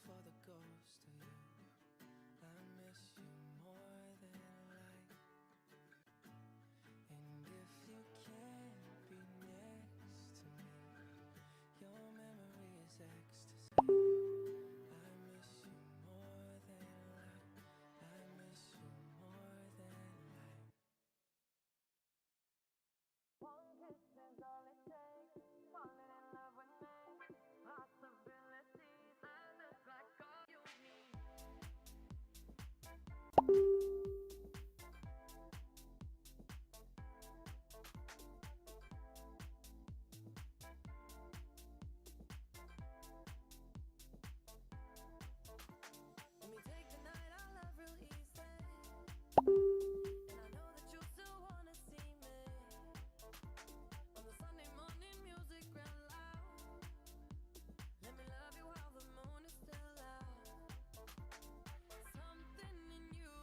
for the ghost of you. I miss you more than life. And if you can't be next to me, your memory is ecstasy. I miss you more than life. I miss you more than life. One kiss is all it takes. Falling in love with me. Possibilities. I look like all you need. Let me take the night, I love real easy. And I know that you still wanna see me. On the Sunday morning music real loud. Let me love you while the moon is still out. Something in you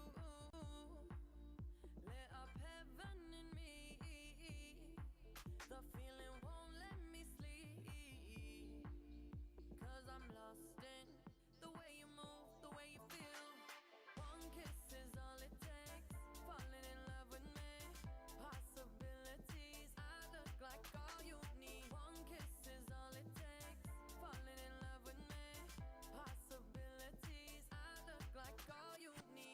lit up heaven in me. The feeling won't let me sleep. Cause I'm lost in the way you move, the way you feel. One kiss is all it takes. Falling in love with me. Possibilities. I look like all you need. One kiss is all it takes. Falling in love with me. Possibilities. I look like all you need.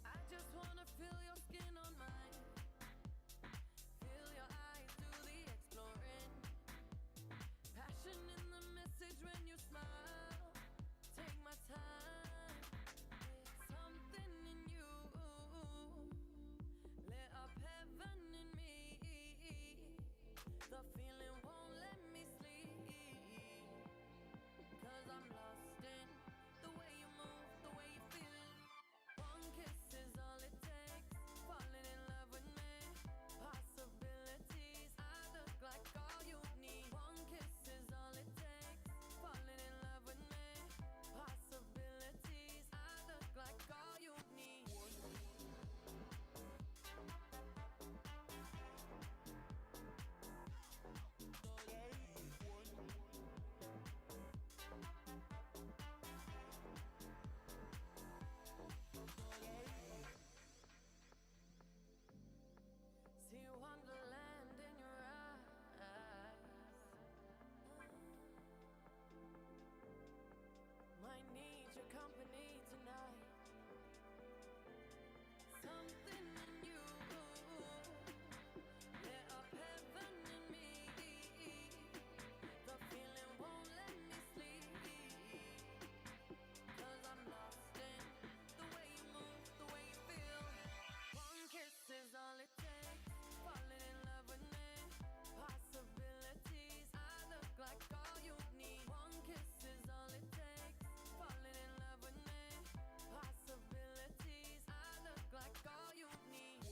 I just wanna feel your skin on mine. Feel your eyes do the exploring. Passion in the message when you smile. Take my time. Something in you lit up heaven in me. The feeling won't let me sleep. Cause I'm lost in the way you move, the way you feel. One kiss is all it takes. Falling in love with me. Possibilities. I look like all you need. One kiss is all it takes. Falling in love with me. Possibilities. I look like all you need. See wonderland in your eyes. Might need your company tonight. Something in you lit up heaven in me. The feeling won't let me sleep. Cause I'm lost in the way you move, the way you feel. One kiss is all it takes. Falling in love with me. Possibilities. I look like all you need. One kiss is all it takes. Falling in love with me. Possibilities. I look like all you need.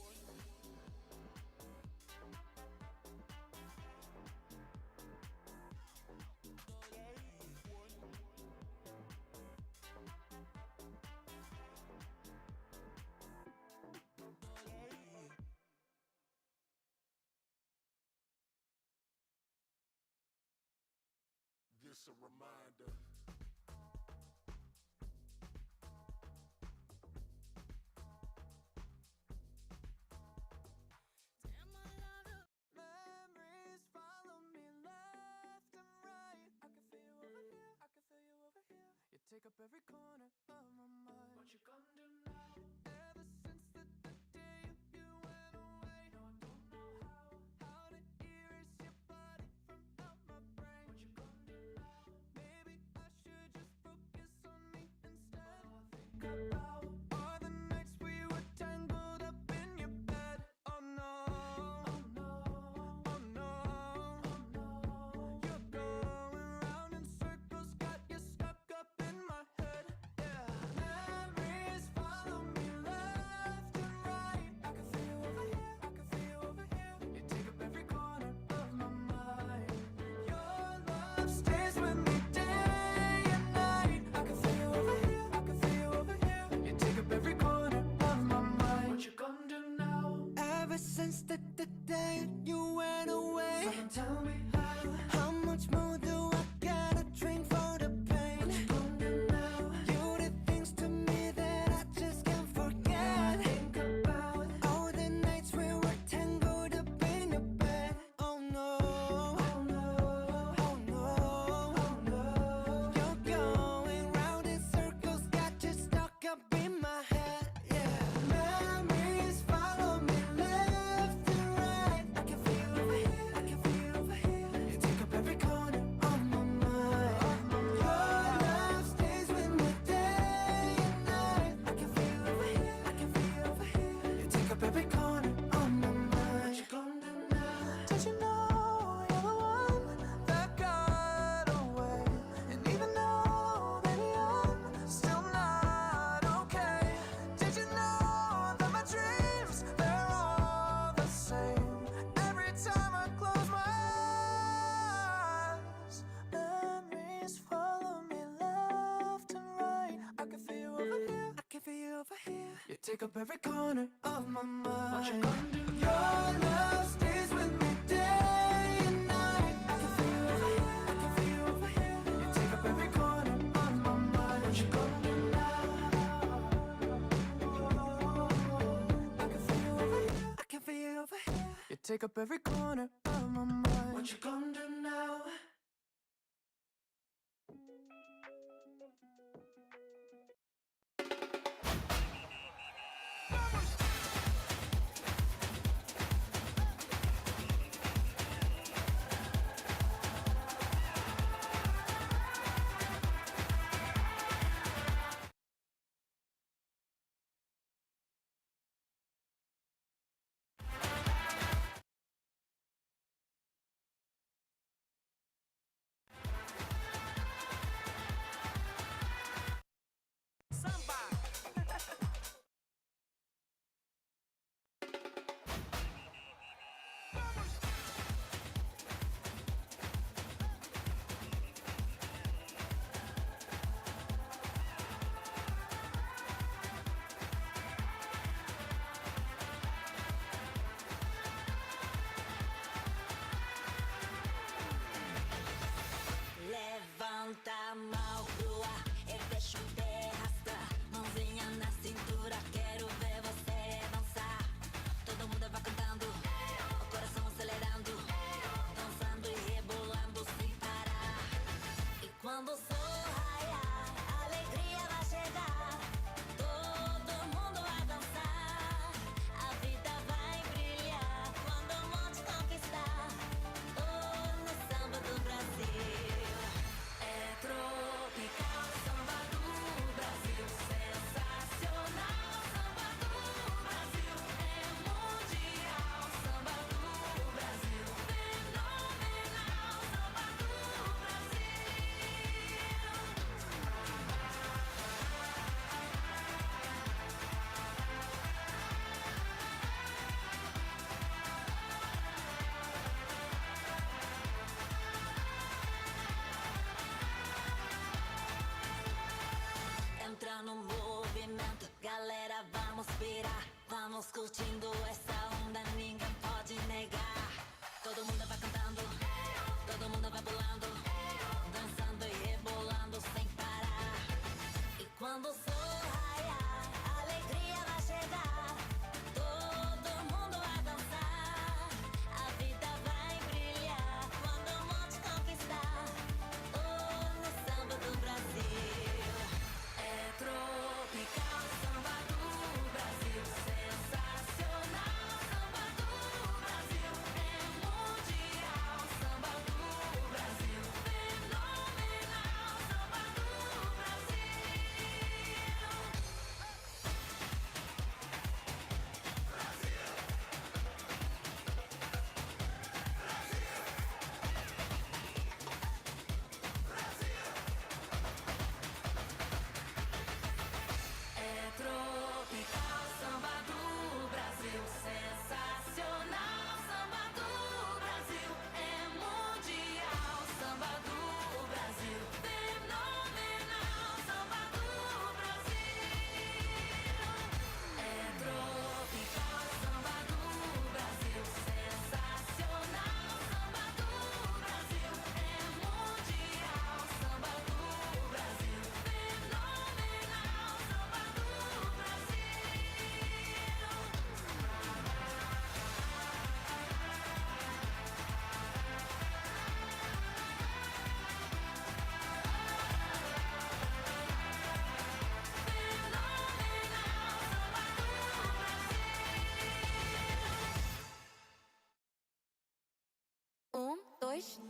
This a reminder. Damn, I love the memories follow me left and right. I can feel you over here, I can feel you over here. You take up every corner of my mind. What you gonna do now? Ever since the day you went away, no, I don't know how to erase your body from out my brain. What you gonna do now? Maybe I should just focus on me instead. All I think about are the nights we were tangled up in your bed. Oh no, oh no, oh no, oh no. You're going round in circles, got you stuck up in my head. Yeah, memories follow since the day you went away. Someone tell me how much more do I gotta drink for the pain? What you gonna do now? You did things to me that I just can't forget. I think about all the nights we were tangled up in your bed. Oh no, oh no, oh no, oh no. You're going round in circles, got you stuck up in my head. Yeah, memories follow me left and right. I can feel over here, I can feel over here. You take up every corner of my mind. Your love stays with me day and night. I can feel over here, I can feel over here. You take up every corner of my mind. What you gonna do now? Did you know you're the one that got away? And even though, baby, I'm still not okay. Did you know that my dreams, they're all the same? Every time I close my eyes, memories follow me left and right. I can feel you over here, I can feel you over here. You take up every corner of my mind. What you gonna do? Your love stays with me day and night. I can feel you over here, I can feel you over here. You take up every corner of my mind. What you gonna do now? I can feel you over here, I can feel you over here. You take up every corner of my mind. What you gonna do now?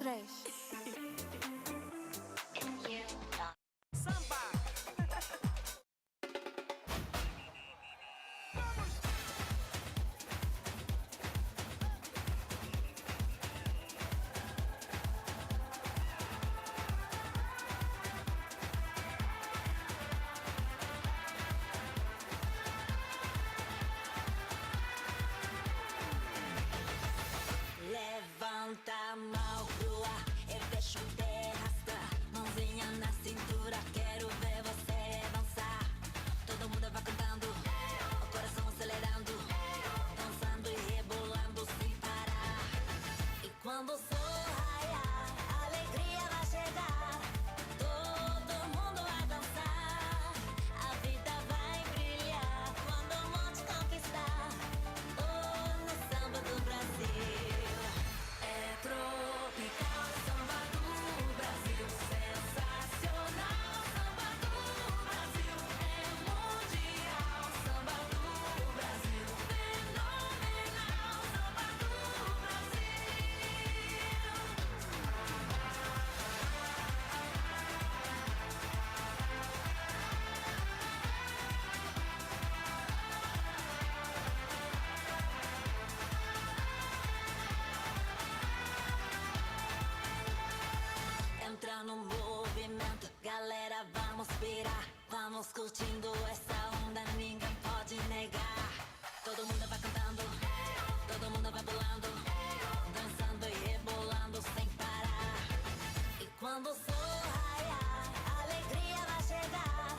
3. Levanta a mão pro ar e deixa o pé arrastar. Mãozinha na cintura, quero ver você dançar. Todo mundo vai cantando, o coração acelerando, dançando e rebolando sem parar. E quando o sol raiar, a alegria vai chegar. Todo mundo vai dançar, a vida vai brilhar. Quando o monte conquistar, no samba do Brasil. É tropical, samba do Brasil, sensacional, samba do Brasil, é mundial, samba do Brasil, fenomenal, samba do Brasil. Entra no movimento, galera, vamos pirar. Vamos curtindo essa onda, ninguém pode negar. Todo mundo vai cantando, todo mundo vai pulando, dançando e rebolando sem parar. E quando o sol raiar, a alegria vai chegar.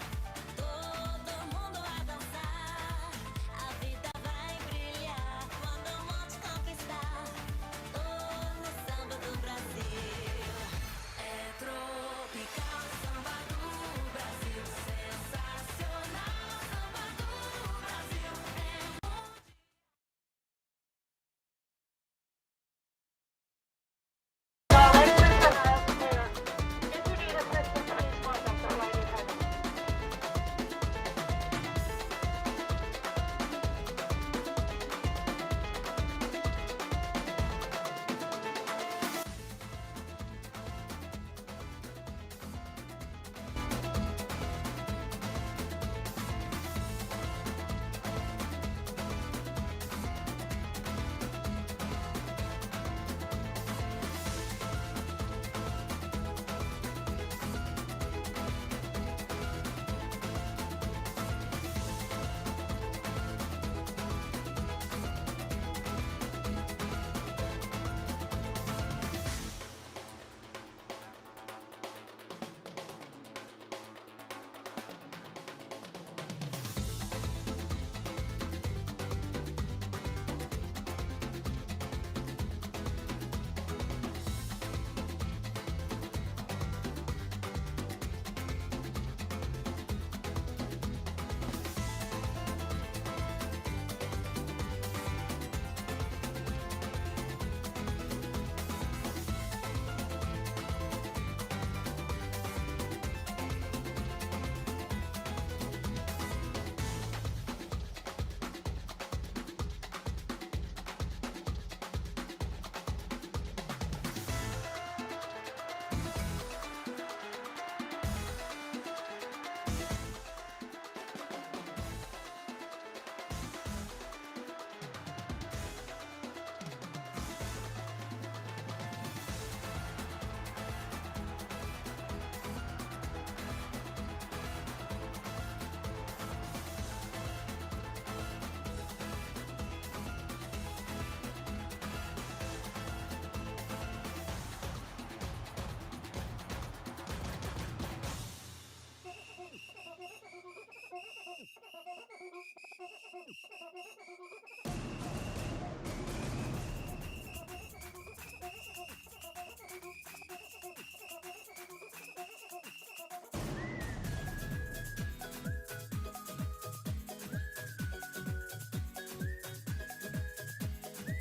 Todo mundo vai dançar, a vida vai brilhar. Quando o monte conquistar, no samba do Brasil. É tropical, samba do Brasil, sensacional, samba do Brasil, é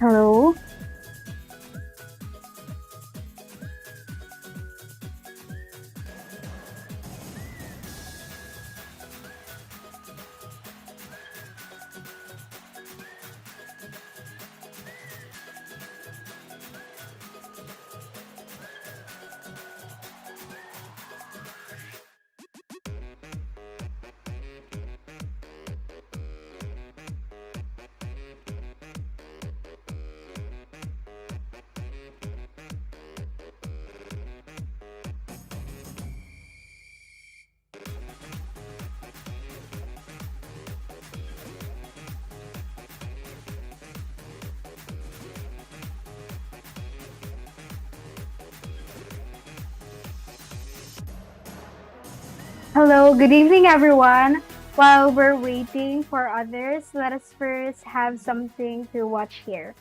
Hello. Hello, good evening, everyone. While we're waiting for others, let us first have something to watch here.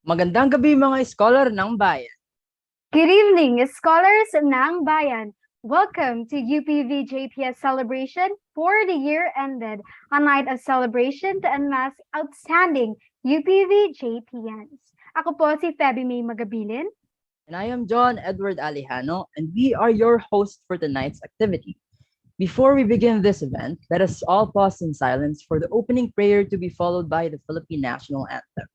Magandang gabi mga scholar ng bayan. Good evening, scholars ng bayan. Welcome to UPV JPS celebration for the year ended, a night of celebration to unmask outstanding UPV JPIans. Ako po si Feby May Magabilin. And I am John Edward Alejano, and we are your host for tonight's activity. Before we begin this event, let us all pause in silence for the opening prayer to be followed by the Philippine National Anthem.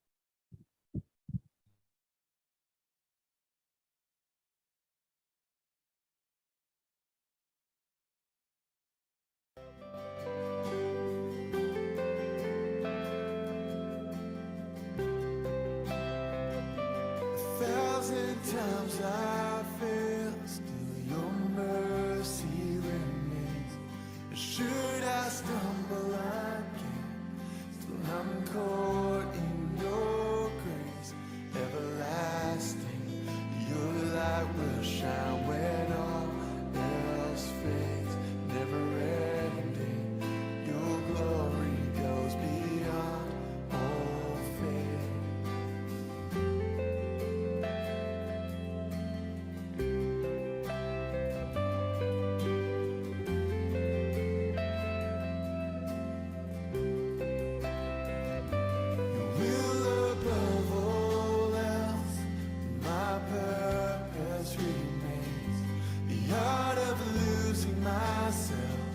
Thousand times I fail, still your mercy remains. Should I stumble again, still I'm caught in your grace. Everlasting, your light will shine when all else fades. Never ending, your glory goes beyond all faith. Will above all else, my purpose remains. The art of losing myself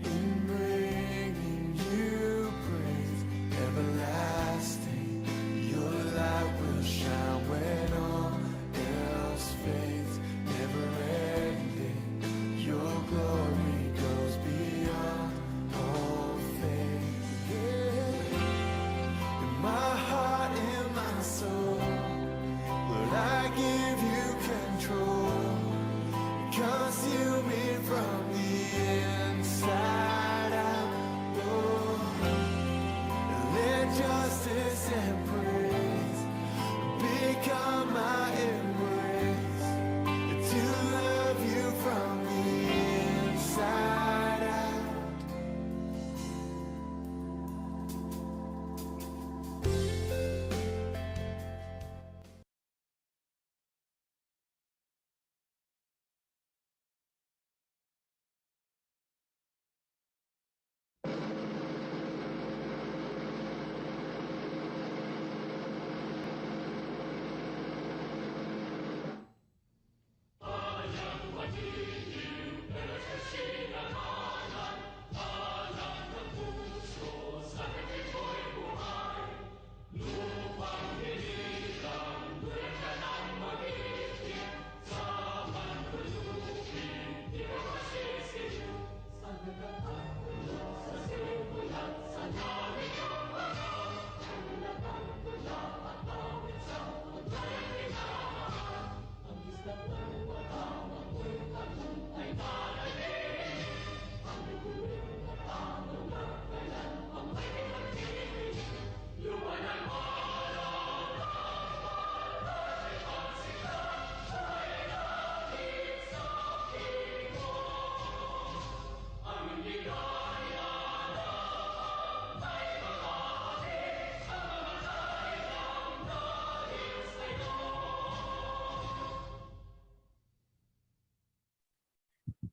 in bringing you praise. Everlasting, your light will shine when all else fades. Never ending, your glory goes beyond all faith. In my heart and my soul, Lord, I give you control. Consume me from the inside out, Lord. Let justice and praise become my embrace. To love you from the inside out.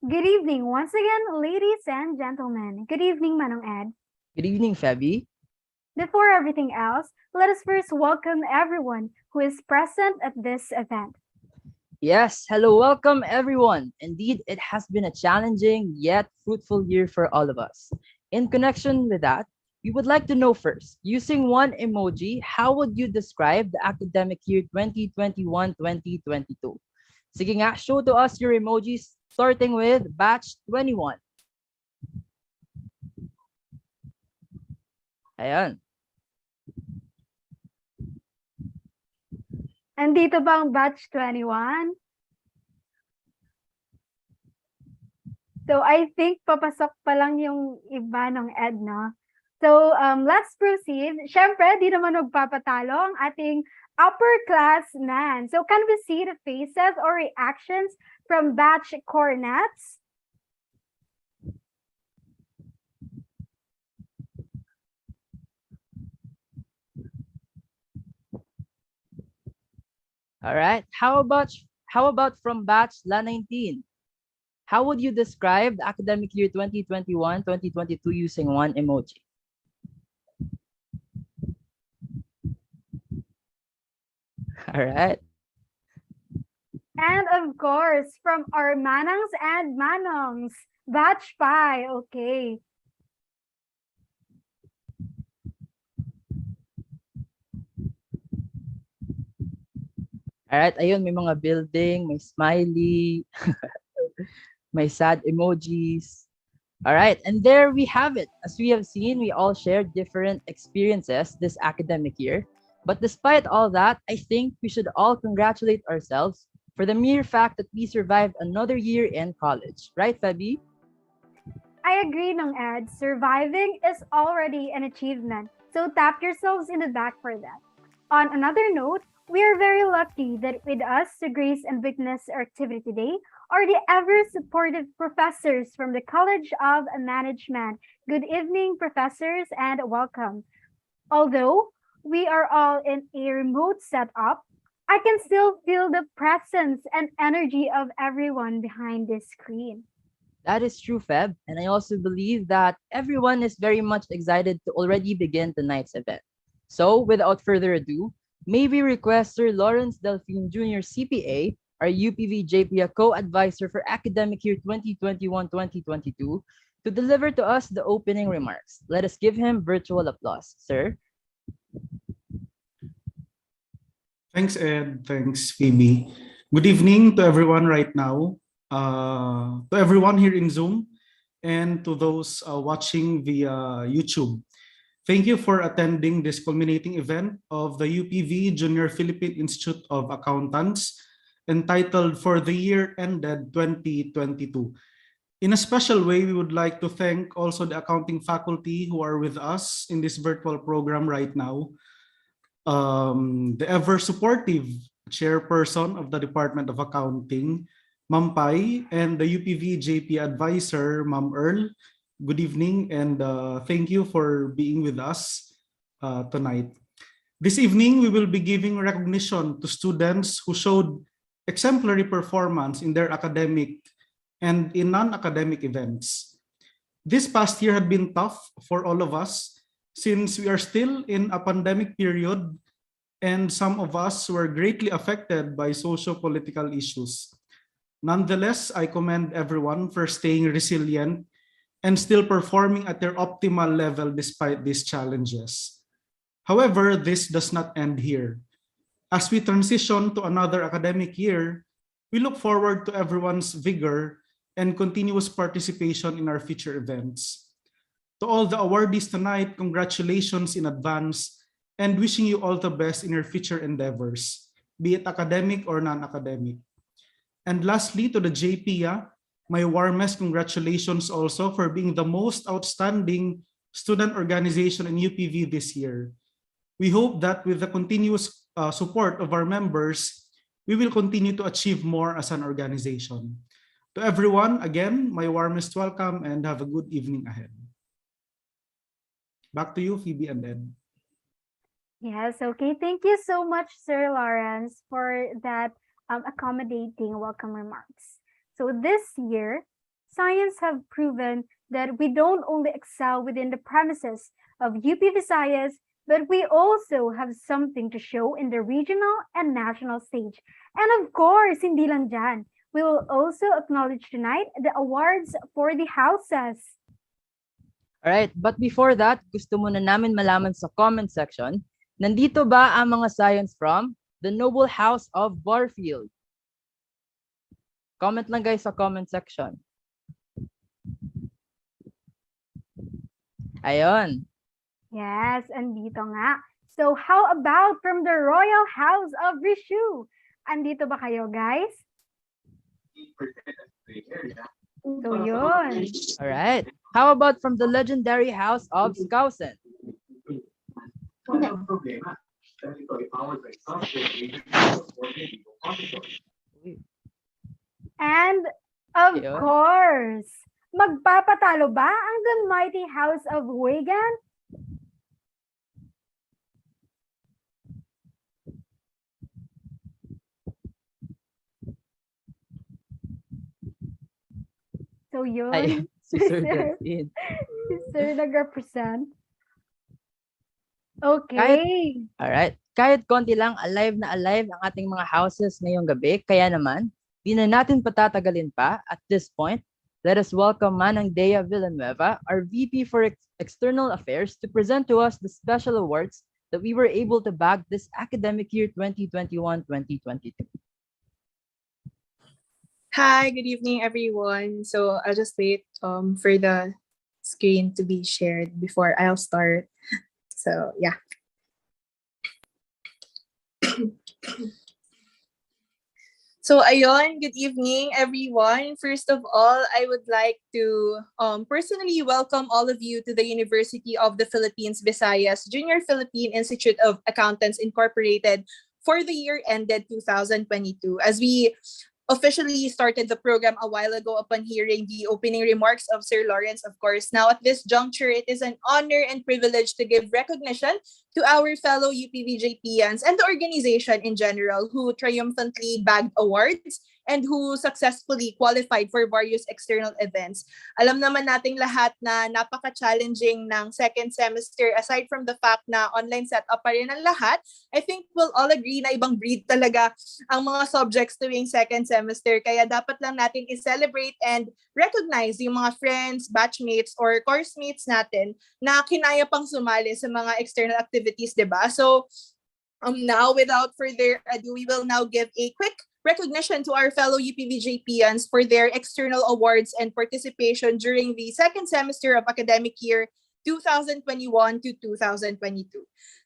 Good evening once again, ladies and gentlemen. Good evening, Manong Ed. Good evening, Feby. Before everything else, let us first welcome everyone who is present at this event. Yes, hello, welcome everyone. Indeed, it has been a challenging yet fruitful year for all of us. In connection with that, we would like to know first, using one emoji, how would you describe the academic year 2021-2022? Sige nga, show to us your emojis, starting with batch 21. Ayan. Andito ba ang batch 21? So I think papasok pa lang yung iba ng Ed, no? So let's proceed. Siyempre, di naman magpapatalo ang ating upperclassmen. So can we see the faces or reactions from batch cornets? All right. How about from batch La 19? How would you describe the academic year 2021-2022 using one emoji? All right. And of course, from our manangs and manongs, batch pie. Okay. All right. Ayun, may mga building, may smiley, may sad emojis. All right. And there we have it. As we have seen, we all shared different experiences this academic year. But despite all that, I think we should all congratulate ourselves for the mere fact that we survived another year in college. Right, Fabi? I agree, Nong Ed. Surviving is already an achievement. So tap yourselves in the back for that. On another note, we are very lucky that with us to grace and witness our activity today are the ever supportive professors from the College of Management. Good evening, professors, and welcome. Although we are all in a remote setup, I can still feel the presence and energy of everyone behind this screen. That is true, Feb. And I also believe that everyone is very much excited to already begin tonight's event. So, without further ado, may we request Sir Lawrence Delphine Jr. CPA, our UPV JPIA co-advisor for academic year 2021-2022, to deliver to us the opening remarks. Let us give him virtual applause. Sir? Thanks, Ed. Thanks, Phoebe. Good evening to everyone right now, to everyone here in Zoom, and to those watching via YouTube. Thank you for attending this culminating event of the UPV Junior Philippine Institute of Accountants, entitled For the Year Ended 2022. In a special way, we would like to thank also the accounting faculty who are with us in this virtual program right now. The ever supportive chairperson of the Department of Accounting, Ma'am Pai, and the UPV JP advisor, Ma'am Earl. Good evening, and thank you for being with us tonight. This evening, we will be giving recognition to students who showed exemplary performance in their academic and in non-academic events. This past year had been tough for all of us since we are still in a pandemic period and some of us were greatly affected by socio-political issues. Nonetheless, I commend everyone for staying resilient and still performing at their optimal level despite these challenges. However, this does not end here. As we transition to another academic year, we look forward to everyone's vigor and continuous participation in our future events. To all the awardees tonight, congratulations in advance and wishing you all the best in your future endeavors, be it academic or non-academic. And lastly, to the JPIA, my warmest congratulations also for being the most outstanding student organization in UPV this year. We hope that with the continuous support of our members, we will continue to achieve more as an organization. To everyone, again, my warmest welcome and have a good evening ahead. Back to you, Phoebe and Ed. Yes, okay. Thank you so much, Sir Lawrence, for that accommodating welcome remarks. So this year, science have proven that we don't only excel within the premises of UP Visayas, but we also have something to show in the regional and national stage. And of course, hindi lang dyan, we will also acknowledge tonight the awards for the houses. Alright, but before that, gusto muna namin malaman sa comment section, nandito ba ang mga science from the Noble House of Barfield? Comment lang guys sa comment section. Ayon. Yes, andito nga. So how about from the Royal House of Rishu? Andito ba kayo, guys? So yun. Alright. How about from the legendary House of Skousen? And of Ayun. course, magpapatalo ba ang the mighty House of Wagan? So Ay, yun. si Sir Delphine. Si Sir nag-represent. Kahit, Okay. alright, kahit konti lang alive na alive ang ating mga houses ngayong gabi, kaya naman, di na natin patatagalin pa. At this point, let us welcome Manang Dea Villanueva, our VP for External Affairs, to present to us the special awards that we were able to bag this academic year 2021-2022. Hi, good evening, everyone. So I'll just wait for the screen to be shared before I'll start. So yeah. So ayun, good evening, everyone. First of all, I would like to personally welcome all of you to the University of the Philippines Visayas Junior Philippine Institute of Accountants Incorporated for the year ended 2022. As we officially started the program a while ago upon hearing the opening remarks of Sir Lawrence, of course. Now, at this juncture, it is an honor and privilege to give recognition to our fellow UPV JPIAns and the organization in general who triumphantly bagged awards and who successfully qualified for various external events. Alam naman nating lahat na napaka-challenging ng second semester aside from the fact na online setup pa rin ang lahat. I think we'll all agree na ibang breed talaga ang mga subjects tuwing second semester. Kaya dapat lang natin i-celebrate and recognize yung mga friends, batchmates, or course mates natin na kinaya pang sumali sa mga external activities, diba? So, now, without further ado, we will now give a quick recognition to our fellow UPV JPians for their external awards and participation during the second semester of academic year 2021 to 2022.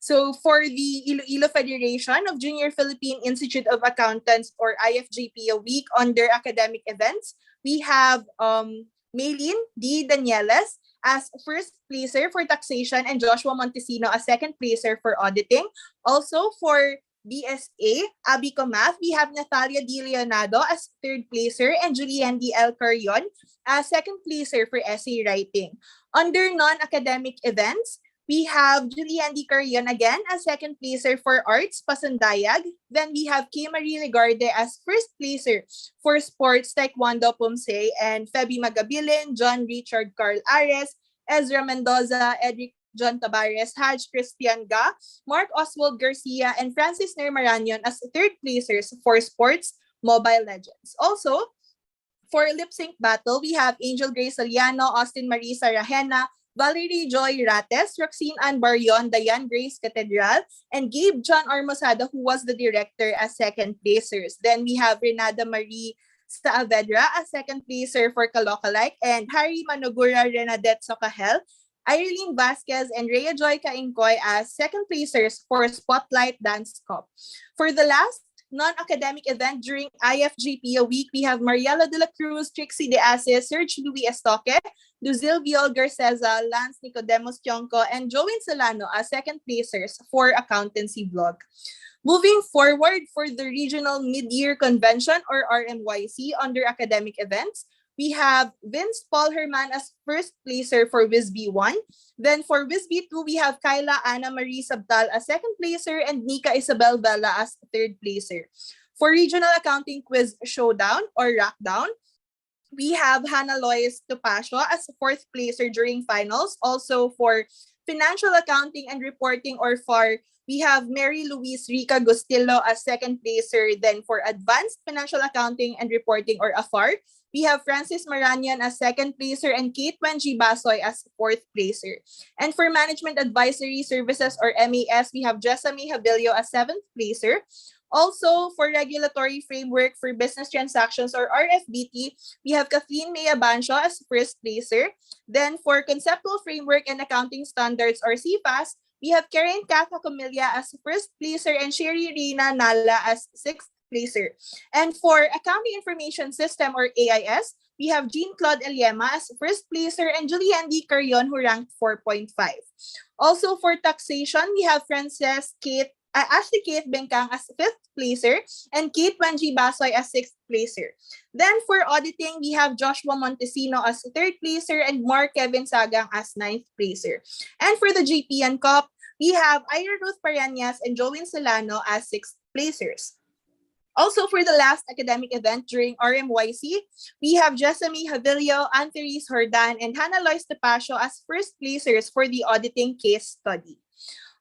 So for the Iloilo Federation of Junior Philippine Institute of Accountants, or IFJPA Week, under academic events, we have Maylene D. Danieles as first placer for taxation and Joshua Montesino as second placer for auditing. Also for BSA, Abico Math, we have Natalia D. Leonardo as third placer and Julian D. L. Carion as second placer for essay writing. Under non-academic events, we have Julian D. Carion again as second placer for arts, Pasandayag. Then we have Kay Marie Legarde as first placer for sports, Taekwondo, Pumse, and Feby Magabilin, John Richard Carl Ares, Ezra Mendoza, Edric John Tabares, Haj Christian Ga, Mark Oswald Garcia, and Francis Nermaranion as third placers for sports, Mobile Legends. Also, for lip sync battle, we have Angel Grace Saliano, Austin Marie Sarahena, Valerie Joy Rates, Roxine Ann Barion, Diane Grace Catedral, and Gabe John Armosada, who was the director, as second placers. Then we have Renata Marie Saavedra as second placer for Kalokalike, and Harry Manogura Renadette Socahel, Irene Vasquez, and Rhea Joy Kaingkoy as second placers for Spotlight Dance Cup. For the last non-academic event during IFGPA week, we have Mariela de la Cruz, Trixie De Asis, Serge Louis Estoque, Luzil Viol Garceza, Lance Nicodemos Tionco, and Joey Solano as second placers for Accountancy Vlog. Moving forward, for the Regional Mid-Year Convention, or RMYC, under academic events, we have Vince Paul Herman as first placer for WISB 1. Then for WISB 2, we have Kyla Ana Marie Sabtal as second placer and Nika Isabel Vela as third placer. For Regional Accounting Quiz Showdown, or Rackdown, we have Hannah Lois Tupasio as fourth placer during finals. Also for Financial Accounting and Reporting, or FAR, we have Mary Louise Rica Gustillo as second placer. Then for Advanced Financial Accounting and Reporting, or AFAR, we have Francis Maranian as second placer and Kate Wenji Basoy as fourth placer. And for Management Advisory Services, or MAS, we have Jessamine Habilio as seventh placer. Also, for Regulatory Framework for Business Transactions, or RFBT, we have Kathleen Mea Bancho as first placer. Then for Conceptual Framework and Accounting Standards, or CFAS, we have Karen Katha Comilia as first placer and Sherry Rina Nala as sixth placer. And for Accounting Information System, or AIS, we have Jean-Claude Eliema as first placer and Julian D. Carion, who ranked 4.5. Also for Taxation, we have Ashley Kate Bengkang as fifth placer and Kate Wenji Basoy as sixth placer. Then for Auditing, we have Joshua Montesino as third placer and Mark Kevin Sagang as ninth placer. And for the JPN Cup, we have Ira Ruth Parañas and Joey Solano as sixth placers. Also, for the last academic event during RMYC, we have Jessamine Havilio, Antheris Hordan, and Hannah Lois Tapacio as first placers for the auditing case study.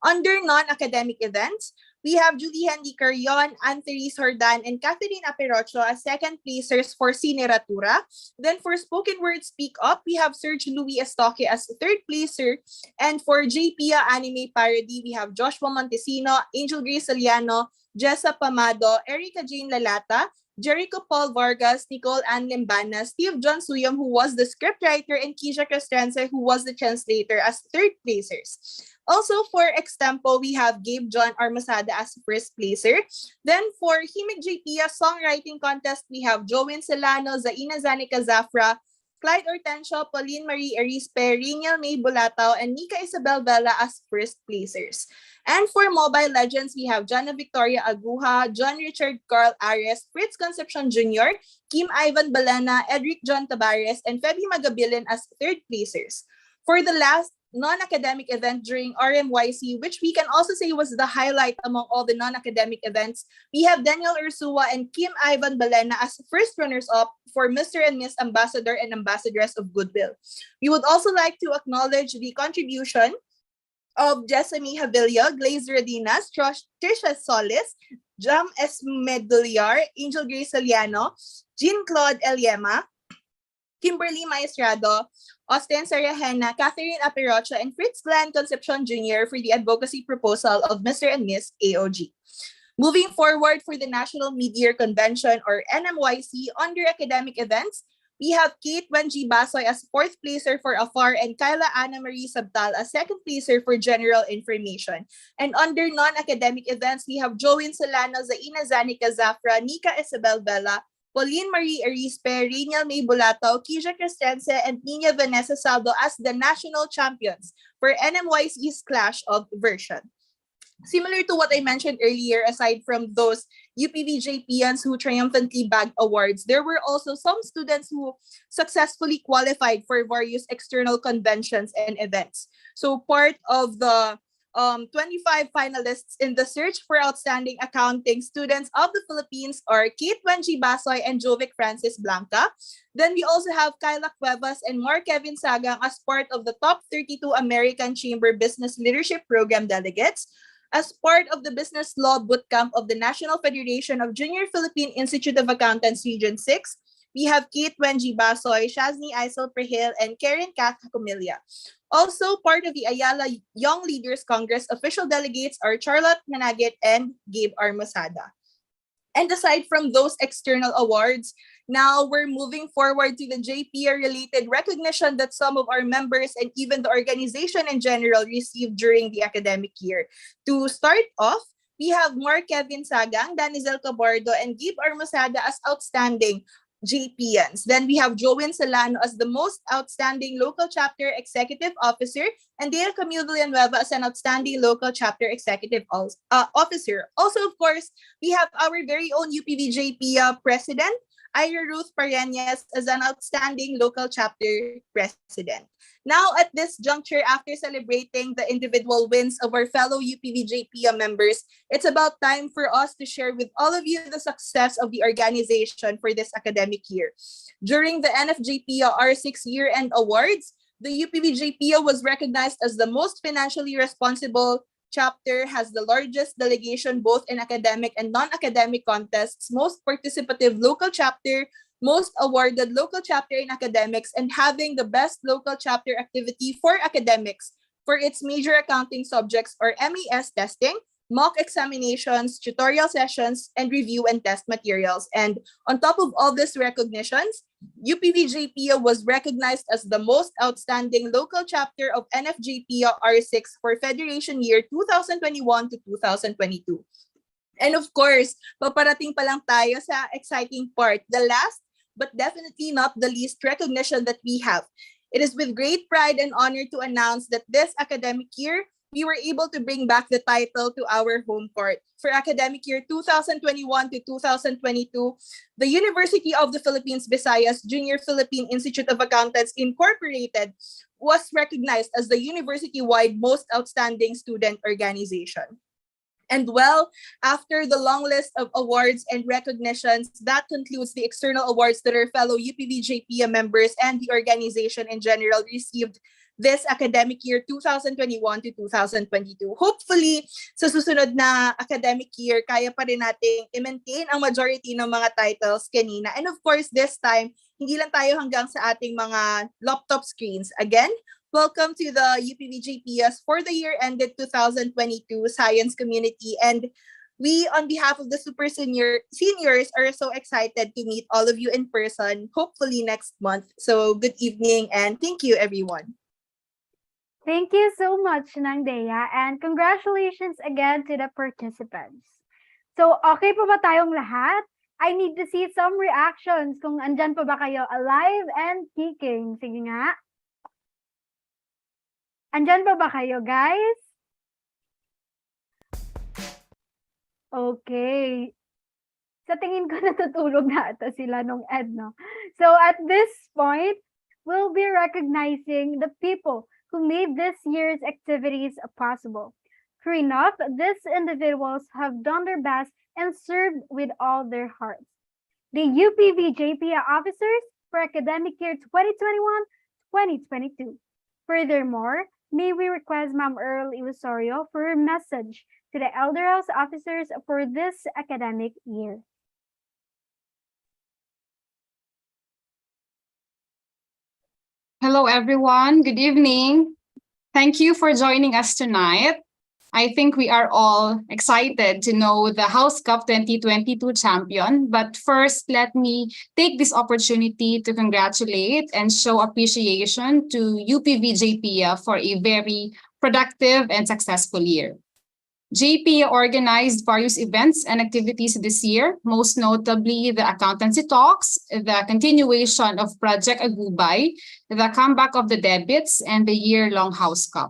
Under non-academic events, we have Julie Hendy Carrion, Antheris Hordan, and Catherine Aperocho as second placers for Cineratura. Then for spoken word speak up, we have Serge Louis Estoque as third placer. And for JPIA anime parody, we have Joshua Montesino, Angel Grace Soliano, Jessa Pamado, Erica Jane Lalata, Jericho Paul Vargas, Nicole Ann Limbana, Steve John Suyom, who was the scriptwriter, and Keisha Castrense, who was the translator, as third placers. Also, for extempo, we have Gabe John Armasada as first placer. Then for Himig JPIA songwriting contest, we have Joanne Solano, Zaina Zanica Zafra, Clyde Hortensio, Pauline Marie Arispe, Riniel May Bulatao, and Nika Isabel Vela as first placers. And for Mobile Legends, we have Jana Victoria Aguja, John Richard Carl Ares, Fritz Concepcion Jr., Kim Ivan Balena, Edric John Tabares, and Feby Magabilin as third placers. For the last non-academic event during RMYC, which we can also say was the highlight among all the non-academic events, we have Daniel Ursua and Kim Ivan Balena as first runners-up for Mr. and Miss Ambassador and Ambassadress of Goodwill. We would also like to acknowledge the contribution of Jessamine Havilio, Glaze Redinas, Trisha Solis, Jam Esmedullar, Angel Grace Soliano, Jean-Claude Eliema, Kimberly Maestrado, Austin Sarahena, Catherine Aperocha, and Fritz Glenn Concepcion Jr. for the advocacy proposal of Mr. and Miss AOG. Moving forward for the National Mid-Year Convention, or NMYC, under academic events, we have Kate Wenji Basoy as fourth placer for AFAR and Kyla Anna Marie Sabtal as second placer for General Information. And under non-academic events, we have Joanne Solano, Zaina Zanica Zafra, Nika Isabel Vela, Pauline Marie Arispe, Riniel May Bulatao, Keisha Castrense, and Nina Vanessa Saldo as the national champions for NMYC's Clash of Version. Similar to what I mentioned earlier, aside from those UPV JPIAns who triumphantly bagged awards, there were also some students who successfully qualified for various external conventions and events. So part of the 25 finalists in the search for outstanding accounting students of the Philippines are Kate Wenji Basoy and Jovic Francis Blanca. Then we also have Kyla Cuevas and Mark Kevin Sagang as part of the top 32 American Chamber Business Leadership Program delegates. As part of the Business Law Bootcamp of the National Federation of Junior Philippine Institute of Accountants Region 6, we have Kate Wenji Basoy, Shazni Aisel Prehil, and Karen Kath Hakumilia. Also, part of the Ayala Young Leaders Congress official delegates are Charlotte Managit and Gabe Armosada. And aside from those external awards, now we're moving forward to the JPIA-related recognition that some of our members and even the organization in general received during the academic year. To start off, we have Mark Kevin Sagang, Danizel Cabardo, and Gabe Armosada as outstanding JPIAns. Then we have Joanne Solano as the most outstanding local chapter executive officer, and Dale Camille Villanueva as an outstanding local chapter executive officer. Also, of course, we have our very own UPV JPIA president, Ira Ruth Pareñas, as an outstanding local chapter president. Now, at this juncture, after celebrating the individual wins of our fellow UPV JPIA members, it's about time for us to share with all of you the success of the organization for this academic year. During the NFJPIA R6 Year-End Awards, the UPV JPIA was recognized as the most financially responsible chapter, has the largest delegation both in academic and non-academic contests, most participative local chapter, most awarded local chapter in academics, and having the best local chapter activity for academics for its major accounting subjects or MES testing, mock examinations, tutorial sessions, and review and test materials. And on top of all these recognitions, UPV JPIA was recognized as the most outstanding local chapter of NFJPIA R6 for Federation Year 2021 to 2022. And of course, paparating pa lang tayo sa exciting part, the last but definitely not the least recognition that we have. It is with great pride and honor to announce that this academic year, we were able to bring back the title to our home court. For academic year 2021 to 2022, the University of the Philippines Visayas Junior Philippine Institute of Accountants Incorporated was recognized as the university-wide most outstanding student organization. And well, after the long list of awards and recognitions, that concludes the external awards that our fellow UPV JPIA members and the organization in general received this academic year 2021 to 2022. Hopefully, sa susunod na academic year, kaya pa rin nating i-maintain ang majority ng mga titles kanina. And of course, this time, hindi lang tayo hanggang sa ating mga laptop screens. Again, welcome to the UPV JPS for the year ended 2022 Science Community. And we, on behalf of the seniors, are so excited to meet all of you in person, hopefully next month. So good evening and thank you, everyone. Thank you so much, Nang Dea, and congratulations again to the participants. So, okay pa ba tayong lahat? I need to see some reactions kung andyan pa ba kayo alive and kicking. Sige nga. Andyan pa ba kayo, guys? Okay. Sa tingin ko natutulog na ata sila nung Ed, no? So, at this point, we'll be recognizing the people who made this year's activities possible. True enough, these individuals have done their best and served with all their hearts. The UPV JPIA officers for academic year 2021-2022. Furthermore, may we request Ma'am Earl Iwasorio for her message to the Elder House officers for this academic year. Hello, everyone. Good evening. Thank you for joining us tonight. I think we are all excited to know the House Cup 2022 champion. But first, let me take this opportunity to congratulate and show appreciation to UPV JPIA for a very productive and successful year. JPIA organized various events and activities this year, most notably the accountancy talks, the continuation of Project Agubay, the comeback of the debits, and the year-long House Cup.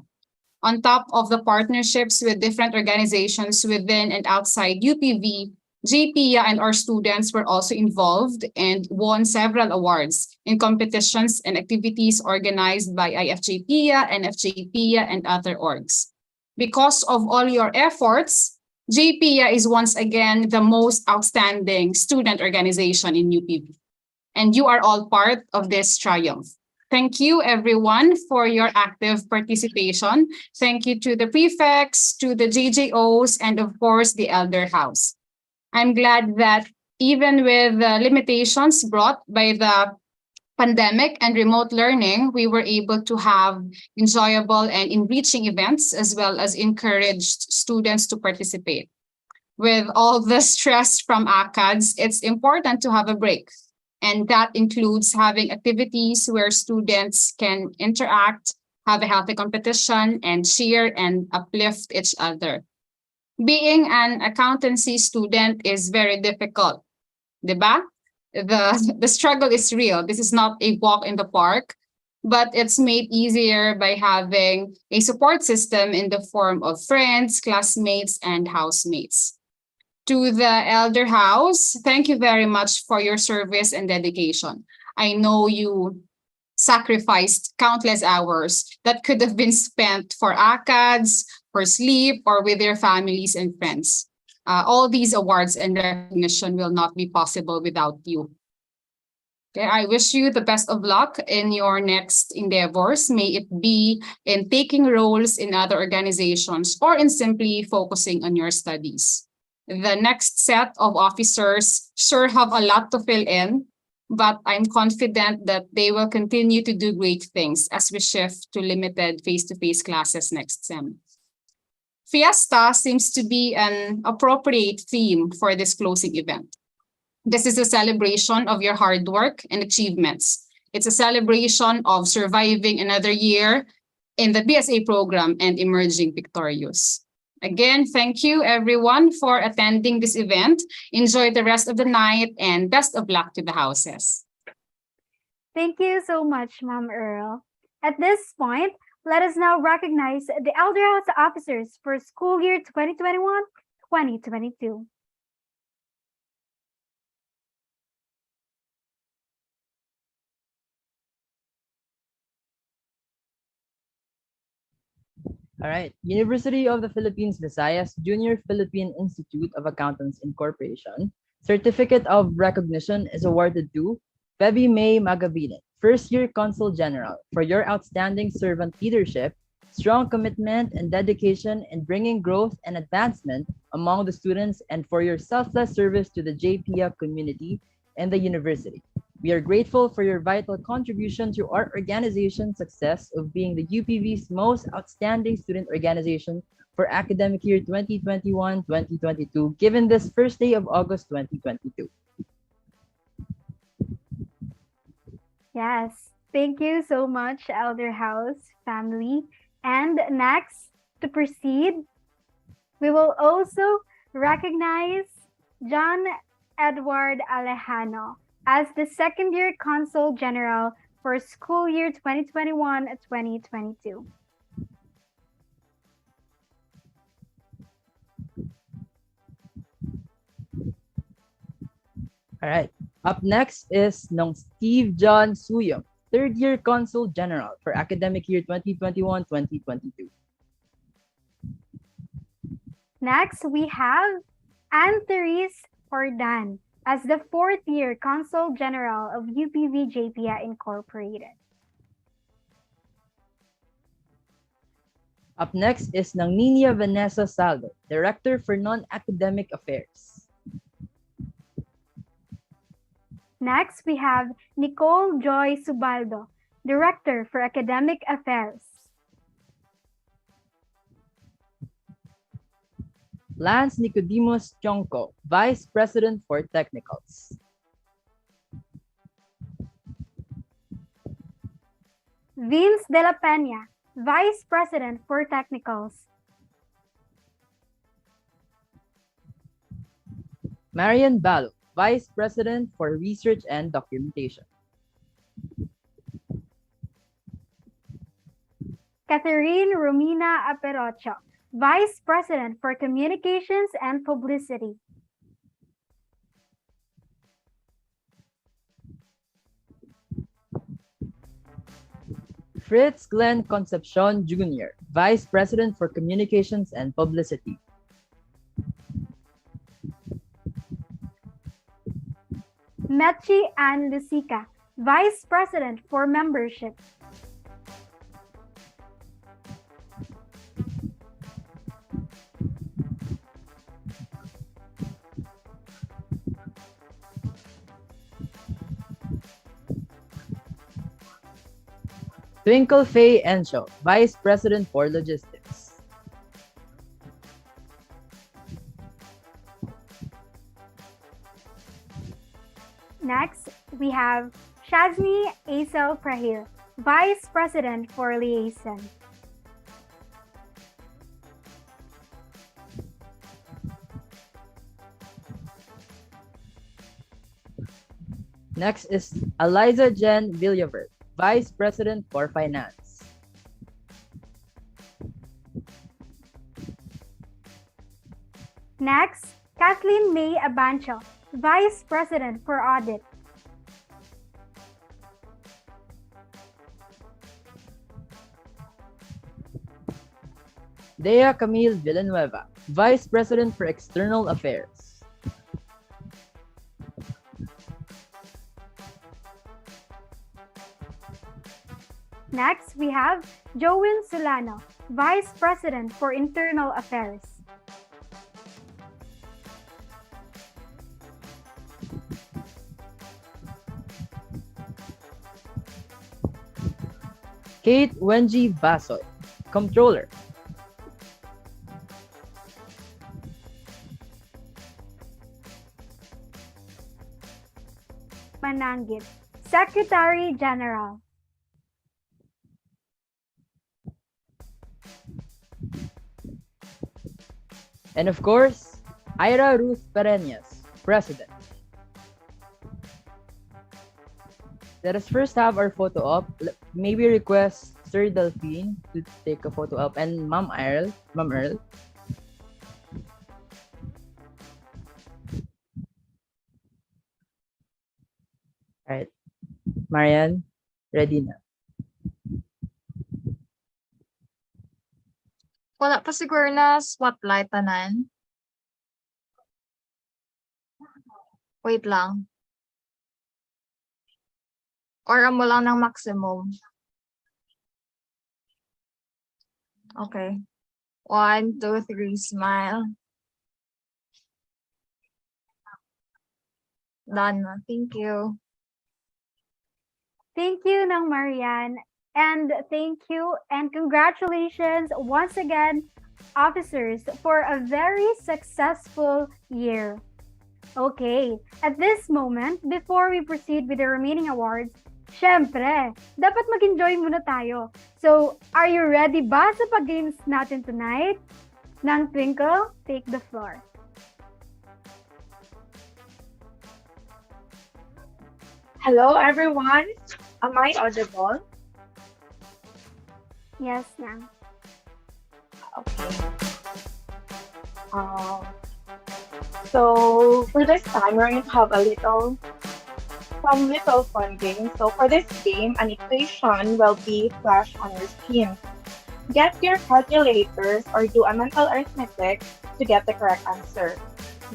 On top of the partnerships with different organizations within and outside UPV, JPIA and our students were also involved and won several awards in competitions and activities organized by IFJPIA, NFJPIA, and other orgs. Because of all your efforts, JPIA is once again the most outstanding student organization in UPV. And you are all part of this triumph. Thank you, everyone, for your active participation. Thank you to the prefects, to the JJOs, and of course, the Elder House. I'm glad that even with the limitations brought by the pandemic and remote learning, we were able to have enjoyable and enriching events as well as encouraged students to participate. With all the stress from ACADS, it's important to have a break. And that includes having activities where students can interact, have a healthy competition, and cheer and uplift each other. Being an accountancy student is very difficult, diba? The struggle is real. This is not a walk in the park, but it's made easier by having a support system in the form of friends, classmates, and housemates. To the Elder House, thank you very much for your service and dedication. I know you sacrificed countless hours that could have been spent for ACADS, for sleep, or with their families and friends. All these awards and recognition will not be possible without you. Okay, I wish you the best of luck in your next endeavors. May it be in taking roles in other organizations or in simply focusing on your studies. The next set of officers sure have a lot to fill in, but I'm confident that they will continue to do great things as we shift to limited face-to-face classes next sem. Fiesta seems to be an appropriate theme for this closing event. This is a celebration of your hard work and achievements. It's a celebration of surviving another year in the BSA program and emerging victorious. Again, thank you everyone for attending this event. Enjoy the rest of the night and best of luck to the houses. Thank you so much, Ma'am Earl. At this point, let us now recognize the Elder House officers for school year 2021-2022. All right. University of the Philippines Visayas Junior Philippine Institute of Accountants Incorporation. Certificate of Recognition is awarded to Pebi May Magabinen, First Year Consul General, for your outstanding servant leadership, strong commitment and dedication in bringing growth and advancement among the students, and for your selfless service to the JPIA community and the university. We are grateful for your vital contribution to our organization's success of being the UPV's most outstanding student organization for academic year 2021-2022, given this first day of August 2022. Yes. Thank you so much, Elder House family. And next, to proceed, we will also recognize John Edward Alejano as the second year Consul General for school year 2021-2022. All right. Up next is Nong Steve John Suyong, third year Consul General for academic year 2021-2022. Next, we have Anne-Therese Hordan as the fourth year Consul General of UPV JPIA Incorporated. Up next is Nang Nina Vanessa Saldo, Director for Non-Academic Affairs. Next, we have Nicole Joy Subaldo, Director for Academic Affairs. Lance Nicodemus Chonko, Vice President for Technicals. Vince De La Peña, Vice President for Technicals. Marian Balo, Vice President for Research and Documentation. Catherine Romina Aperocho, Vice President for Communications and Publicity. Fritz Glenn Concepcion Jr., Vice President for Communications and Publicity. Mechi Ann Lucica, Vice President for Membership. Twinkle Faye Ensho, Vice President for Logistics. Next, we have Shazni Aisel Prahir, Vice President for Liaison. Next is Eliza Jen Villavert, Vice President for Finance. Next, Kathleen May Abancho, Vice President for Audit. Dea Camille Villanueva, Vice President for External Affairs. Next, we have Joan Solano, Vice President for Internal Affairs. Kate Wenji Basoy, Comptroller. Manangit, Secretary General. And of course, Ira Ruth Pereñas, President. Let us first have our photo up. Maybe request Sir Delphine to take a photo up and Ma'am Earl. Alright. Marian, ready na. Wala pa siguro na spotlight tanan. Wait lang. Or amo lang ng maximum. Okay. 1, 2, 3, smile. Done na. Thank you. Thank you, Nang Marian. And thank you and congratulations once again, officers, for a very successful year. Okay, at this moment, before we proceed with the remaining awards, syempre, dapat mag-enjoy muna tayo. So, are you ready ba sa pag-games natin tonight? Nang Twinkle, take the floor. Hello, everyone. Am I audible? Yes, Nang. Okay. So for this time, we're going to have some little fun games. So for this game, an equation will be flashed on your screen. Get your calculators or do a mental arithmetic to get the correct answer.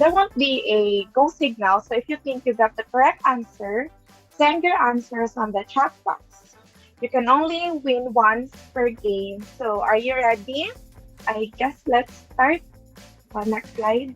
There won't be a go signal, so if you think you got the correct answer, send your answers on the chat box. You can only win once per game. So are you ready? I guess let's start. Next slide.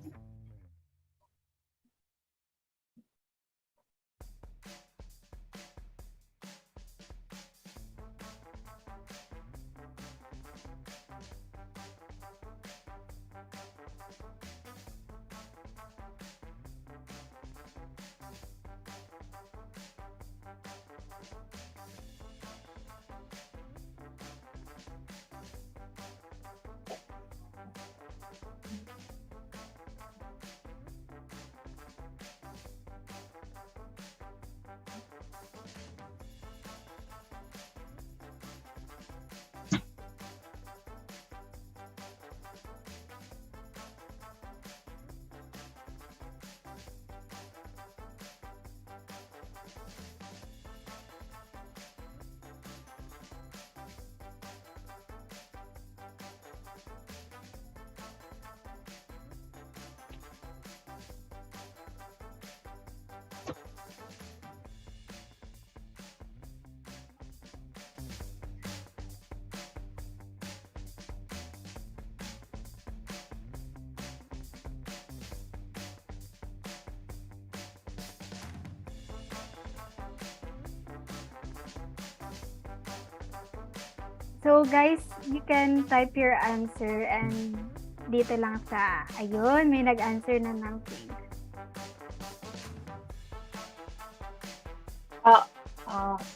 So guys, you can type your answer and dito lang sa, ayun, may nag-answer na ng Twink.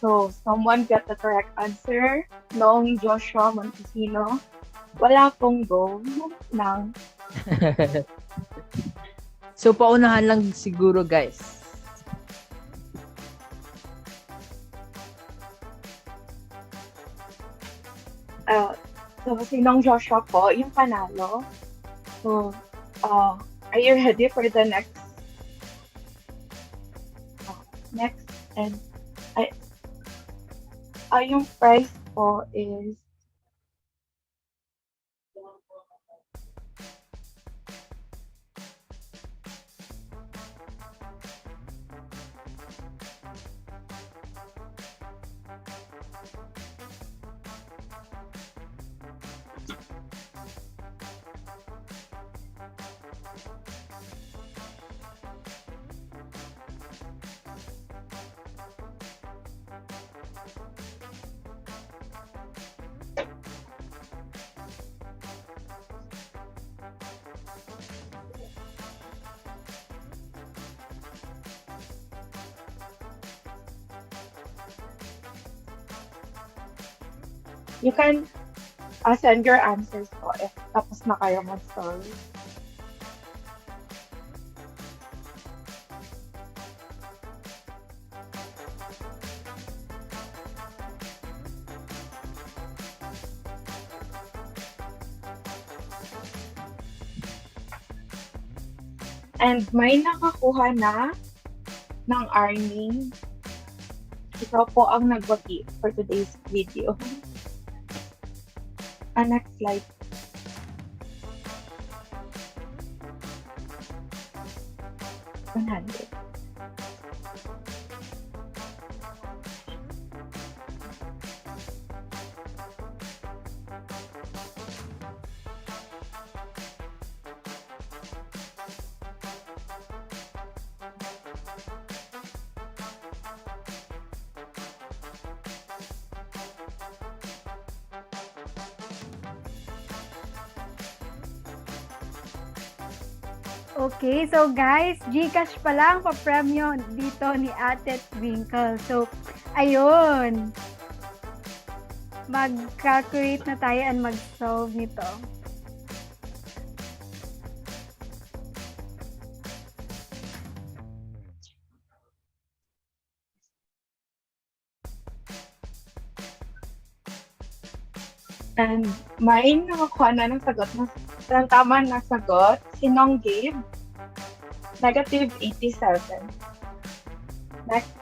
So someone got the correct answer. Noong Joshua Montesino. Wala pong go ng So paunahan lang siguro guys. so sinong Joshua po yung panalo. So are you ready for the next and yung prize po is you can send your answers po if tapos na kayo mag-story. And may nakakuha na ng earning. Ikaw po ang nagbagi for today's video. Next slide. 100. Okay, so guys, GCash pa lang pa-premyo dito ni Ate Twinkle. So, ayun. Mag-calculate na tayo and mag-solve nito. And mine, nakakuha na ng sagot ng tama na sagot. Sinong Gabe? Negative 87. Next.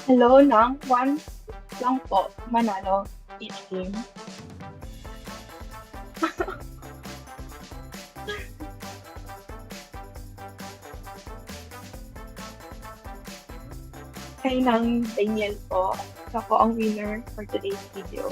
Hello lang, once lang po manalo each game. Kay ng Daniel po. Ako ang winner for today's video.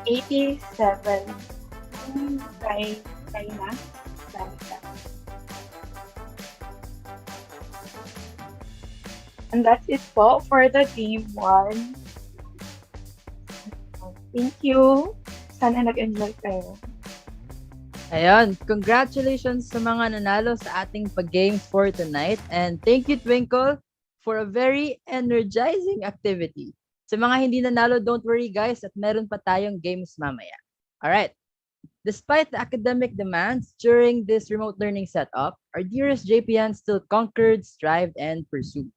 '87. Kay na. And that's it po for the game 1. Thank you. Sana nag-enjoy kayo. Ayan, congratulations sa mga nanalo sa ating pag-games for tonight. And thank you, Twinkle, for a very energizing activity. Sa mga hindi nanalo, don't worry guys, at meron pa tayong games mamaya. Alright, despite the academic demands during this remote learning setup, our dearest JPIAns still conquered, strived, and pursued.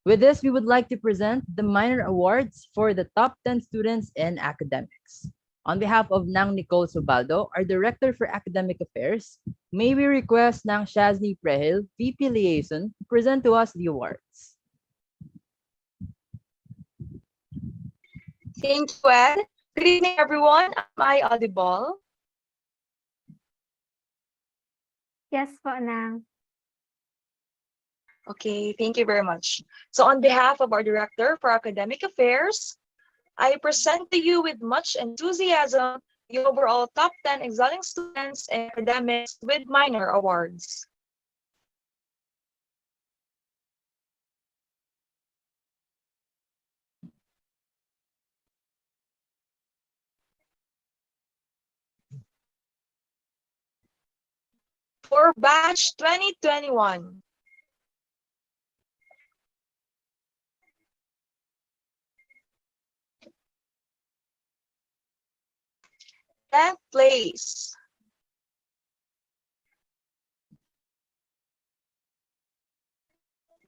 With this, we would like to present the minor awards for the top 10 students in academics. On behalf of Nang Nicole Subaldo, our Director for Academic Affairs, may we request Nang Shazni Prehil, VP Liaison, to present to us the awards. Thank you, Ed. Good evening, everyone. Am I audible? Yes po, Nang. Okay, thank you very much. So on behalf of our Director for Academic Affairs, I present to you with much enthusiasm the overall top 10 excelling students in academics with minor awards. For batch 2021, 10th place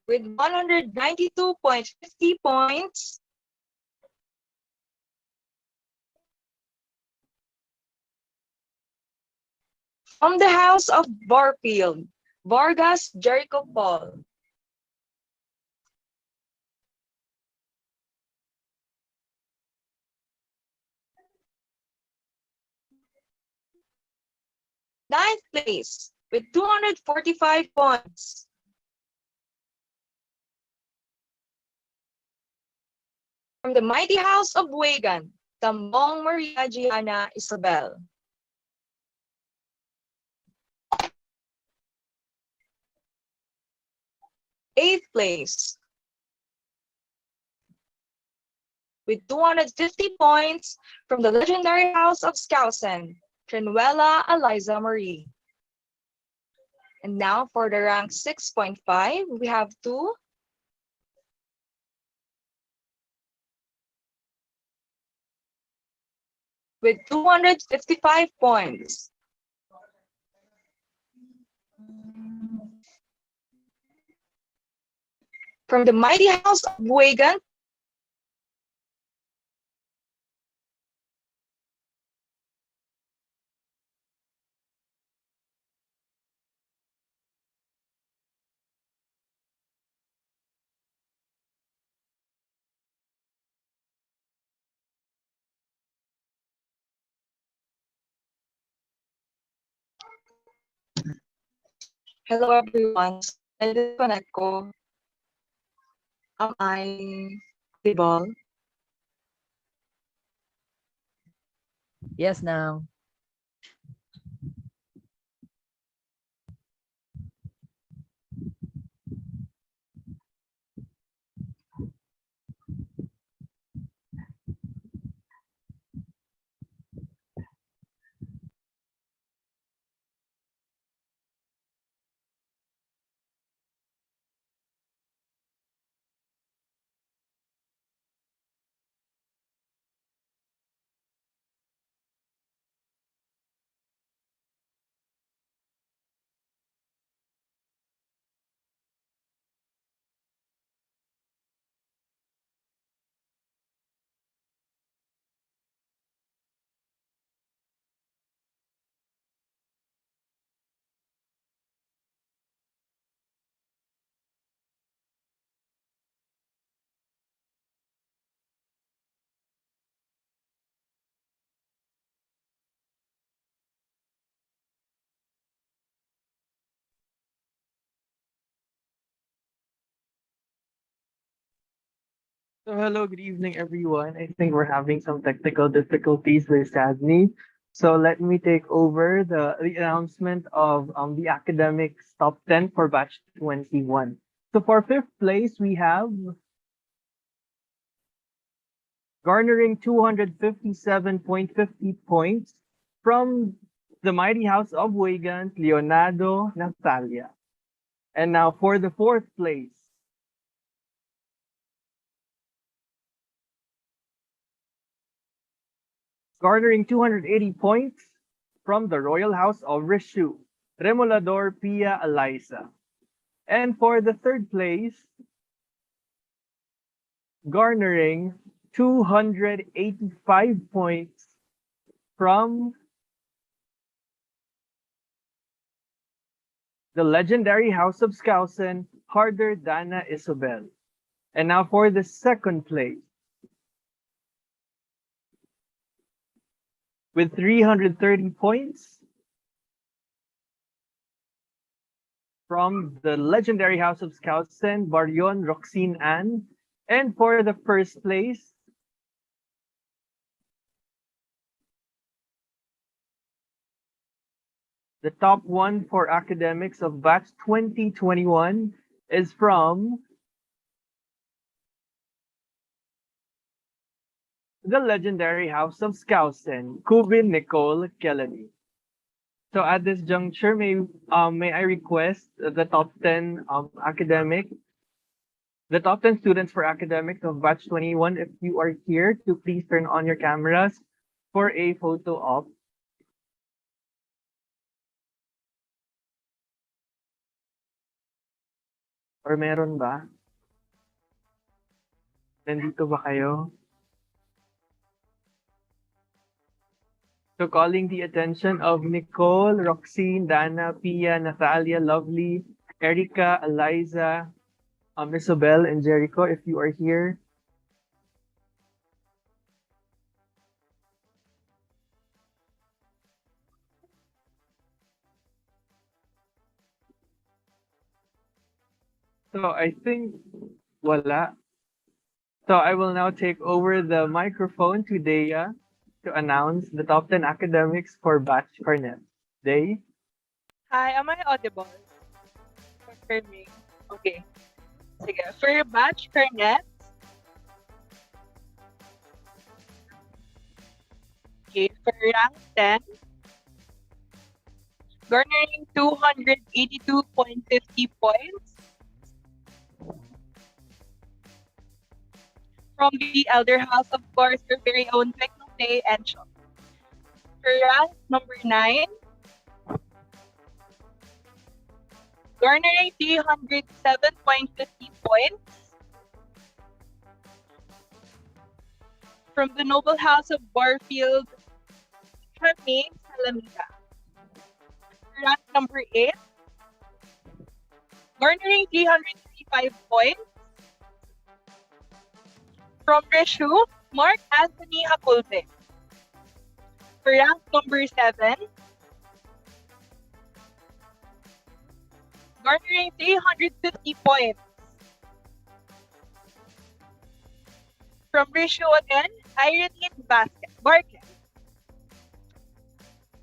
with 192.50 points, from the House of Barfield, Vargas Jericho Paul. 9th place with 245 points, from the mighty House of Wagan, Tambong Maria Gianna Isabel. 8th place with 250 points, from the legendary House of Skousen, Trenuela Eliza Marie. And now for the rank 6.5, we have two. With 255 points. From the mighty House of Wagan, hello everyone. I disconnect ko. Am I audible? Yes, now. So hello, good evening, everyone. I think we're having some technical difficulties with Sadney. So let me take over the announcement of the academics top 10 for batch 21. So for fifth place, we have garnering 257.50 points from the mighty House of Wagant, Leonardo Natalia. And now for the fourth place, garnering 280 points from the Royal House of Rishu, Remolador Pia Eliza. And for the third place, garnering 285 points from the legendary House of Skousen, Harder Dana Isobel. And now for the second place, with 330 points, from the legendary House of Scouts, Baryon, Roxine Ann. And for the first place, the top one for academics of batch 2021 is from the legendary House of Skousen, Kubin Nicole Kelly. So at this juncture, may I request the top 10 the top 10 students for academics of batch 21, if you are here, to please turn on your cameras for a photo op. Or meron ba? Nandito ba kayo? So calling the attention of Nicole, Roxine, Dana, Pia, Natalia, Lovely, Erica, Eliza, Isabel, and Jericho, if you are here. So I think wala. So I will now take over the microphone to Dea to announce the top 10 academics for Batch Cornet. Day? Hi, am I audible? Confirming. Okay. Sige. For batch Cornet, okay, for rank 10, garnering 282.50 points from the Elder House, of course, your very own Technoplay and Shop. For rank number 9, garnering 307.50 points from the Noble House of Barfield, Tremaine Salamita. For rank number 8, garnering 335 points from Reshu, Mark Anthony Hakulbe. For rank number 7, garnering 350 points from Rishu again, Irene Barker.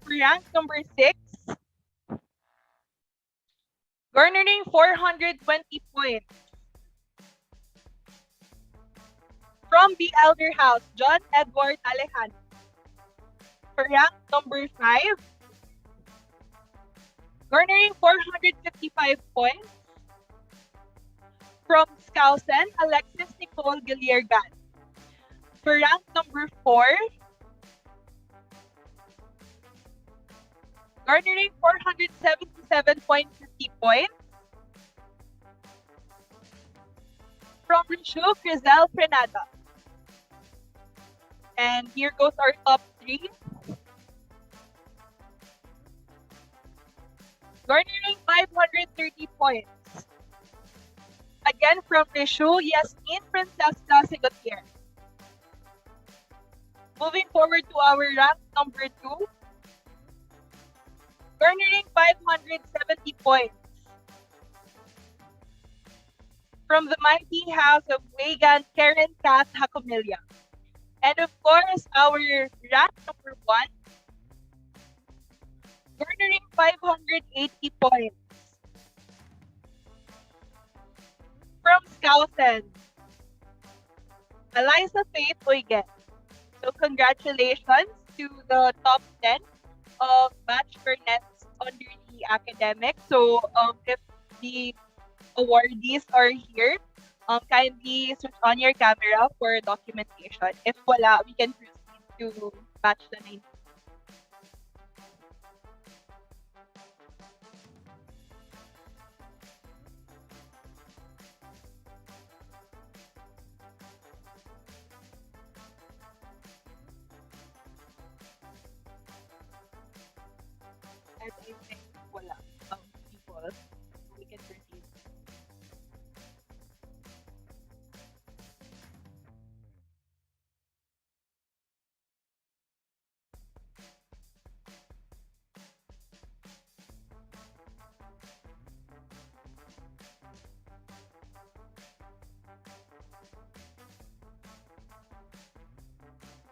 For rank number 6, garnering 420 points from the Elder House, John Edward Alejandro. For rank number 5, garnering 455 points from Skousen, Alexis Nicole Giliergan. For rank number 4, garnering 477.50 points from Rishu Crizel Frenada. And here goes our top 3. Garnering 530 points. Again from Rishu, Yasmin Francesca Sigotier. Moving forward to our rank number 2, garnering 570 points from the mighty house of Wagan Karen Kath Hacomilia. And of course, our rank number 1, garnering 580 points from Skousen, Eliza Faith Oygen. So congratulations to the top 10 of Batch Burnets under the academic. So if the awardees are here, kindly switch on your camera for documentation. If wala, we can proceed to batch the 19. And I think wala people. We can proceed.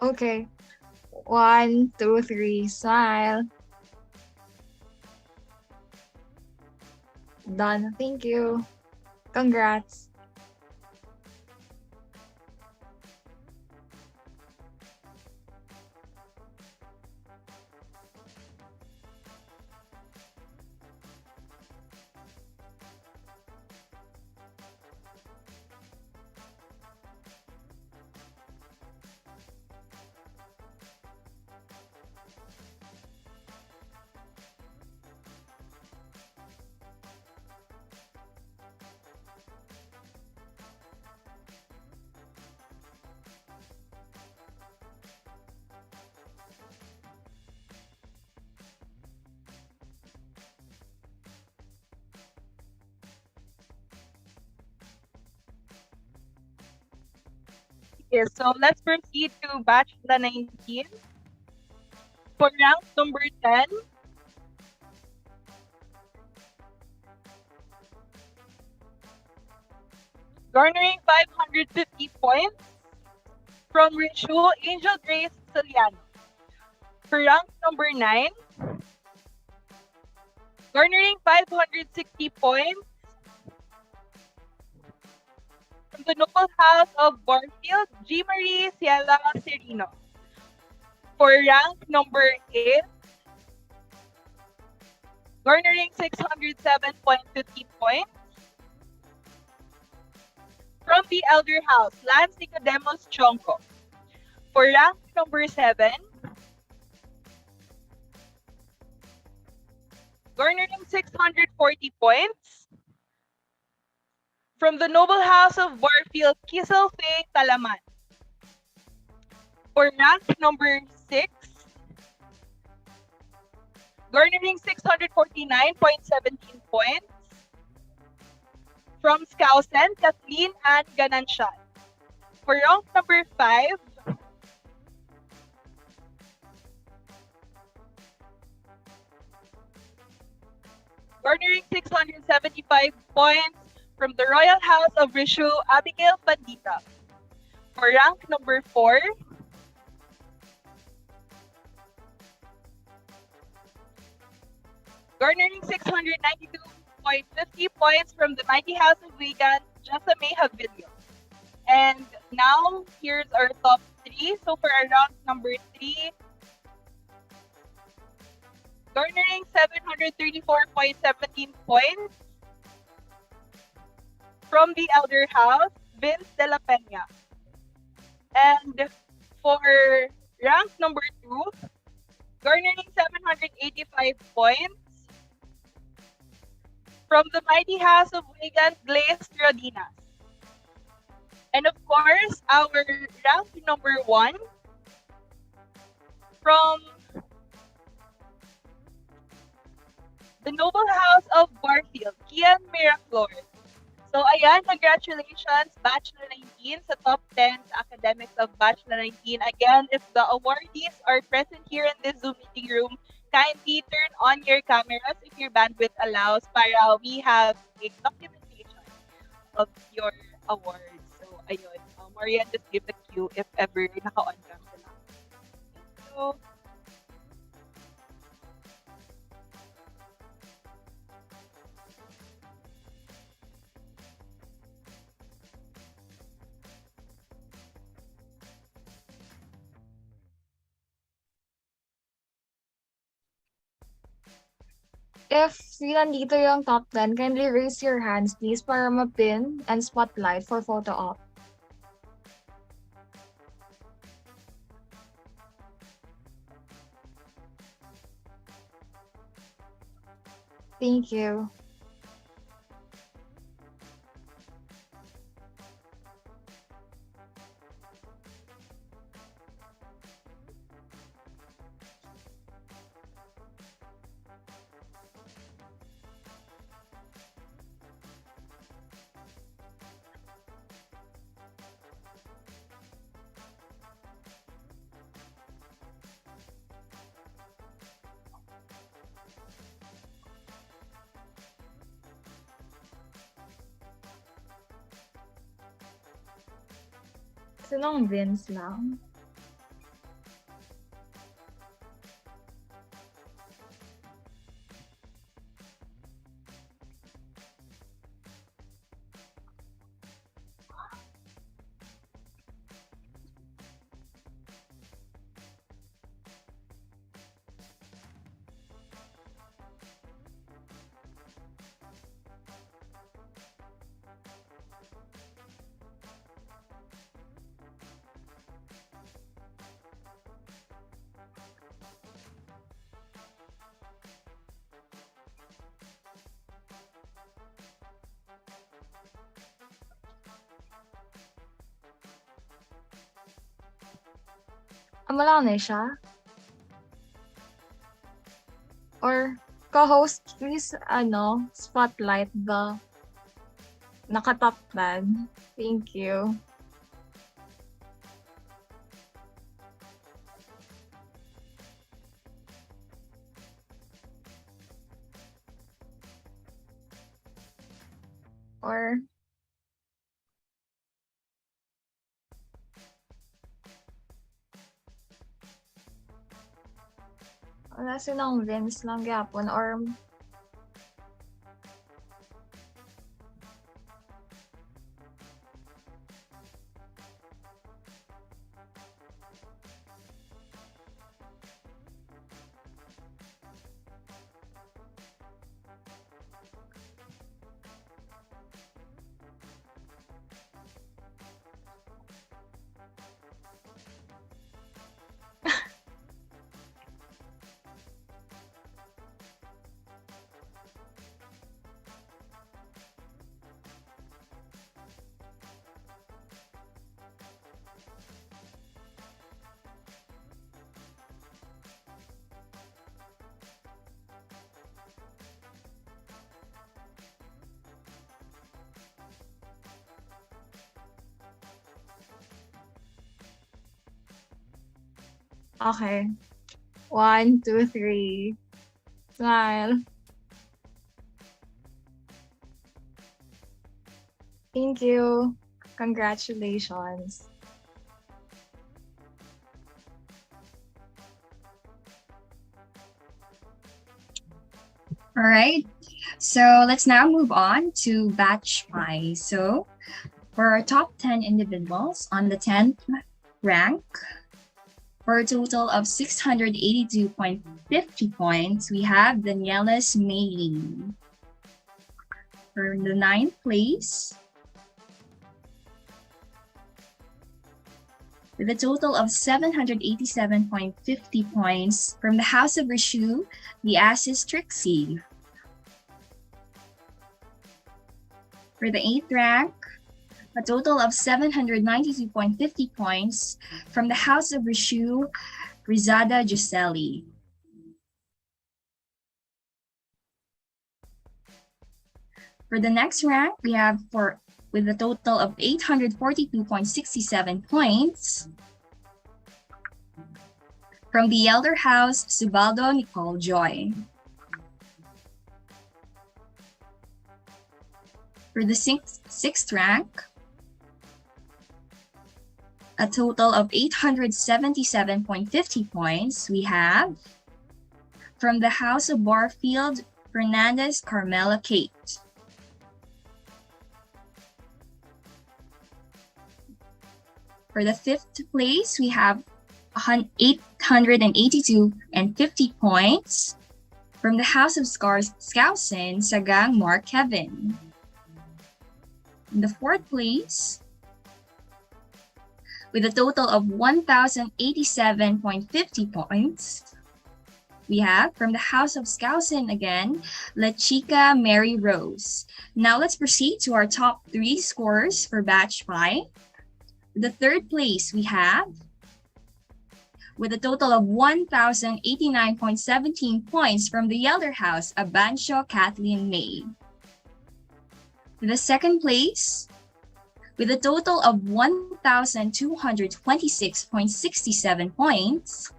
Okay. 1, 2, 3, smile. Done. Thank you. Congrats. Okay, so let's proceed to batch the 19. For rank number 10, garnering 550 points from Richu Angel Grace Soliano. For rank number 9, garnering 560 points from the noble house of Barfield, G. Marie Ciela Serino. For rank number 8, garnering 607.50 points from the elder house, Lance Nicodemos Chonko. For rank number 7, garnering 640 points from the noble house of Barfield, Kisel Faye Talaman. For rank number 6, garnering 649.17 points from Skousen, Kathleen Ann Gananshan. For rank number 5, garnering 675 points from the royal house of Rishu Abigail Pandita. For rank number 4, garnering 692.50 points from the mighty house of Wigan, Jessamay Havilio. And now, here's our top 3. So for our rank number 3, garnering 734.17 points from the elder house, Vince de la Peña. And for rank number 2, garnering 785 points from the mighty house of Wigan, Glaze Rodinas. And of course, our rank number 1 from the noble house of Barfield, Kian Miraflor. So ayan, congratulations, Bachelor 19 sa top 10 sa academics of Bachelor 19. Again, if the awardees are present here in this Zoom meeting room, kindly turn on your cameras if your bandwidth allows para we have a documentation of your awards. So ayun, Marian, just give the cue if ever naka-on cam sila. Thank you. If nandito yung top 10, kindly raise your hands please para ma-pin and spotlight for photo op. Thank you. Silang Vince lang. Wala na siya? Or co-host, please, spotlight the naka-top band. Thank you. Or wala silang Vince lang gyapon or okay. 1, 2, 3. Smile. Thank you. Congratulations. All right. So let's now move on to batch pi. So for our top 10 individuals on the 10th rank, for a total of 682.50 points, we have Daniela's Mayling. For the 9th place, with a total of 787.50 points from the House of Rishu, the Asses Trixie. For the 8th rank, a total of 792.50 points from the House of Rishu, Rizada Giseli. For the next rank, we have with a total of 842.67 points from the Elder House, Subaldo Nicole Joy. For the sixth rank, a total of 877.50 points, we have from the House of Barfield, Fernandez Carmela Kate. For the 5th place, we have 882.50 points from the House of Skousen, Sagang Mark Kevin. In the 4th place, with a total of 1,087.50 points, we have from the House of Skousen again, La Chica Mary Rose. Now let's proceed to our top 3 scores for Batch Pi. The 3rd place we have, with a total of 1,089.17 points from the Elder House, Abansho Kathleen May. The 2nd place, with a total of 1,226.67 points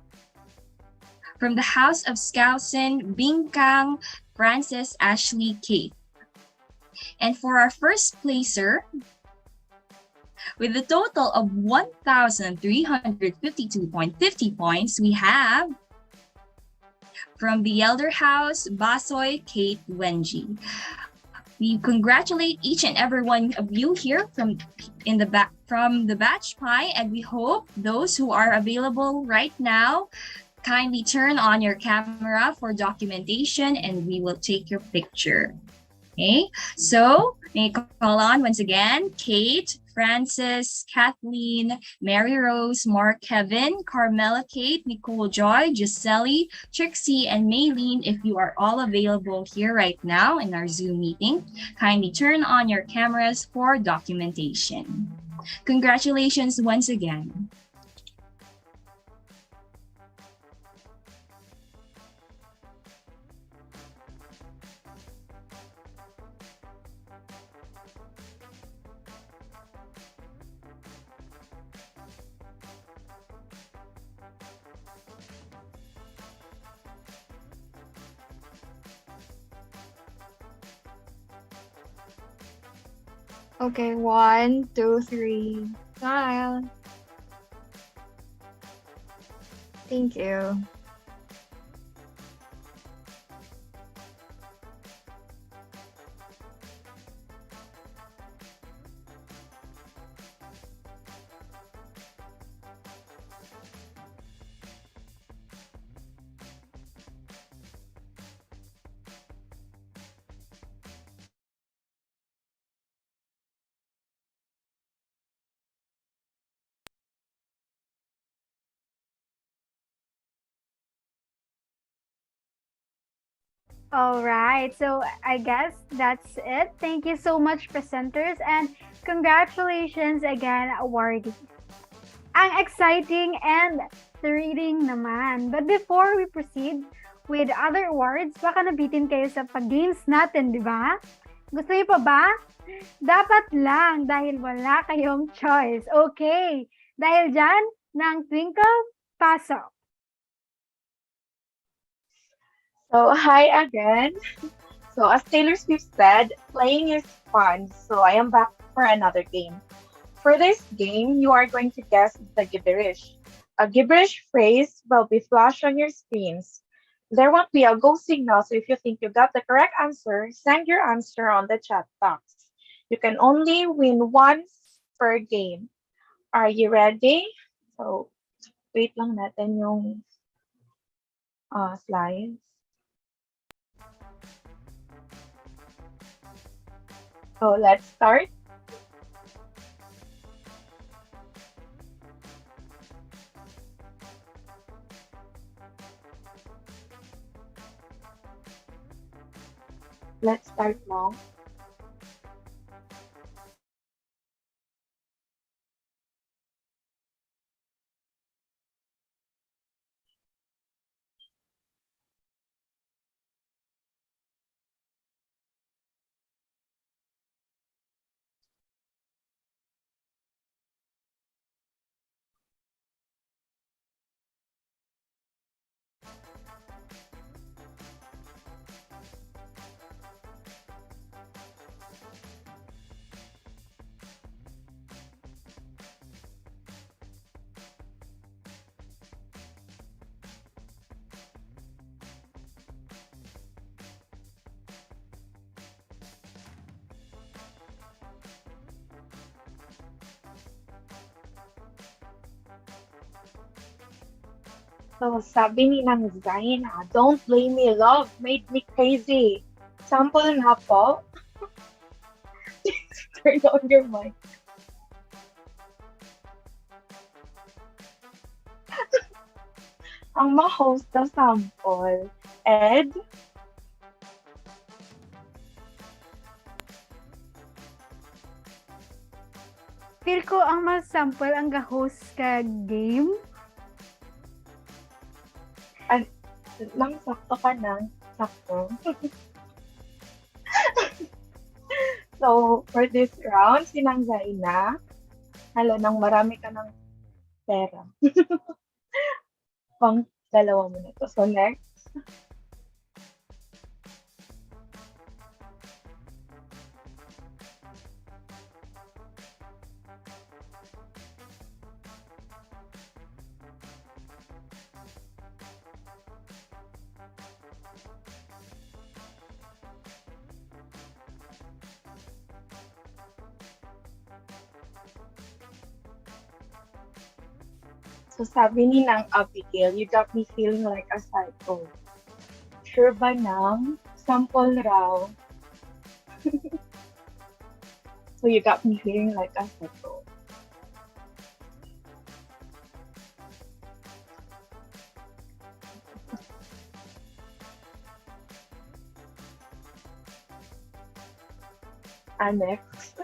from the House of Skousen, Bingkang Frances Ashley Kate. And for our first placer, with a total of 1,352.50 points, we have from the Elder House, Basoy Kate Wenji. We congratulate each and every one of you here from the Batch Pi, and we hope those who are available right now kindly turn on your camera for documentation and we will take your picture. Okay, so may I call on once again Kate, Francis, Kathleen, Mary Rose, Mark, Kevin, Carmela, Kate, Nicole Joy, Gisele, Trixie, and Maylene. If you are all available here right now in our Zoom meeting, kindly turn on your cameras for documentation. Congratulations once again. Okay, 1, 2, 3. Smile. Thank you. All right. So I guess that's it. Thank you so much, presenters, and congratulations again, awardees. Ang exciting and thrilling naman. But before we proceed with other awards, baka nabitin kayo sa pag-games natin, di ba? Gusto niyo pa ba? Dapat lang dahil wala kayong choice. Okay. Dahil dyan, ng Twinkle, pasok. So, hi again. So, as Taylor Swift said, playing is fun. So, I am back for another game. For this game, you are going to guess the gibberish. A gibberish phrase will be flashed on your screens. There won't be a go signal, so if you think you got the correct answer, send your answer on the chat box. You can only win once per game. Are you ready? So, wait lang natin yung slides. So, let's start. Let's start now. So, sabi ni Nang Zaina, don't blame me, love made me crazy. Sample nga po. Turn on your mic. Ang ma-host ng sample, Ed, Feel ko ang mas-sample ang ga-host ka game. nang sakto ka na. Sakto. So, for this round, sinang Zaina. Hala, nang marami ka ng pera. Pang dalawa mo na to. So, next. So, sabi ni Nang Abigail, you got me feeling like a psycho. Sure ba nang? Sample raw. So, you got me feeling like a psycho. And next.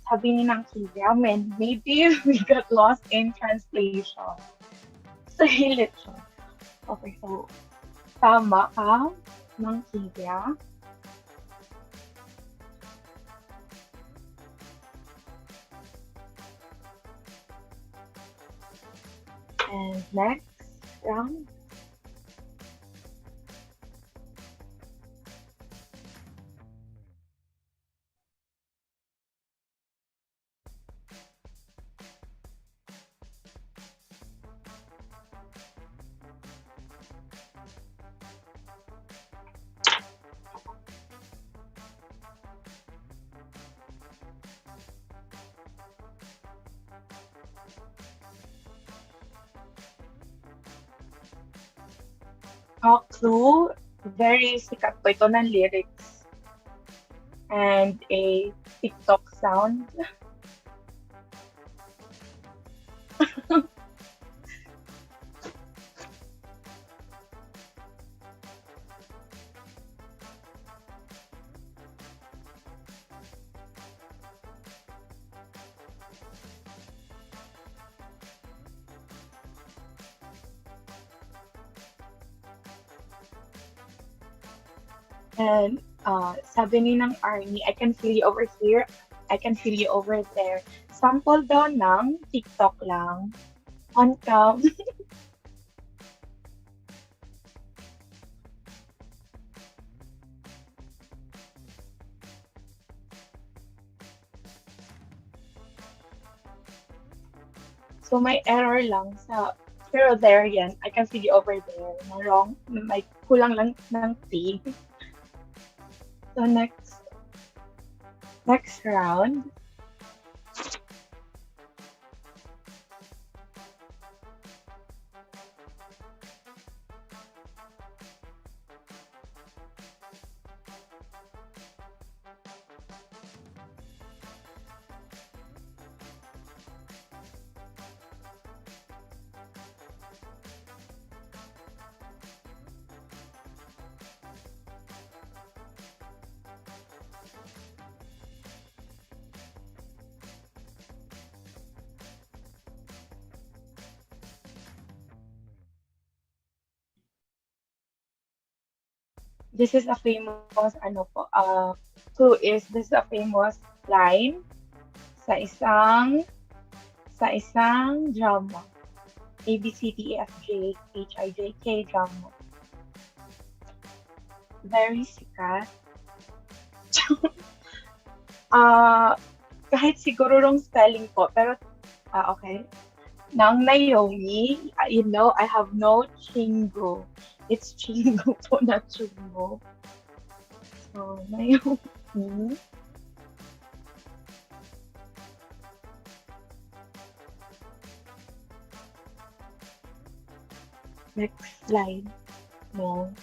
sabi ni ng Kivya, maybe we got lost in translation. Sahilit siya. Okay, so, tama ka ng Kivya. And next round. Clue, very sikat po ito ng lyrics. And a TikTok sound. And sabi ni ng Arnie, I can feel you over here, I can feel you over there. Sample daw ng TikTok lang. On cam. So may error lang sa pero there yan. I can feel you over there. Na wrong. May kulang lang ng T. So next round. This is a famous clue is this is a famous line sa isang drama. A B C D E F G H I J K drama. Very sikat. Kahit siguro wrong spelling po, pero okay. Nang Naomi, I have no chingo. It's chingo po, not chungo. So, Naomi. Next slide. No.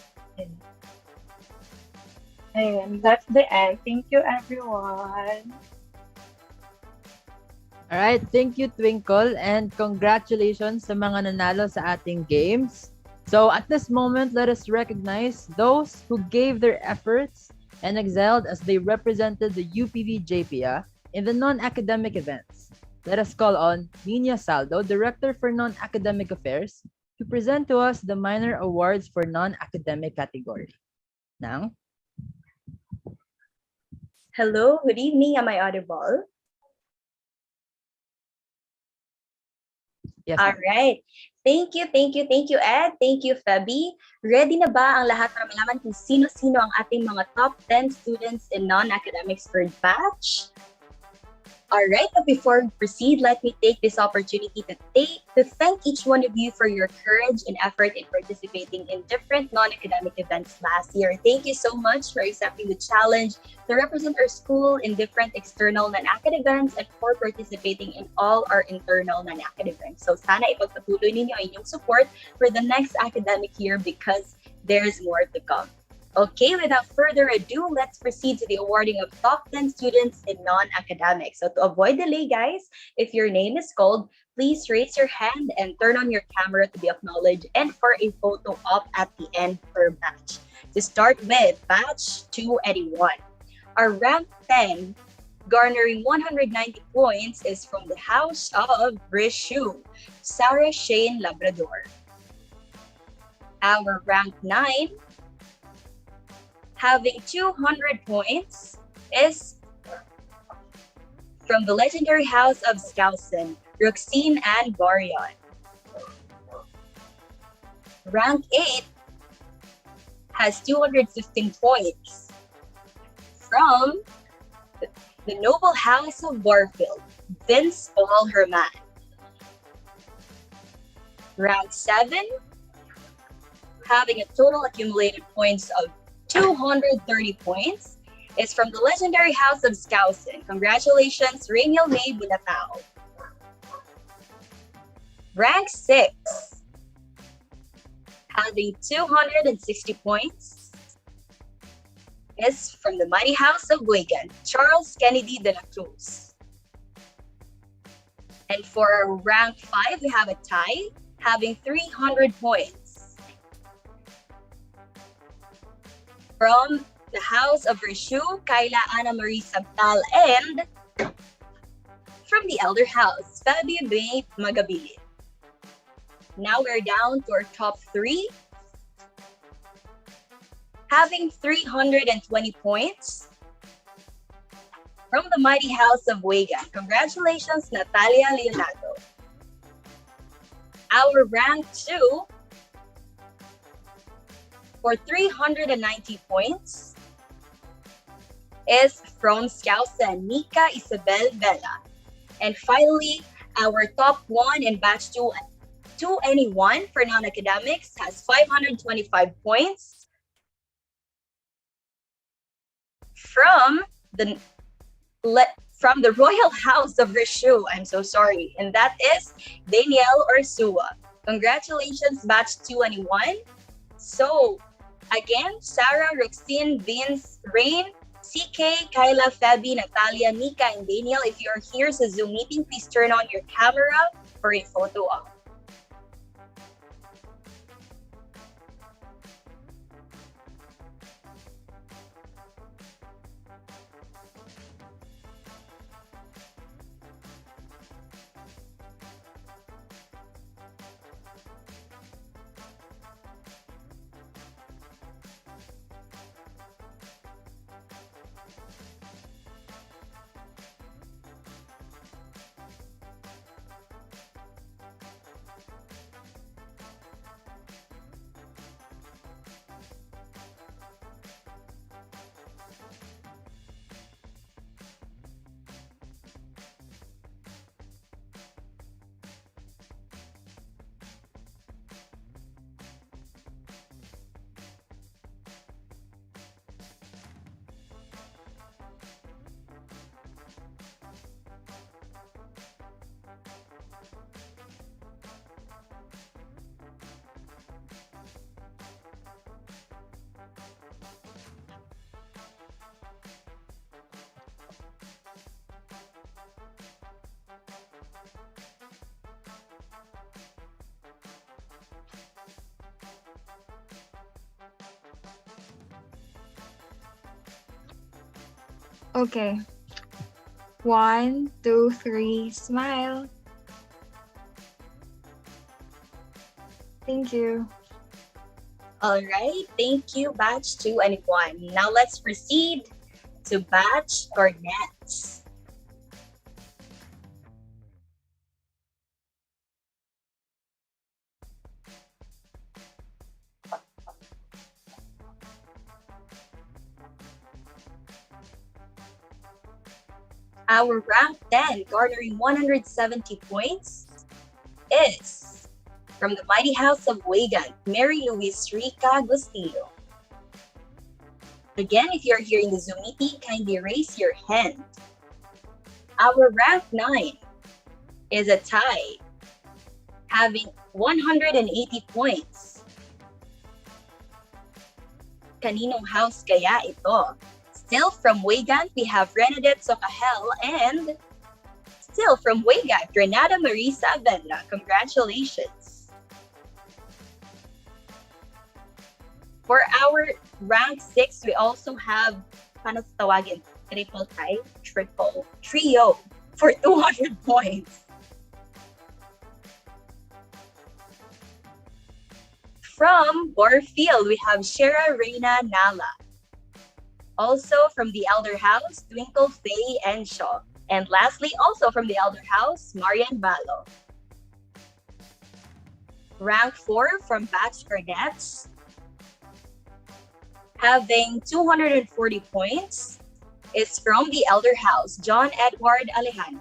And that's the end. Thank you, everyone. Alright, thank you Twinkle and congratulations sa mga nanalo sa ating games. So at this moment, let us recognize those who gave their efforts and excelled as they represented the UPV JPIA in the non-academic events. Let us call on Nina Saldo, Director for Non-Academic Affairs, to present to us the minor awards for non-academic category. Nang? Hello, good evening. Am I audible? Yes. All right. Thank you, Ed. Thank you, Feby. Ready na ba ang lahat para malaman kung sino-sino ang ating mga top 10 students in non-academics third batch? All right, but before we proceed, let me take this opportunity to thank each one of you for your courage and effort in participating in different non-academic events last year. Thank you so much for accepting the challenge to represent our school in different external non-academic events and for participating in all our internal non-academic events. So sana ipagpatuloy ninyo ang inyong support for the next academic year because there's more to come. Okay, without further ado, let's proceed to the awarding of top 10 students in non-academics. So to avoid delay, guys, if your name is called, please raise your hand and turn on your camera to be acknowledged and for a photo op at the end per batch. To start with, batch 281. Our rank 10 garnering 190 points, is from the house of Rishu, Sarah Shane Labrador. Our rank 9, having 200 points, is from the legendary house of Skousen, Roxine and Gorion. Rank 8 has 215 points from the noble house of Warfield, Vince Paul Herman. Rank 7, having a total accumulated points of 230 points, is from the legendary house of Skousen. Congratulations, Rainiel May Bunatao. Rank 6, having 260 points, is from the mighty house of Wigan, Charles Kennedy de la Cruz. And for rank 5, we have a tie, having 300 points, from the house of Rishu, Kayla Ana Marie Sabtal, and from the elder house, Fabi May Magabili. Now we're down to our top 3, having 320 points, from the mighty house of Wigan. Congratulations, Natalia Leonardo. Our rank 2, for 390 points, is from Skousen, Nika Isabel Vela. And finally, our top 1 in batch 2 anyone for non-academics has 525 points, from the royal house of Rishu. I'm so sorry. And that is Danielle Ursua. Congratulations, batch 2 anyone. So again, Sarah, Roxine, Vince, Rain, CK, Kyla, Fabi, Natalia, Nika, and Daniel, if you're here sa Zoom meeting, please turn on your camera for a photo op. Okay. 1, 2, 3, smile. Thank you. All right, thank you, batch 2 anyone. Now let's proceed to batch Cornets. Our rank 10, garnering 170 points, is from the mighty house of Wigan, Mary Louise Rica Gustillo. Again, if you're here in the Zoom meeting, kindly raise your hand. Our rank 9 is a tie, having 180 points. Kaninong house kaya ito? Still from Wigan, we have Renadette Socahel, and still from Wigan, Renata Marisa Avena. Congratulations. For our rank 6, we also have, paano tawagin? Triple tie? trio for 200 points. From Borfield, we have Shera Reina Nala. Also from the Elder House, Twinkle Faye and Shaw. And lastly, also from the Elder House, Marian Balo. Rank 4 from Batch Cornettes, having 240 points, is from the Elder House, John Edward Alejano.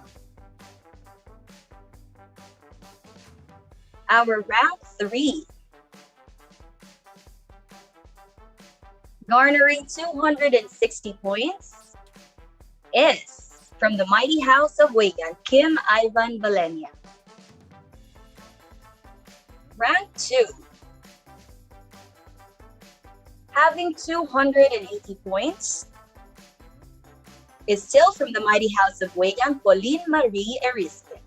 Our rank 3, garnering 260 points, is from the Mighty House of Wagan, Kim Ivan Valenia. Rank 2, having 280 points, is still from the Mighty House of Wagan, Pauline Marie Erispe.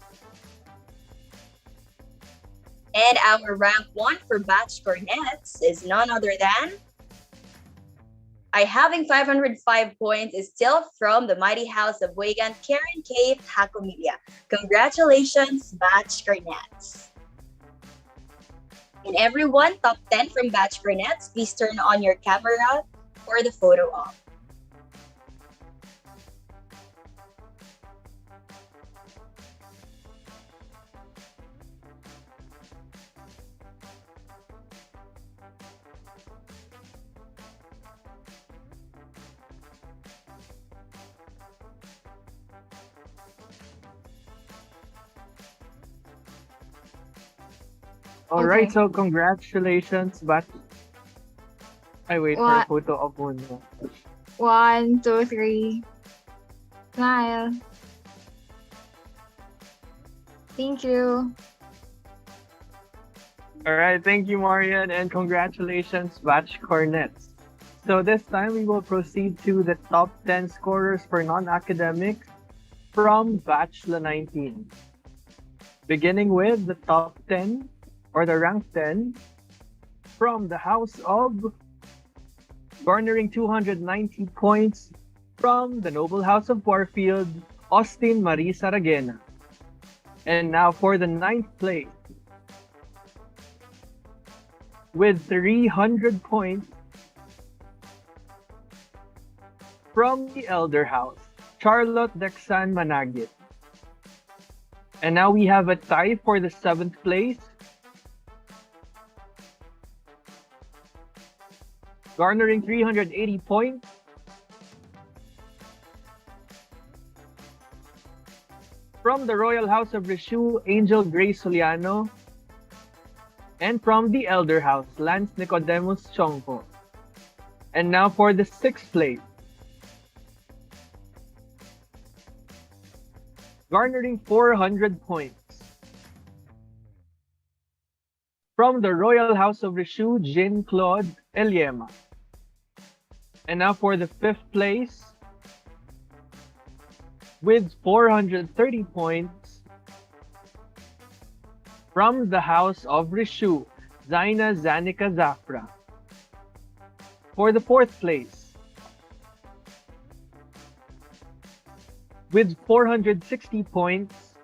And our rank 1 for Batch Cornettes is none other than, having 505 points, is still from the Mighty House of Wagan, Karen K. Tacomilia. Congratulations, Batch Cornettes. And everyone, top 10 from Batch Cornettes, please turn on your camera for the photo op. All right, Okay. so congratulations, but I wait for a photo of muna. 1, 2, 3. Smile. Thank you. All right, thank you, Marian, and congratulations, Batch Cornets. So this time we will proceed to the top 10 scorers for non-academics from Batch La 19. Beginning with the top 10, or the rank 10, from the House of, garnering 290 points from the Noble House of Warfield, Austin Marie Saragena. And now for the 9th place, with 300 points from the Elder House, Charlotte Dexan Managit. And now we have a tie for the 7th place, garnering 380 points from the Royal House of Rishu, Angel Grace Soliano, and from the Elder House, Lance Nicodemus Chongpo. And now for the 6th place, garnering 400 points from the Royal House of Rishu, Jean-Claude Eliema. And now for the 5th place, with 430 points from the House of Rishu, Zaina Zanika Zafra. For the 4th place, with 460 points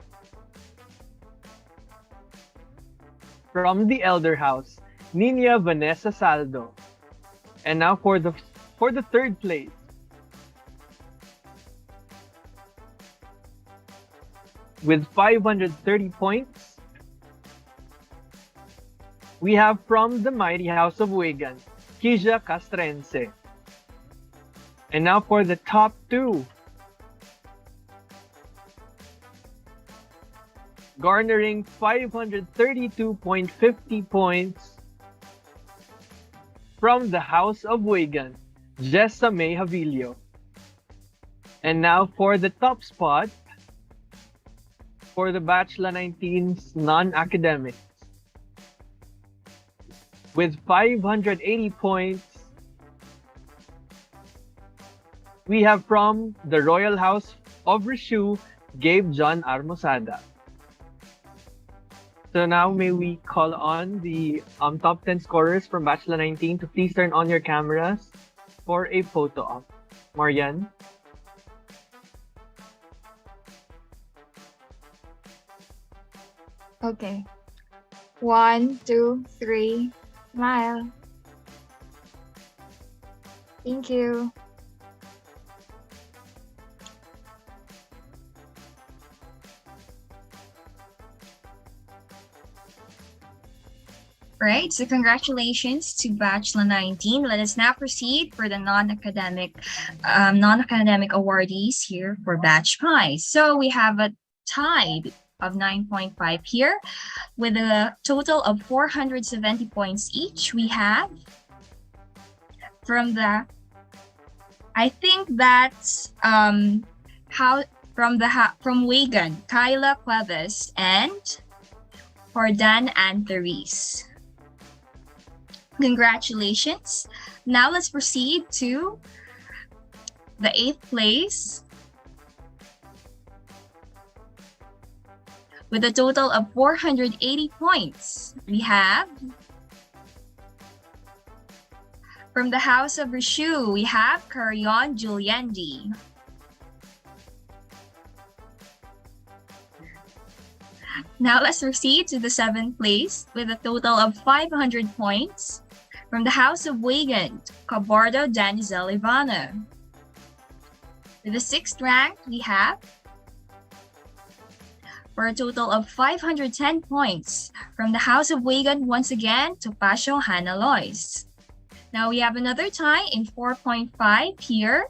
from the Elder House, Nina Vanessa Saldo. And now for the 3rd place, with 530 points, we have from the Mighty House of Wagan, Kija Castrense. And now for the top 2, garnering 532.50 points from the House of Wagan, Jessa May Havilio. And now for the top spot for the Batch La 19's non-academics, with 580 points, we have from the Royal House of Rishu, Gabe John Armosada. So now may we call on the top 10 scorers from Batch La 19 to please turn on your cameras for a photo op. Marian? Okay. 1, 2, 3, smile. Thank you. Right, so congratulations to Bachelor 19. Let us now proceed for the non-academic awardees here for Batch Pi. So we have a tied of 9.5 here with a total of 470 points each. We have from the, I think that's from Wagan, Kyla Cuevas and Jordan and Therese. Congratulations. Now let's proceed to the 8th place with a total of 480 points. We have from the House of Rishu, we have Carrion Juliendi. Now let's proceed to the 7th place with a total of 500 points. From the House of Wagan, Cabardo Danizel Ivana. With the 6th rank, we have for a total of 510 points. From the House of Wagan, once again, Topacio Hannah Lois. Now we have another tie in 4.5 here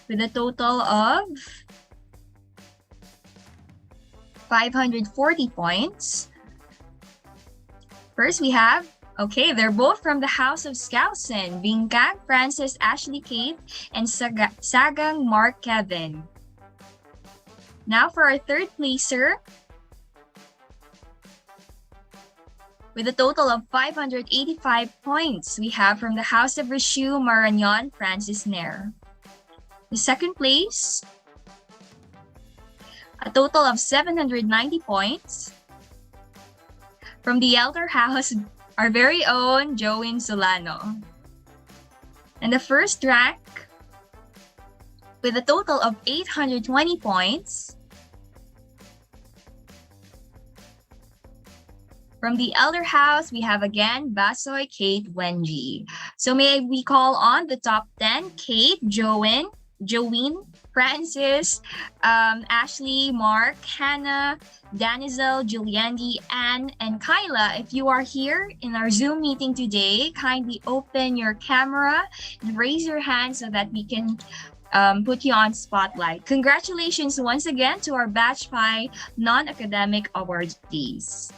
with a total of 540 points. First, we have, okay, they're both from the House of Skousen, Bingkang Francis Ashley Kate and Sagang Mark Kevin. Now for our 3rd placer, with a total of 585 points, we have from the House of Rishu, Marañon Francis Nair. The 2nd place, a total of 790 points. From the Elder House, our very own Join Solano. And the 1st rank, with a total of 820 points. From the Elder House, we have again Basoy, Kate, Wenji. So may we call on the top 10, Kate, Join, Francis, Ashley, Mark, Hannah, Danizel, Juliandi, Anne, and Kyla. If you are here in our Zoom meeting today, kindly open your camera and raise your hand so that we can put you on spotlight. Congratulations once again to our Batch Pi non-academic awardees.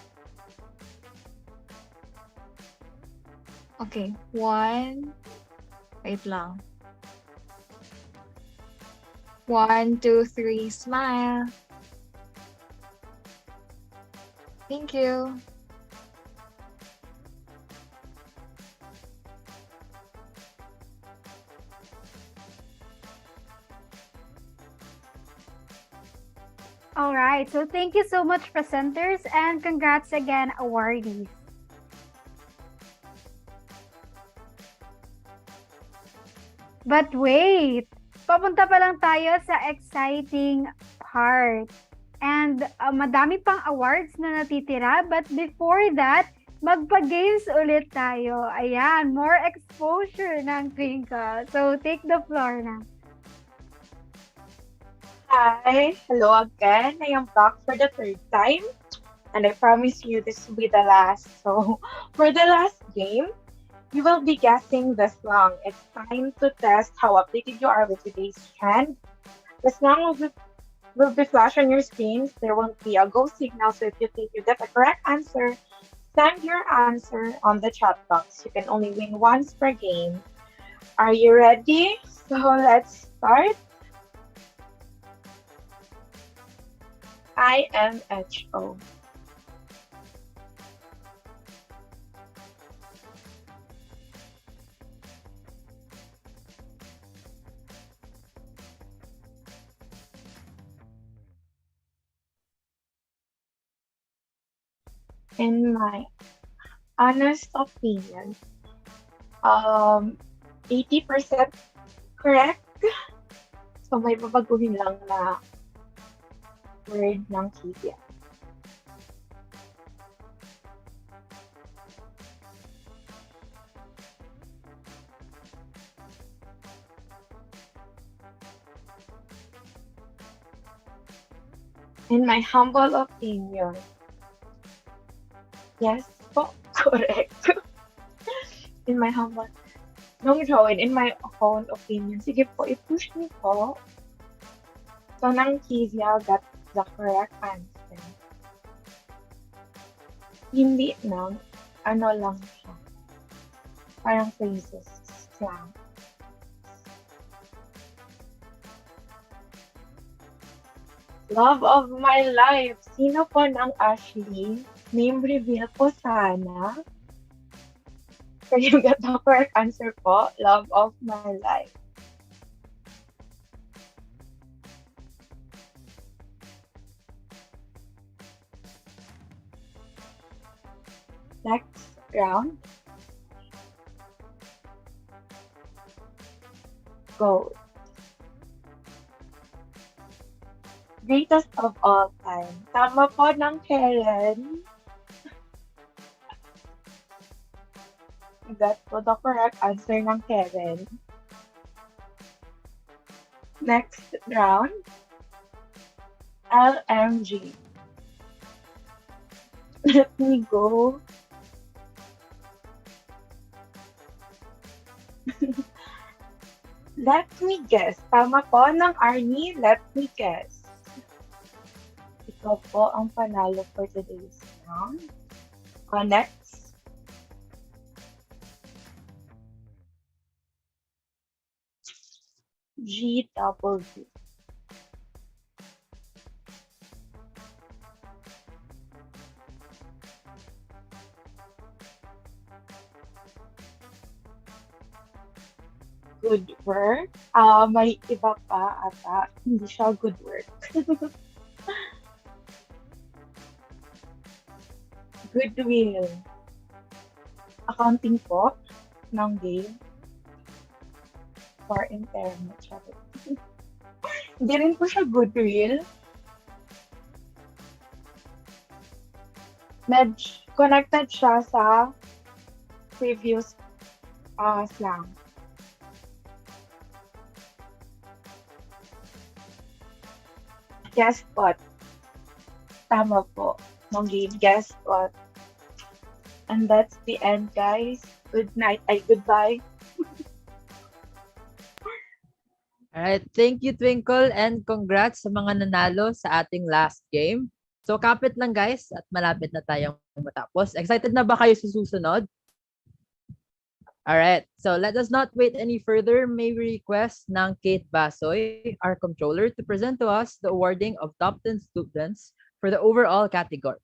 Okay, wait lang. 1, 2, 3, smile. Thank you. All right, so thank you so much, presenters, and congrats again, awardees. But wait, papunta pa lang tayo sa exciting part. And madami pang awards na natitira. But before that, magpa-games ulit tayo. Ayan, more exposure ng Twinkle. So take the floor na. Hi, hello again. I am back for the 3rd time. And I promise you this will be the last. So for the last game, you will be guessing the song. It's time to test how updated you are with today's trend. The song will be flashed on your screens. There won't be a go signal, so if you think you get the correct answer, send your answer on the chat box. You can only win once per game. Are you ready? So let's start. IMHO. In my honest opinion, 80% correct. So may babaguhin lang na word ng kibya. In my humble opinion, yes po, correct. In my humble, no, Joel, in my own opinion, sige po, i-push niyo po. So, nang Kizia got the correct answer. Hindi na, ano lang siya. Parang phrases lang. Love of my life. Sino po ng Ashley? Name reveal po sana. So you got the correct answer po. Love of my life. Next round. Go. Greatest of all time. Tama po ng Karen. That po the correct answer ng Karen. Next round. LMG. Let me go. Let me guess. Tama po ng Arnie. Let me guess. Ikaw po ang panalo for today's round. Next. GW. Good work. May iba pa ata. Hindi siya good work. Goodwill. Accounting po ng game. For impairment. Hindi rin po siya goodwill. Connected siya sa previous slang. Guess what? Tama po. Nung game, guess what? And that's the end, guys. Good night. Goodbye. Alright, thank you Twinkle and congrats sa mga nanalo sa ating last game. So kapit lang guys at malapit na tayong matapos. Excited na ba kayo sa susunod? Alright, so let us not wait any further. May we request ng Kate Basoy, our controller, to present to us the awarding of top 10 students for the overall category.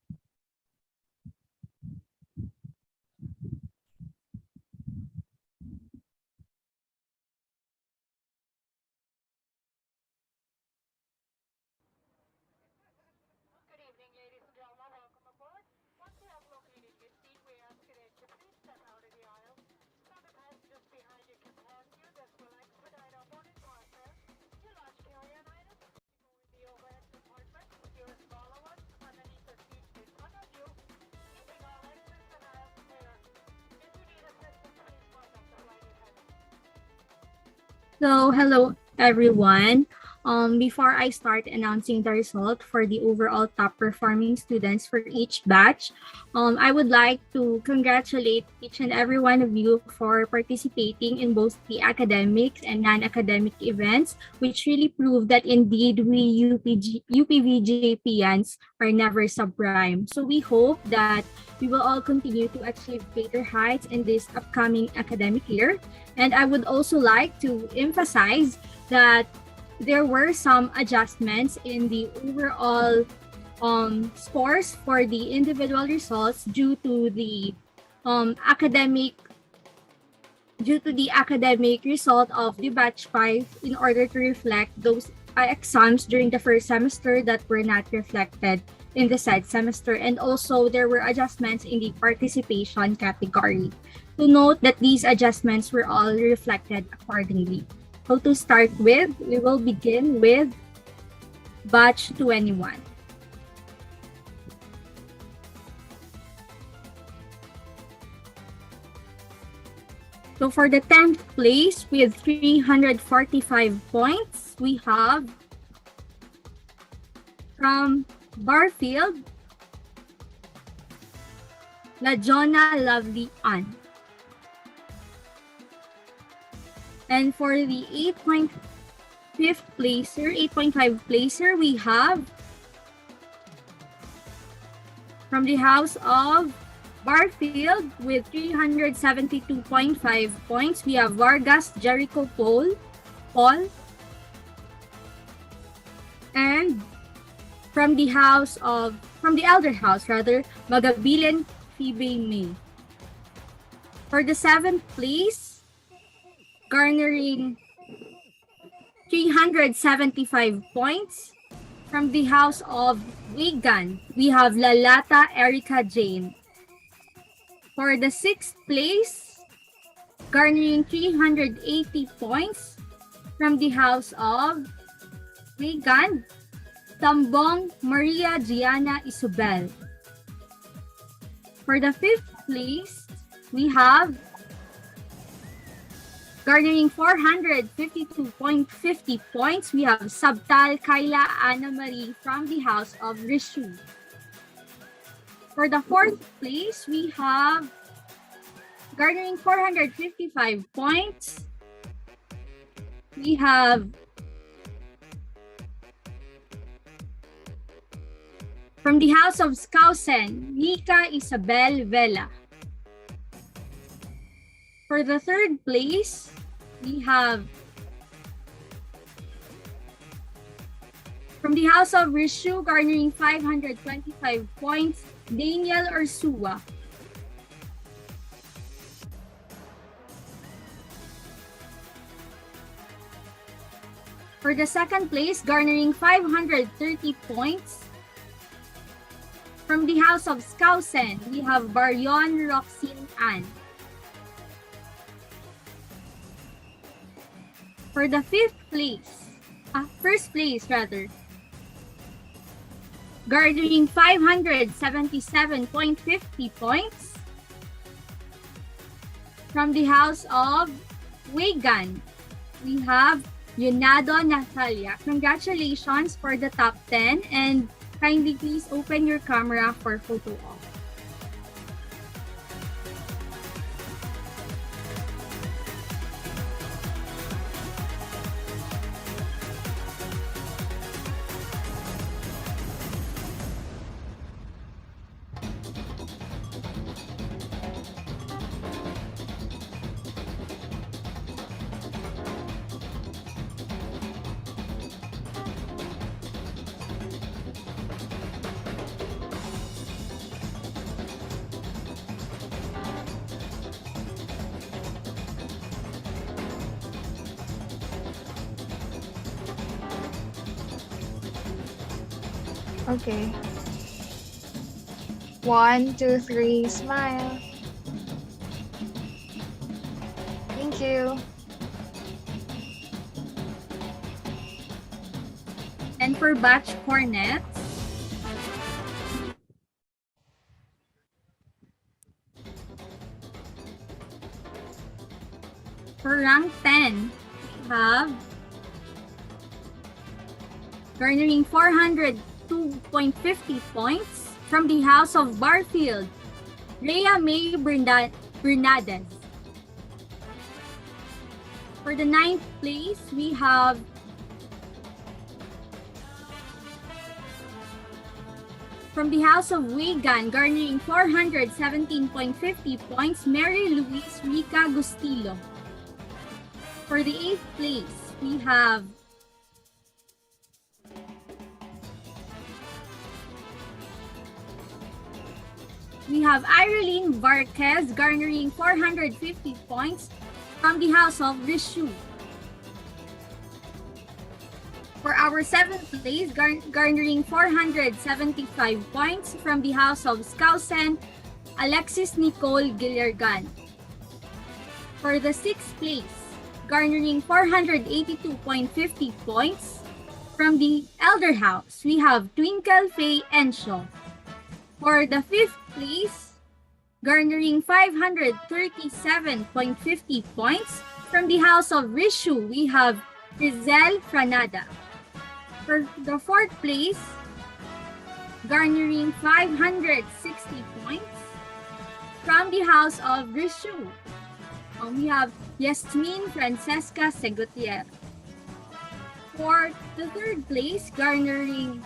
So, hello everyone. Before I start announcing the result for the overall top performing students for each batch, I would like to congratulate each and every one of you for participating in both the academic and non-academic events, which really prove that indeed we UPV JPIAns are never subprime. So we hope that we will all continue to achieve greater heights in this upcoming academic year. And I would also like to emphasize that there were some adjustments in the overall scores for the individual results due to the academic result of the batch 5 in order to reflect those exams during the first semester that were not reflected in the said semester. And also there were adjustments in the participation category. To note that these adjustments were all reflected accordingly. So to start with, we will begin with batch 21. So for the 10th place with 345 points, we have From Barfield, La Jonna Lovely Ann. And for the 8.5 placer, we have from the house of Barfield with 372.5 points, we have Vargas Jericho Paul. And from the elder house, Magabilin Phoebe May. For the 7th place, garnering 375 points, from the house of Wigan, we have Lalata Erica Jane. For the 6th place, garnering 380 points, from the house of Wigan, Tambong Maria Gianna Isabel. For the 5th place, we have garnering 452.50 points, we have Sabtal Kayla Anna Marie from the house of Rishu. For the 4th place, we have garnering 455 points, we have from the house of Skousen, Nika Isabel Vela. For the 3rd place, we have from the house of Rishu, garnering 525 points, Daniel Ursua. For the 2nd place, garnering 530 points, from the house of Skousen, we have Baryon Roxine Ann. For the 1st place, garnering 577.50 points, from the house of Wigan, we have Yunado Natalia. Congratulations for the top 10, and kindly please open your camera for photo op. Okay. 1, 2, 3, smile. Thank you. And for batch cornets, for rank 10, we have garnering 402.50 points from the house of Barfield, Rhea May Bernadez. For the 9th place, we have from the house of Wigan, garnering 417.50 points, Mary Louise Rica Gustillo. For the 8th place, we have Irene Varquez, garnering 450 points from the house of Rishu. For our 7th place, garnering 475 points from the house of Skousen, Alexis Nicole Gillergan. For the 6th place, garnering 482.50 points from the elder house, we have Twinkle Faye Enshaw. For the 5th place, garnering 537.50 points from the house of Rishu, we have Rizal Franada. For the 4th place, garnering 560 points. From the house of Rishu, we have Yasmin Francesca Segutier. For the third place, garnering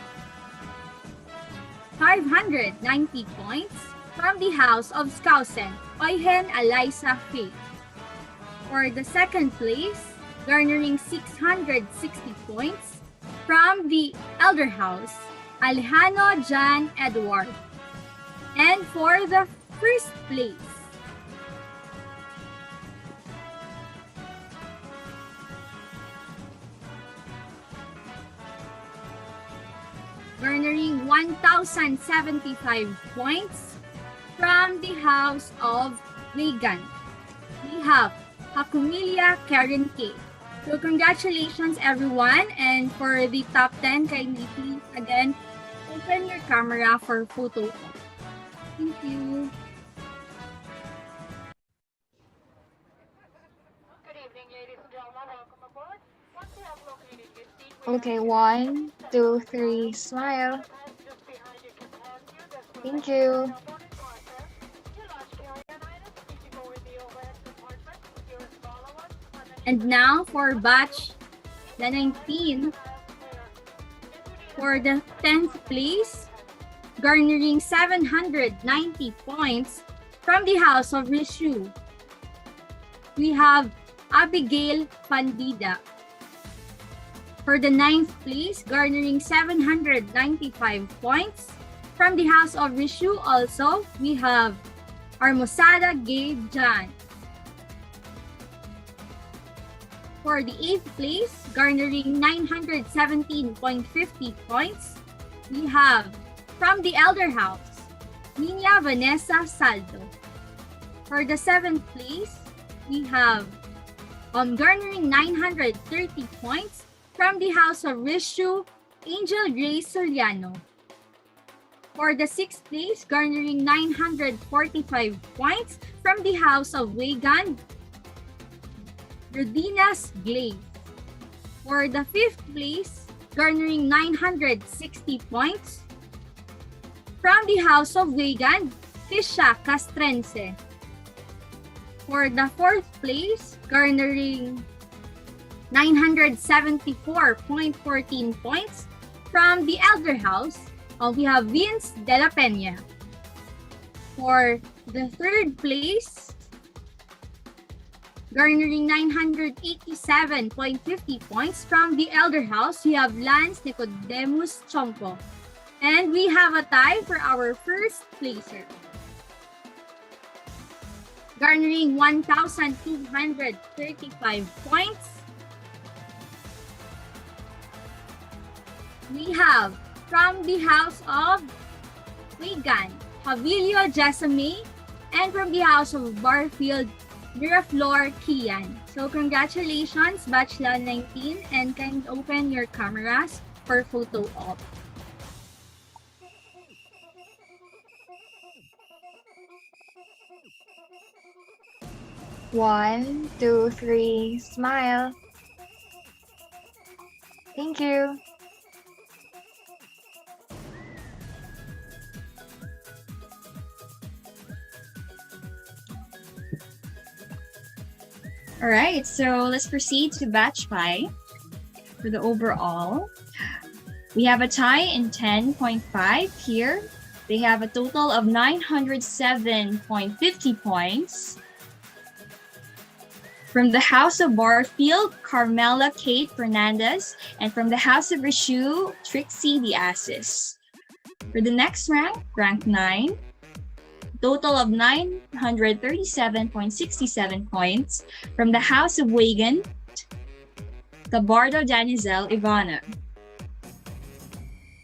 590 points. From the house of Skousen, Oyhen Eliza Faye. For the second place, garnering 660 points. From the elder house, Alejandro Jan Edward. And for the first place, garnering 1,075 points from the house of Vegan, we have Hakumilia Karen K. So congratulations everyone, and for the top 10, kindly please again open your camera for photo. Thank you. Okay, 1, 2, 3, smile. Thank you. And now for batch the 19, for the 10th place, garnering 790 points from the house of Rishu, we have Abigail Pandida. For the 9th place, garnering 795 points from the house of Rishu also, we have Armosada Gabe Jan. For the 8th place, garnering 917.50 points, we have from the elder house, Nina Vanessa Saldo. For the 7th place, we have garnering 930 points from the house of Rishu, Angel Grace Soriano. For the 6th place, garnering 945 points from the house of Wegan, Rodinas Glaze. For the 5th place, garnering 960 points from the house of Wegan, Tisha Castrense. For the 4th place, garnering 974.14 points from the elder house, we have Vince De La Peña. For the 3rd place, garnering 987.50 points from the elder house, we have Lance Nicodemus Chongko. And we have a tie for our first placer, garnering 1,235 points. We have from the house of Wigan, Javilio Jessamine, and from the house of Barfield, Miraflor Kian. So congratulations, batch 19, and can open your cameras for photo op. One, two, three, smile. Thank you. All right, so let's proceed to batch 5 for the overall. We have a tie in 10.5 here. They have a total of 907.50 points. From the house of Barfield, Carmela Kate Fernandez, and from the house of Rishu, Trixie the Assis. For the next rank, rank 9, total of 937.67 points from the house of Wagan, Gabardo Danizel Ivana.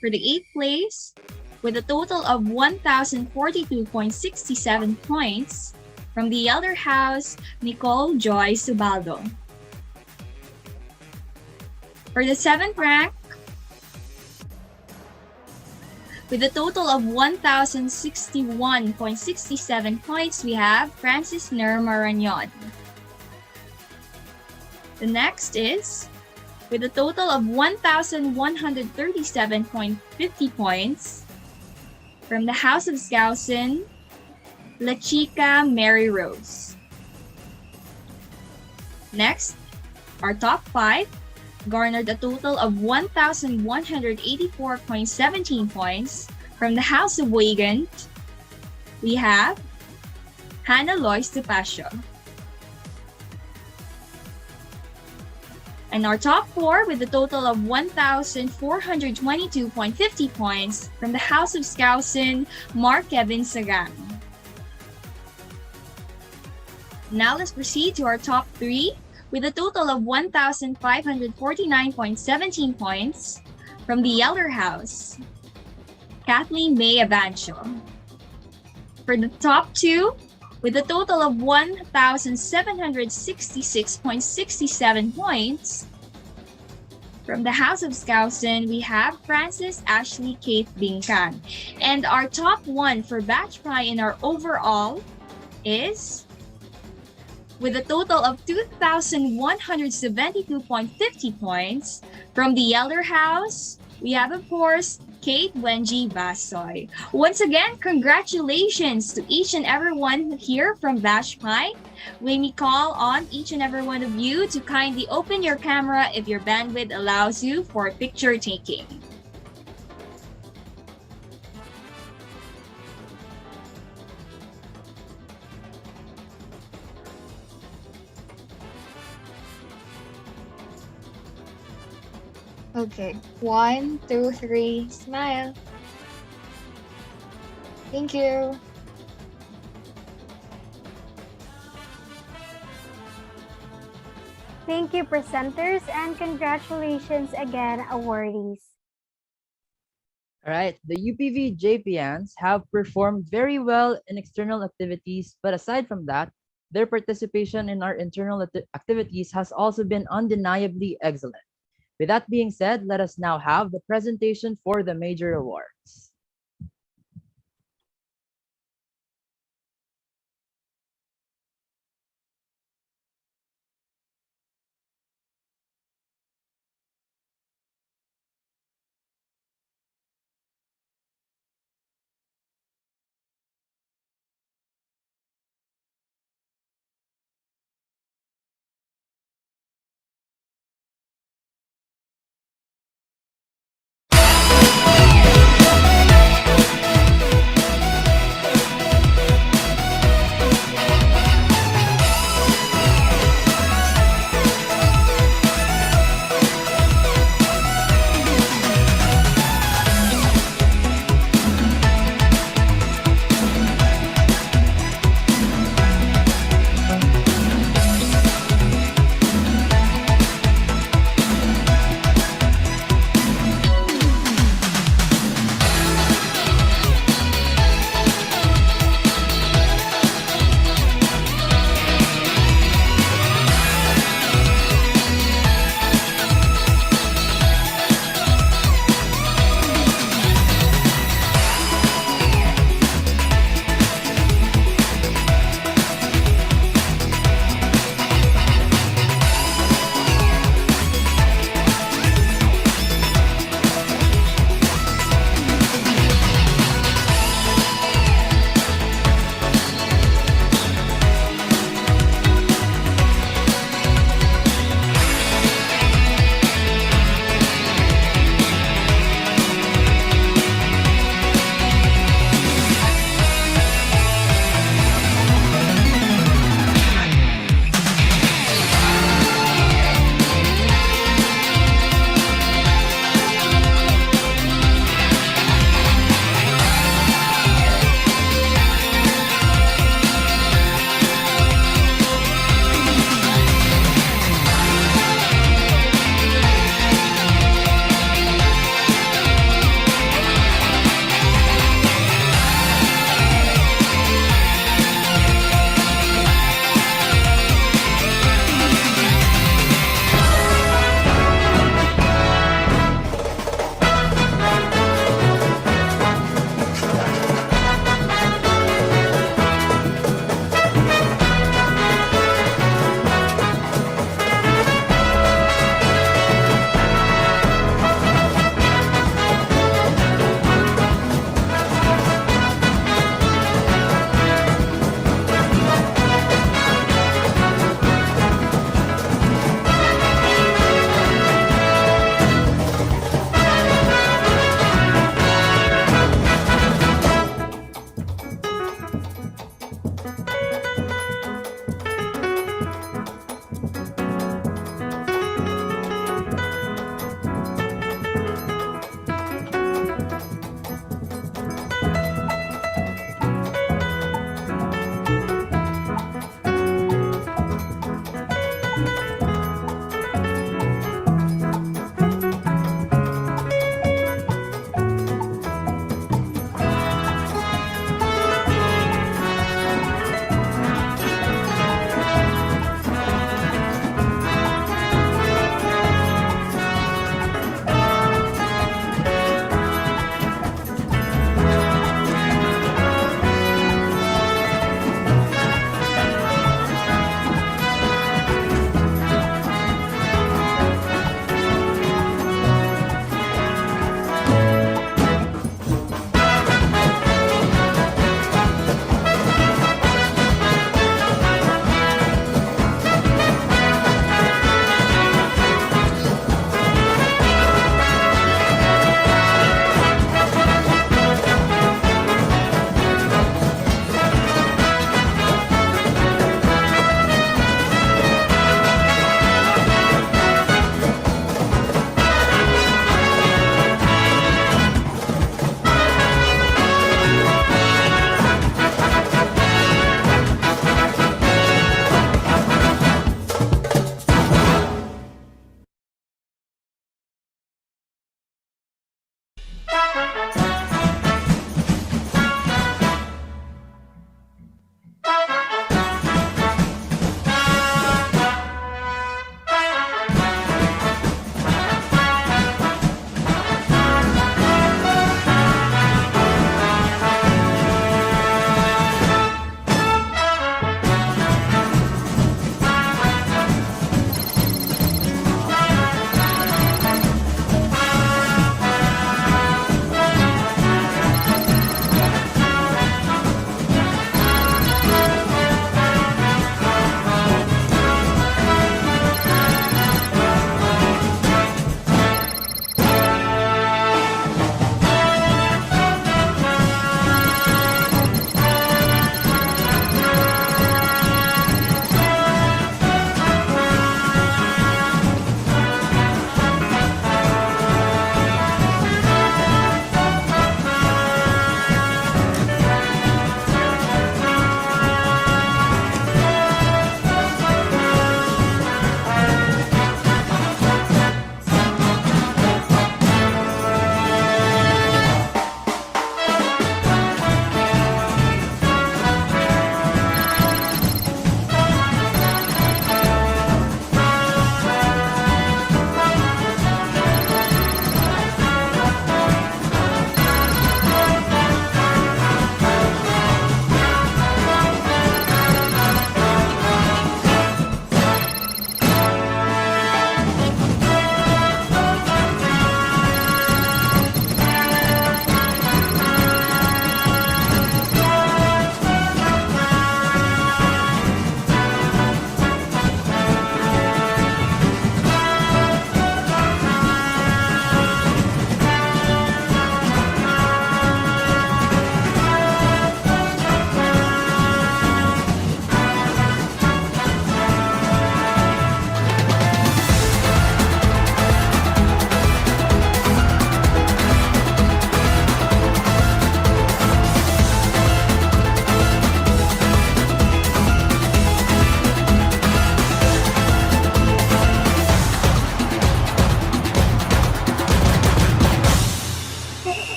For the 8th place, with a total of 1,042.67 points from the elder house, Nicole Joy Subaldo. For the 7th rank, with a total of 1,061.67 points, we have Francis Ner Marañon. The next is, with a total of 1,137.50 points, From the House of Skousen, La Chica Mary Rose. Next, our top 5 garnered a total of 1,184.17 points. From the House of Weigand, we have Hannah Lois Tupacio. And our top 4 with a total of 1,422.50 points from the House of Skousen, Mark Kevin Sagano. Now let's proceed to our top 3 with a total of 1,549.17 points from the Elder House, Kathleen May Avancio. For the top 2, with a total of 1,766.67 points, from the House of Skousen, we have Francis Ashley Kate Bingkan. And our top 1 for Batch Pi in our overall is, with a total of 2,172.50 points, from the Elder House, we have, of course, Kate Wenji Basoy. Once again, congratulations to each and everyone here from Batch Pi. Let me call on each and every one of you to kindly open your camera if your bandwidth allows you for picture taking. Okay. 1, 2, 3, smile. Thank you. Thank you, presenters, and congratulations again, awardees. All right, the UPV JPIAns have performed very well in external activities, but aside from that, their participation in our internal activities has also been undeniably excellent. With that being said, let us now have the presentation for the major awards.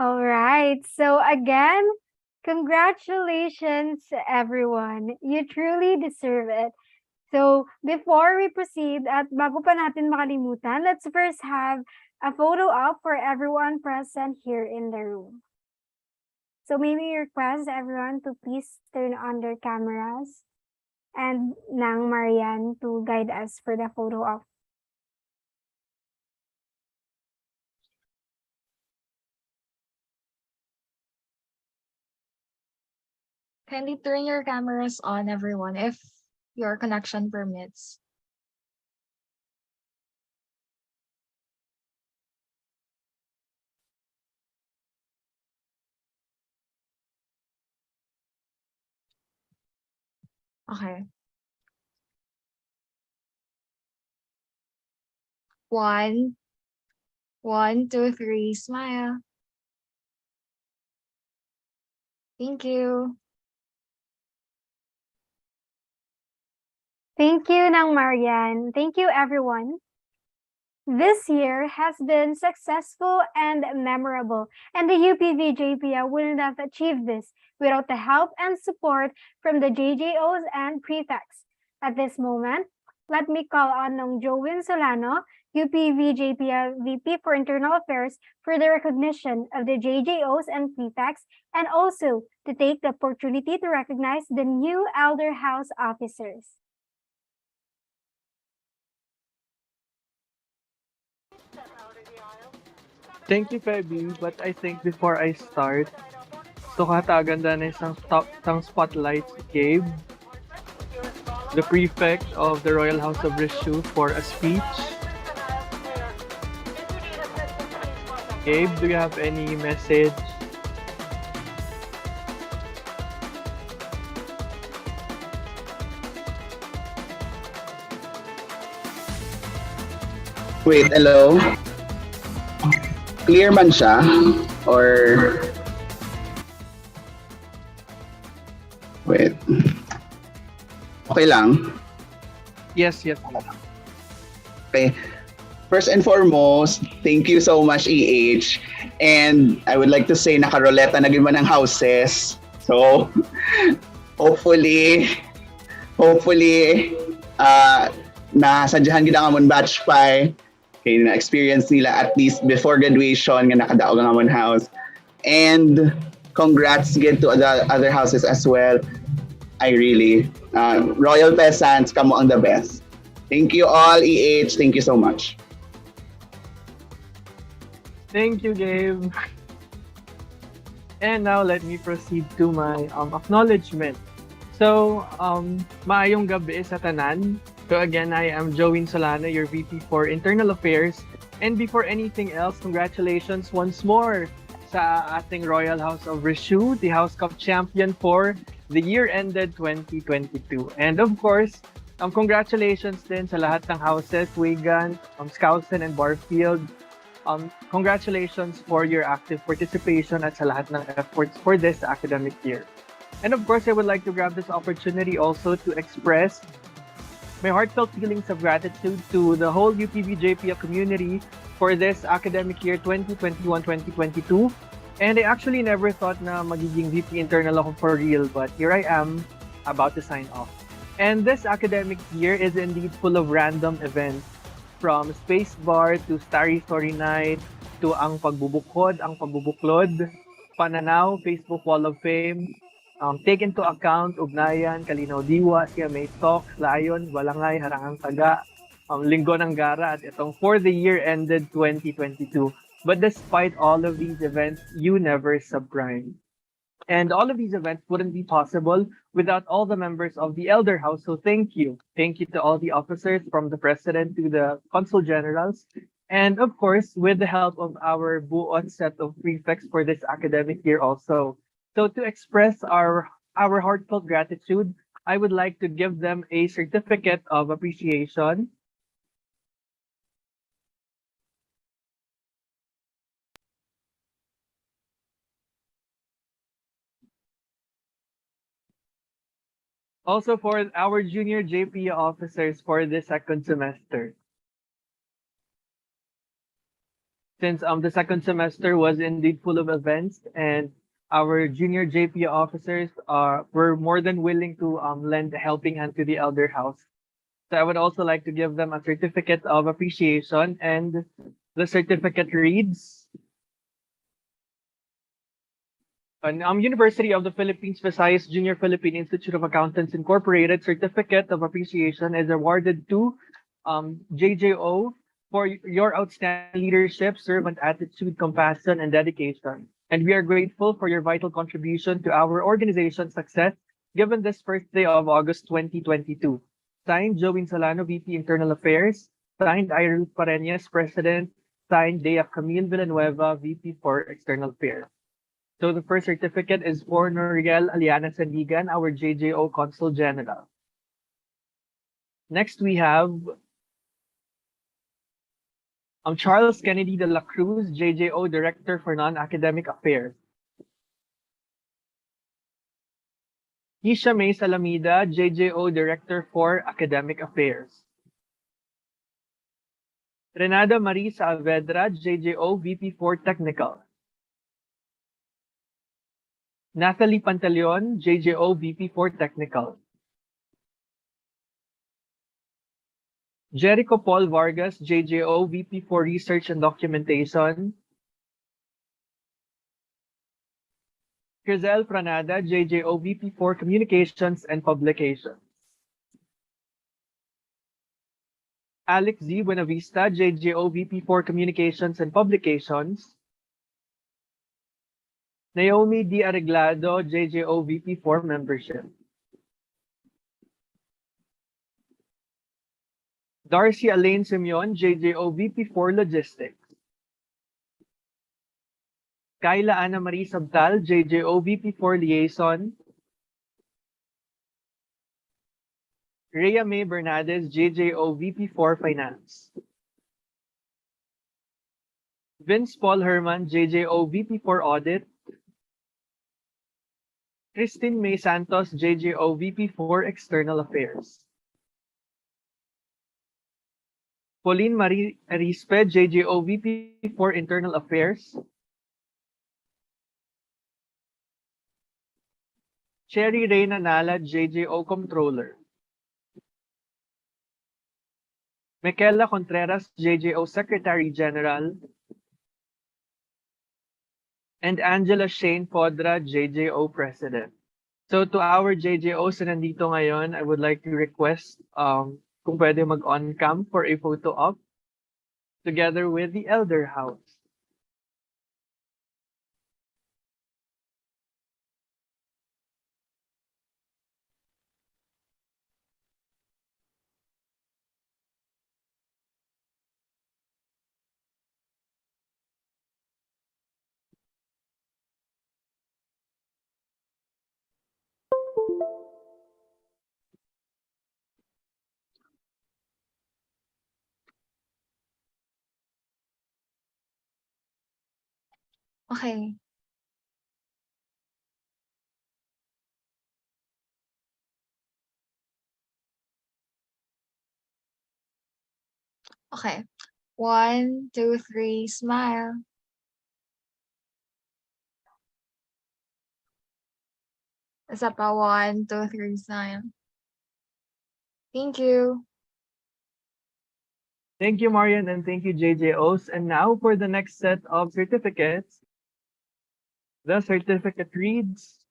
All right. So again, Congratulations, everyone. You truly deserve it. So, before we proceed, at bago pa natin makalimutan, let's first have a photo op for everyone present here in the room. So, may we request everyone to please turn on their cameras and Nang Marian to guide us for the photo op. Kindly turn your cameras on, everyone, if your connection permits. Okay. 1, 1, 2, 3, smile. Thank you. Thank you, Nang Marian. Thank you, everyone. This year has been successful and memorable, and the UPV JPIA wouldn't have achieved this without the help and support from the JJOs and prefects. At this moment, let me call on Nong Jowin Solano, UPV JPIA VP for Internal Affairs, for the recognition of the JJOs and prefects, and also to take the opportunity to recognize the new Elder House officers. Thank you, Feby. But I think before I start, so kataganda na isang spotlight si Gabe, the prefect of the Royal House of Rishu, for a speech. Gabe, do you have any message? Wait, hello? Clear man siya? Or... Wait. Okay lang? Yes. Okay. First and foremost, thank you so much, EH. And I would like to say, nakaroleta na gima ng houses. So, hopefully, nasadyahan gid ang amon batch pa. Okay, na-experience nila at least before graduation nga nakadaog ang amon house. And congrats again to the other houses as well. I really, Royal Peasants, kamo ang the best. Thank you all, EH. Thank you so much. Thank you, Gabe. And now let me proceed to my acknowledgement. So, maayong gabi sa tanan. So again, I am Jowin Solano, your VP for Internal Affairs. And before anything else, congratulations once more sa ating Royal House of Rishu, the House Cup champion for the year ended 2022. And of course, congratulations din sa lahat ng houses, Wigan, Skousen, and Barfield. Congratulations for your active participation at sa lahat ng efforts for this academic year. And of course, I would like to grab this opportunity also to express my heartfelt feelings of gratitude to the whole UPV JPIA community for this academic year 2021-2022. And I actually never thought na magiging VP internal ako for real, but here I am about to sign off. And this academic year is indeed full of random events, from Space Bar to Starry Story Night to ang pagbubukod, ang pagbubuklod, Pananaw, Facebook Wall of Fame, take into account, Ugnayan, Kalinaw Diwa, CMA Talks, Lion, Balangay, Harangang Taga, Linggo ng Gara, at itong for the year ended 2022. But despite all of these events, you never subprime. And all of these events wouldn't be possible without all the members of the Elder House. So thank you. Thank you to all the officers, from the President to the Consul Generals. And of course, with the help of our buot set of prefects for this academic year also. So to express our heartfelt gratitude, I would like to give them a certificate of appreciation. Also for our junior JPIA officers for the second semester. Since the second semester was indeed full of events, and our junior JP officers were more than willing to lend a helping hand to the elder house. So I would also like to give them a certificate of appreciation, and the certificate reads, University of the Philippines Visayas Junior Philippine Institute of Accountants Incorporated Certificate of Appreciation is awarded to JJO for your outstanding leadership, servant attitude, compassion, and dedication. And we are grateful for your vital contribution to our organization's success given this first day of August 2022. Signed, Joey Solano, VP Internal Affairs. Signed, Irene Pareñas, President. Signed, Dea Camille Villanueva, VP for External Affairs. So the first certificate is for Noriel Aliana Sandigan, our JJO Consul General. Next, we have Charles Kennedy de la Cruz, JJO Director for Non-Academic Affairs. Keisha May Salamida, JJO Director for Academic Affairs. Renada Marie Saavedra, JJO VP for Technical. Nathalie Pantaleon, JJO VP for Technical. Jericho Paul Vargas, JJO VP for Research and Documentation. Crizel Pranada, JJO VP for Communications and Publications. Alex Z. Buenavista, JJO VP for Communications and Publications. Naomi D. Arreglado, JJO VP for Membership. Darcy Elaine Simeon, JJO VP for Logistics. Kyla Ana Marie Sabtal, JJO VP for Liaison. Rhea May Bernades, JJO VP for Finance. Vince Paul Herman, JJO VP for Audit. Christine May Santos, JJO VP for External Affairs. Pauline Marie Arispe, JJO VP for Internal Affairs. Cherry Reyna Nala, JJO Controller. Michaela Contreras, JJO Secretary General. And Angela Shane Podra, JJO President. So to our JJOs na nandito ngayon, I would like to request kung pwede mag-on-cam for a photo op together with the Elder House. Okay. Okay. 1, 2, 3, smile. Isa pa, 1, 2, 3, smile. Thank you. Thank you, Marian, and thank you, JJOs. And now for the next set of certificates. The certificate reads,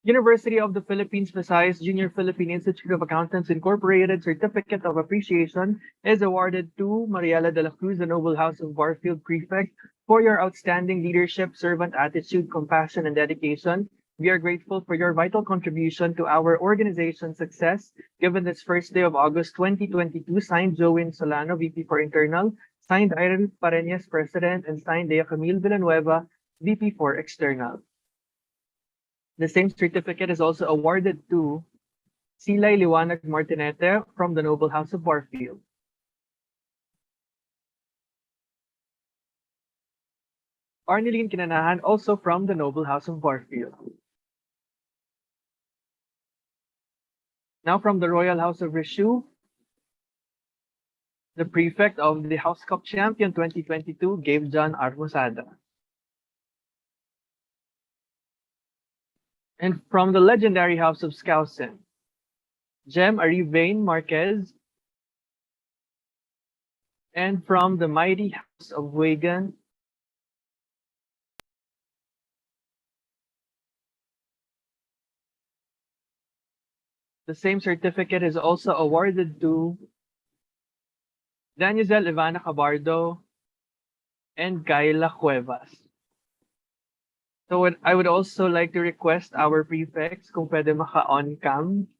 University of the Philippines Visayas Junior Philippine Institute of Accountants Incorporated Certificate of Appreciation is awarded to Mariela de la Cruz, the Noble House of Barfield Prefect, for your outstanding leadership, servant attitude, compassion, and dedication. We are grateful for your vital contribution to our organization's success given this first day of August 2022. Signed, Joey Solano, VP for Internal. Signed, Irene Pareñas, President. And signed, Dea Camille Villanueva, VP for External. The same certificate is also awarded to Silay Liwanag Martinete from the Noble House of Barfield. Arneline Kinanahan, also from the Noble House of Barfield. Now from the Royal House of Rishu, the prefect of the House Cup Champion 2022, Gabe John Armosada. And from the legendary House of Skousen, Jem Arivane Marquez. And from the mighty House of Wagan, the same certificate is also awarded to Daniel Ivana Cabardo and Kayla Cuevas. So I would also like to request our prefects kung pwede maka-on cam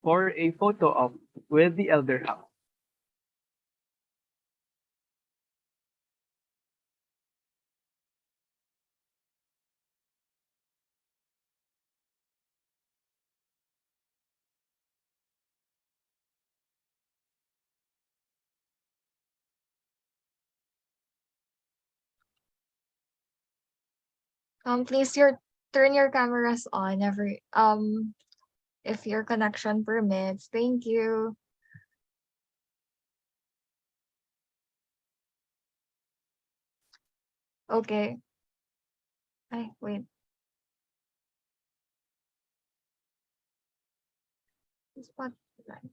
for a photo op with the Elder House. Please turn your cameras on if your connection permits. Thank you. Okay. Ay, wait. Spotlight.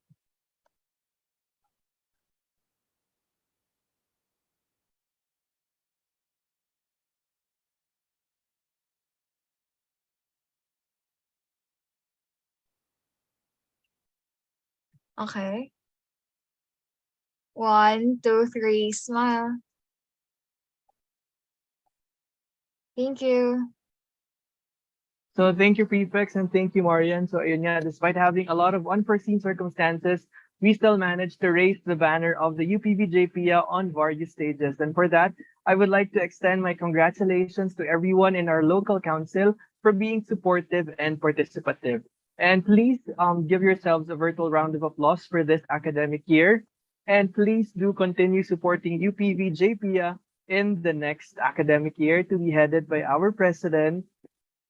Okay. 1, 2, 3, smile. Thank you. So thank you, prefects, and thank you, Marian. So yun nga, despite having a lot of unforeseen circumstances, we still managed to raise the banner of the UPV JPIA on various stages. And for that, I would like to extend my congratulations to everyone in our local council for being supportive and participative. And please give yourselves a virtual round of applause for this academic year. And please do continue supporting UPV JPIA in the next academic year to be headed by our president,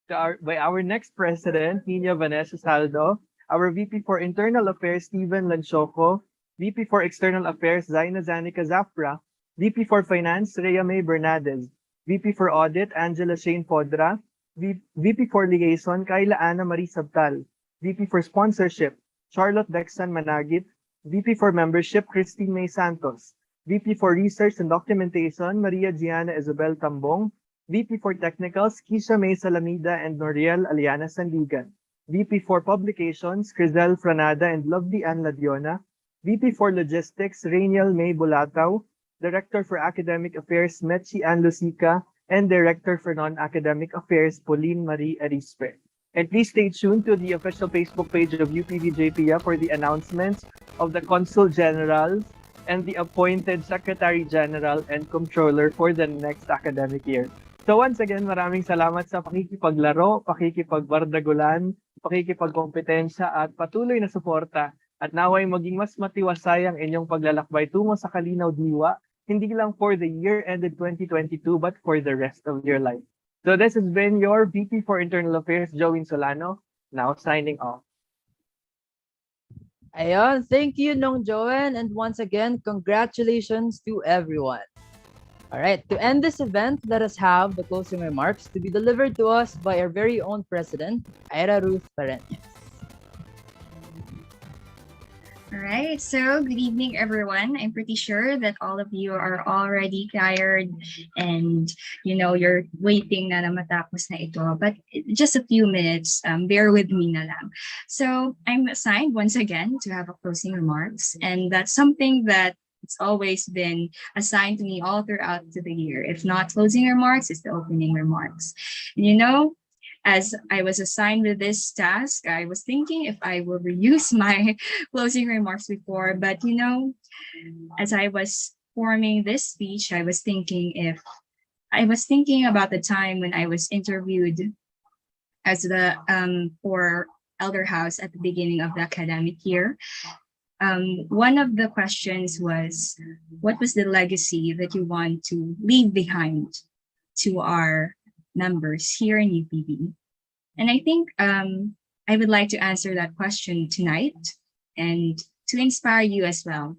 by our next president, Nina Vanessa Saldo, our VP for Internal Affairs, Steven Lanchoco, VP for External Affairs, Zaina Zanica Zafra, VP for Finance, Rhea May Bernadez, VP for Audit, Angela Shane Podra, VP for Liaison, Kayla Ana Marie Sabtal, VP for Sponsorship, Charlotte Dexan Managit, VP for Membership, Christine May Santos, VP for Research and Documentation, Maria Gianna Isabel Tambong, VP for Technicals, Kisha May Salamida and Noriel Aliana Sandigan, VP for Publications, Crizel Franada and Lovely Ann Ladiona, VP for Logistics, Rainiel May Bulatao, Director for Academic Affairs, Mechi Ann Lusica, and Director for Non-Academic Affairs, Pauline Marie Arispe. And please stay tuned to the official Facebook page of UPV-JPIA for the announcements of the Consul Generals and the appointed Secretary General and Comptroller for the next academic year. So once again, maraming salamat sa pakikipaglaro, pakikipagbardagulan, pakikipagkompetensya at patuloy na suporta. At naway maging mas matiwasay ang inyong paglalakbay tungo sa kalinaw diwa, hindi lang for the year ended 2022 but for the rest of your life. So this has been your VP for Internal Affairs, Joey Solano, now signing off. Ayan, thank you, Nong Joanne, and once again, congratulations to everyone. All right, to end this event, let us have the closing remarks to be delivered to us by our very own president, Ira Ruth Pareñas. All right, so good evening, everyone. I'm pretty sure that all of you are already tired and, you're waiting na matapos na ito. But just a few minutes, bear with me na lang. So I'm assigned once again to have a closing remarks, and that's something that it's always been assigned to me all throughout the year. If not closing remarks, it's the opening remarks. And as I was assigned with this task, I was thinking if I will reuse my closing remarks before, but as I was forming this speech, I was thinking about the time when I was interviewed as the for Elder House at the beginning of the academic year. One of the questions was, what was the legacy that you want to leave behind to our members here in UPV. And I think I would like to answer that question tonight and to inspire you as well,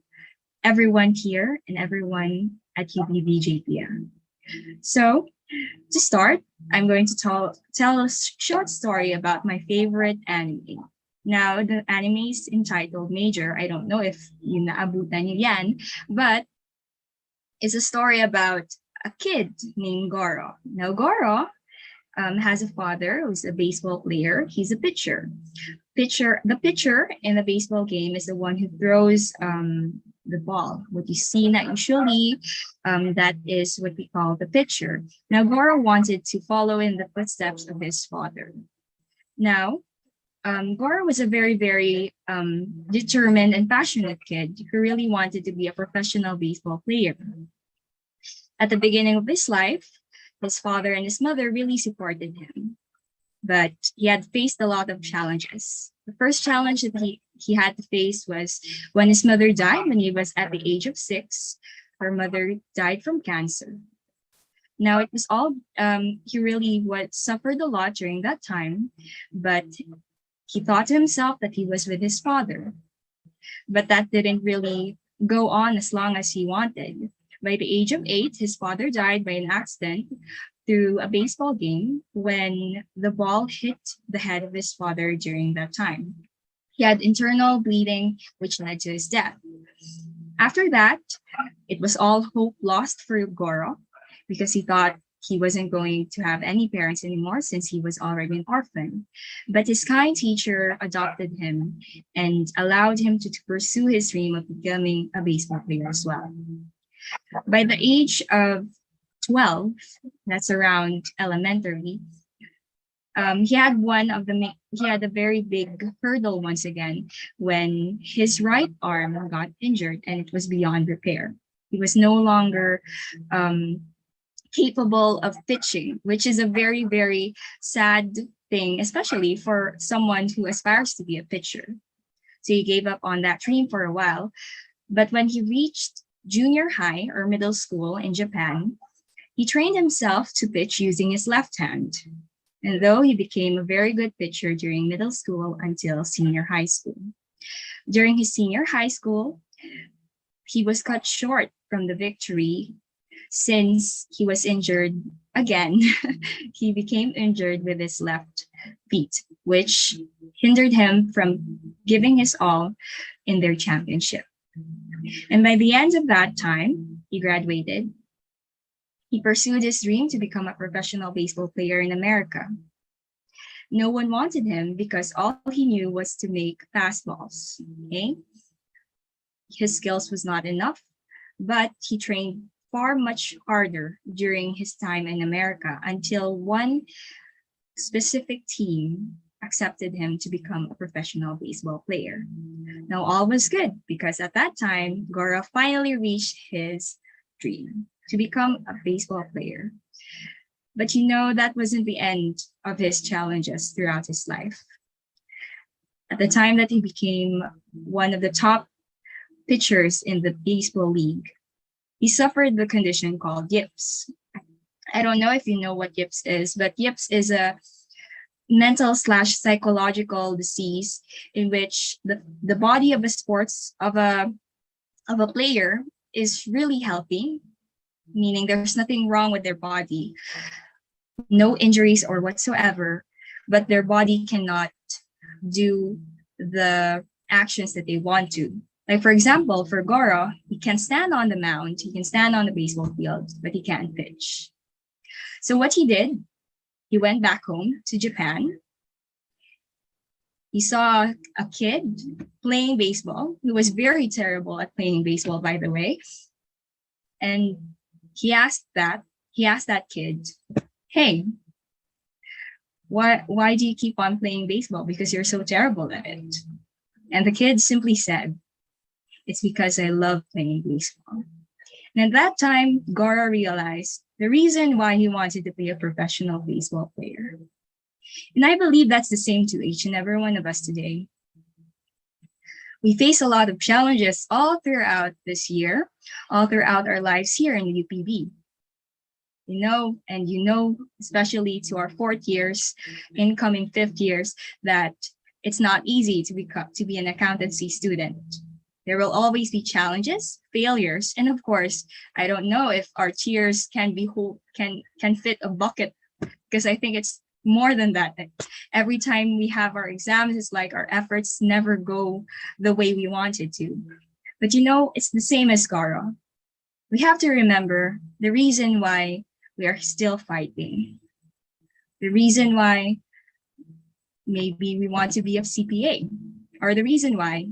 everyone here and everyone at UPV JPIAN. So to start, I'm going to tell a short story about my favorite anime. Now, the anime is entitled Major. I don't know if you naabutan niyo yan, but it's a story about a kid named Goro. Now, Goro has a father who's a baseball player. He's a pitcher. The pitcher in the baseball game is the one who throws the ball. What you see now, usually, that is what we call the pitcher. Now, Goro wanted to follow in the footsteps of his father. Now, Goro was a very, very determined and passionate kid who really wanted to be a professional baseball player. At the beginning of his life, his father and his mother really supported him, but he had faced a lot of challenges. The first challenge that he had to face was when his mother died when he was at the age of 6. Her mother died from cancer. Now, it was all, he really suffered a lot during that time, but he thought to himself that he was with his father. But that didn't really go on as long as he wanted. By the age of 8, his father died by an accident through a baseball game when the ball hit the head of his father during that time. He had internal bleeding, which led to his death. After that, it was all hope lost for Goro because he thought he wasn't going to have any parents anymore since he was already an orphan. But his kind teacher adopted him and allowed him to pursue his dream of becoming a baseball player as well. By the age of 12, that's around elementary, he had a very big hurdle once again when his right arm got injured and it was beyond repair. He was no longer capable of pitching, which is a very, very sad thing, especially for someone who aspires to be a pitcher. So he gave up on that dream for a while. But when he reached junior high or middle school in Japan, he trained himself to pitch using his left hand. And though he became a very good pitcher during middle school until senior high school. During his senior high school, he was cut short from the victory since he was injured again. He became injured with his left feet, which hindered him from giving his all in their championship. And by the end of that time, he graduated. He pursued his dream to become a professional baseball player in America. No one wanted him because all he knew was to make fastballs. Okay? His skills was not enough, but he trained far much harder during his time in America until one specific team accepted him to become a professional baseball player. Now, all was good because at that time, Goro finally reached his dream to become a baseball player. But that wasn't the end of his challenges throughout his life. At the time that he became one of the top pitchers in the baseball league, he suffered the condition called yips. I don't know if you know what yips is, but yips is a mental/psychological disease in which the body of a player is really healthy, meaning there's nothing wrong with their body, no injuries or whatsoever, but their body cannot do the actions that they want to. Like, for example, for Goro, he can stand on the mound, he can stand on the baseball field, but he can't pitch. So what he did, he went back home to Japan. He saw a kid playing baseball who was very terrible at playing baseball, by the way. And he asked that kid, "Hey, why do you keep on playing baseball? Because you're so terrible at it." And the kid simply said, "It's because I love playing baseball." And at that time, Goro realized the reason why he wanted to be a professional baseball player. And I believe that's the same to each and every one of us today. We face a lot of challenges all throughout this year, all throughout our lives here in the UPV. especially to our fourth years, incoming fifth years, that it's not easy to be an accountancy student. There will always be challenges, failures, and of course, I don't know if our tears can fit a bucket, because I think it's more than that. Every time we have our exams, it's like our efforts never go the way we wanted to. But it's the same as Garo. We have to remember the reason why we are still fighting. The reason why maybe we want to be a CPA, or the reason why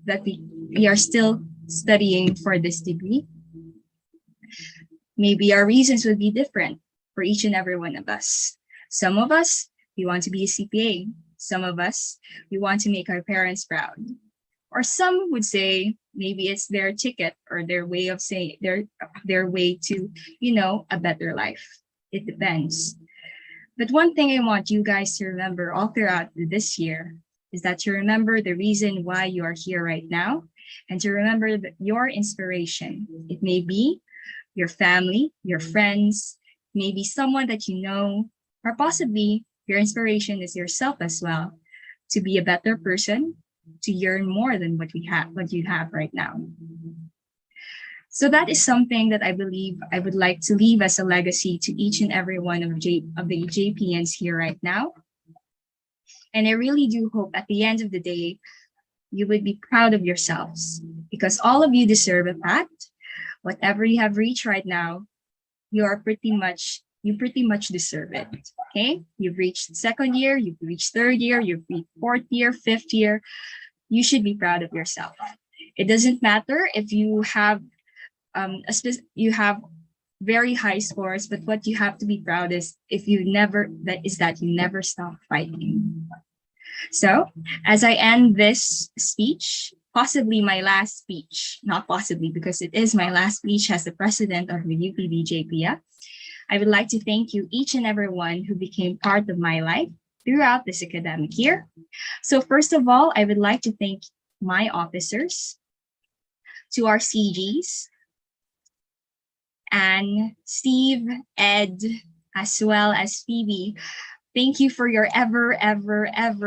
that we are still studying for this degree. Maybe our reasons would be different for each and every one of us. Some of us, we want to be a CPA. Some of us, we want to make our parents proud. Or some would say maybe it's their ticket or their way of saying their way to, a better life. It depends. But one thing I want you guys to remember all throughout this year is that to remember the reason why you are here right now, and to remember your inspiration. It may be your family, your friends, maybe someone that you know, or possibly your inspiration is yourself as well, to be a better person, to yearn more than what you have right now. So that is something that I believe I would like to leave as a legacy to each and every one of the JPIANs here right now. And I really do hope at the end of the day, you would be proud of yourselves, because all of you deserve a pat. Whatever you have reached right now, you pretty much deserve it. Okay? You've reached second year, you've reached third year, you've reached fourth year, fifth year. You should be proud of yourself. It doesn't matter if you have you have very high scores, but what you have to be proud is that you never stop fighting. So, as I end this speech, possibly my last speech, not possibly because it is my last speech as the president of the UPV JPIA, I would like to thank you, each and everyone who became part of my life throughout this academic year. So first of all, I would like to thank my officers, to our CGs, Anne, Steve, Ed, as well as Phoebe. Thank you for your ever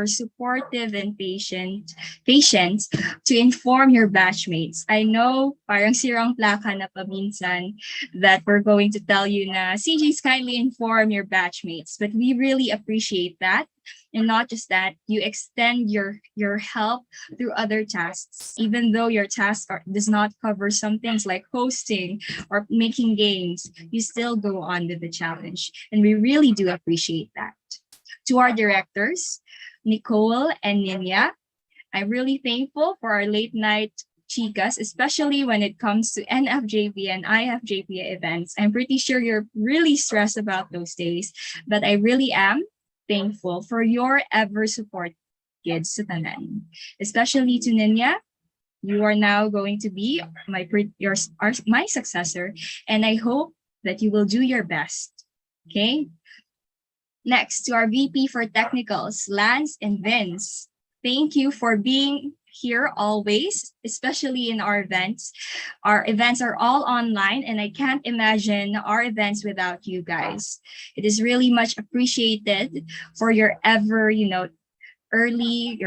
supportive and patience to inform your batchmates. I know parang sirang plaka na paminsan that we're going to tell you na CGs, kindly inform your batchmates, but we really appreciate that. And not just that, you extend your help through other tasks, even though your task does not cover some things like hosting or making games, you still go on with the challenge. And we really do appreciate that. To our directors, Nicole and Ninya, I'm really thankful for our late night chicas, especially when it comes to NFJP and IFJP events. I'm pretty sure you're really stressed about those days, but I really am thankful for your ever support, kids sa tanan. Especially to Ninya, you are now going to be my successor, and I hope that you will do your best. Okay? Next, to our VP for Technicals, Lance and Vince. Thank you for being here always, especially in our events. Our events are all online, and I can't imagine our events without you guys. It is really much appreciated for your early,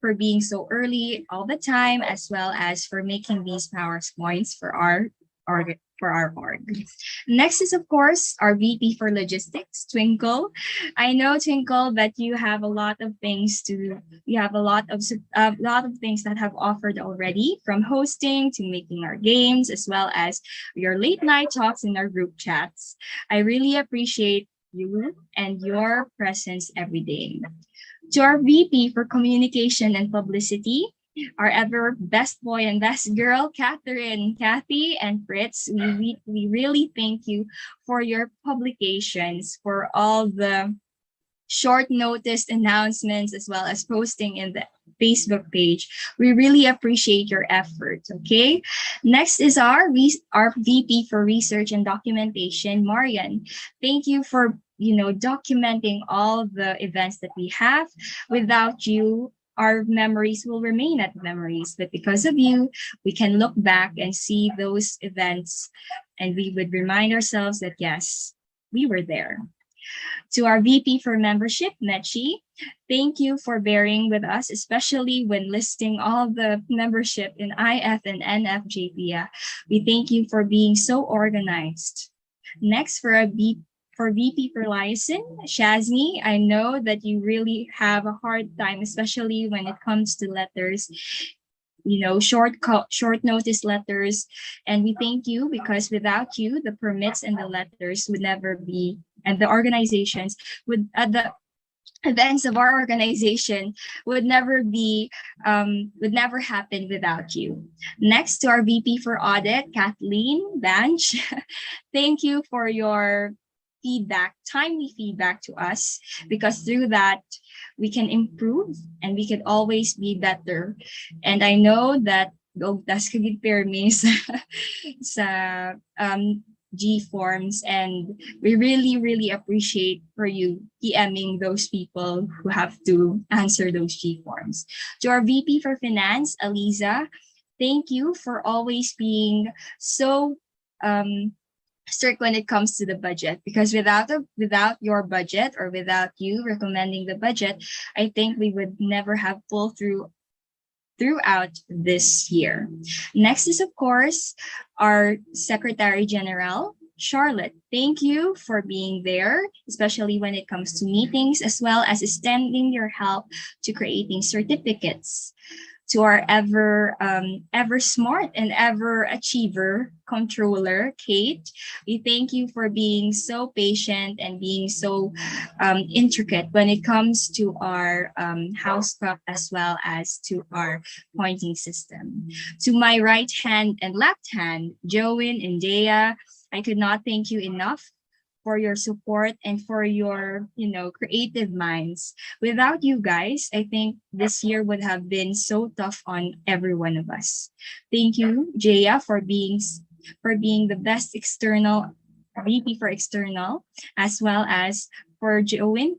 for being so early all the time, as well as for making these PowerPoints for our org. Next is, of course, our VP for Logistics, Twinkle. I know, Twinkle, that you have a lot of things that have offered already, from hosting to making our games, as well as your late night talks in our group chats. I really appreciate you and your presence every day. To our VP for Communication and Publicity, our ever best boy and best girl, Catherine, Kathy, and Fritz, we really thank you for your publications, for all the short notice announcements, as well as posting in the Facebook page. We really appreciate your effort, okay? Next is our VP for Research and Documentation, Marian. Thank you for documenting all the events that we have. Without you, our memories will remain as memories, but because of you, we can look back and see those events and we would remind ourselves that yes, we were there. To our VP for membership, Mechi, thank you for bearing with us, especially when listing all the membership in IF and NF JPIA. We thank you for being so organized. Next, for VP for liaison, Shazni, I know that you really have a hard time, especially when it comes to letters, short notice letters, and we thank you because without you, the permits and the letters would never be, and the organizations the events of our organization would never be would never happen without you. Next, to our VP for audit, Kathleen Banch, thank you for your timely feedback to us, because through that we can improve and we can always be better. And I know that das kagid-permi sa G forms, and we really, really appreciate for you PMing those people who have to answer those G forms. To our VP for Finance, Aliza, thank you for always being so strict when it comes to the budget, because without your budget, or without you recommending the budget, I think we would never have pulled throughout this year. Next is, of course, our Secretary General, Charlotte. Thank you for being there, especially when it comes to meetings, as well as extending your help to creating certificates. To our ever smart and ever achiever controller, Kate, we thank you for being so patient and being so intricate when it comes to our house prep, as well as to our pointing system. To my right hand and left hand, Joanne and Dea, I could not thank you enough for your support and for your, creative minds. Without you guys, I think this year would have been so tough on every one of us. Thank you, Jaya, for being the best external VP for external, as well as for Joanne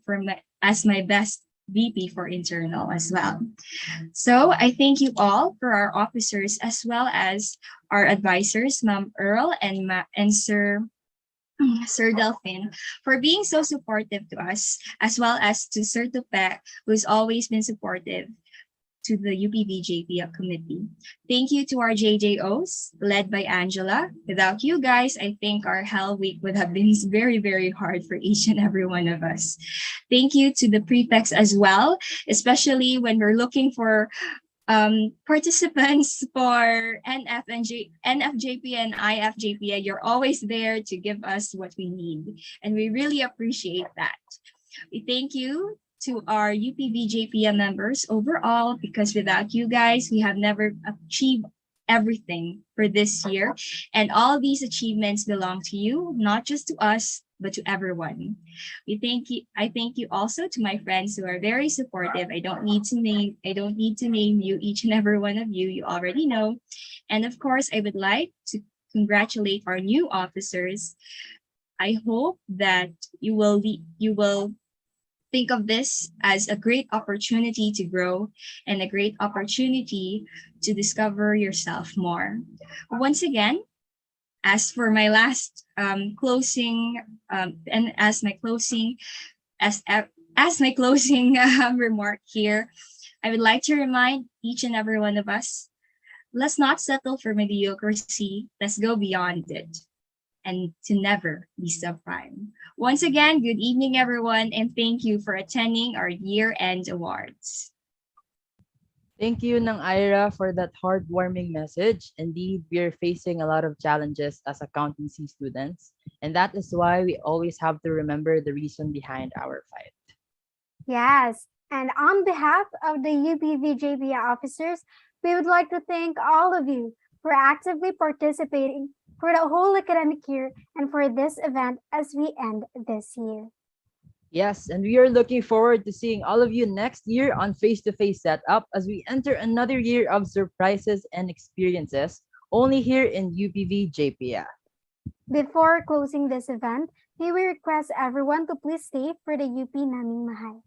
as my best VP for internal as well. So I thank you all for our officers, as well as our advisors, Ma'am Earl and Sir Delphine, for being so supportive to us, as well as to Sir Tupek, who's always been supportive to the UPV JPIA committee. Thank you to our JJOs, led by Angela. Without you guys, I think our Hell Week would have been very, very hard for each and every one of us. Thank you to the prefects as well, especially when we're looking for participants for NFJP and IFJPA. You're always there to give us what we need, and we really appreciate that. We thank you to our UPV JPA members overall, because without you guys, we have never achieved everything for this year, and all these achievements belong to you, not just to us, but to everyone. I thank you also to my friends who are very supportive. I don't need to name you, each and every one of you. You already know. And of course, I would like to congratulate our new officers. I hope that you will think of this as a great opportunity to grow and a great opportunity to discover yourself more. Once again, as for my last closing remark here, I would like to remind each and every one of us, let's not settle for mediocrity. Let's go beyond it, and to never be subprime. Once again, good evening, everyone, and thank you for attending our year-end awards. Thank you, Nang Ira, for that heartwarming message. Indeed, we are facing a lot of challenges as accountancy students, and that is why we always have to remember the reason behind our fight. Yes, and on behalf of the UPV JPIA officers, we would like to thank all of you for actively participating for the whole academic year and for this event as we end this year. Yes, and we are looking forward to seeing all of you next year on face-to-face setup as we enter another year of surprises and experiences, only here in UPV JPIA. Before closing this event, may we request everyone to please stay for the UP Naming Mahal.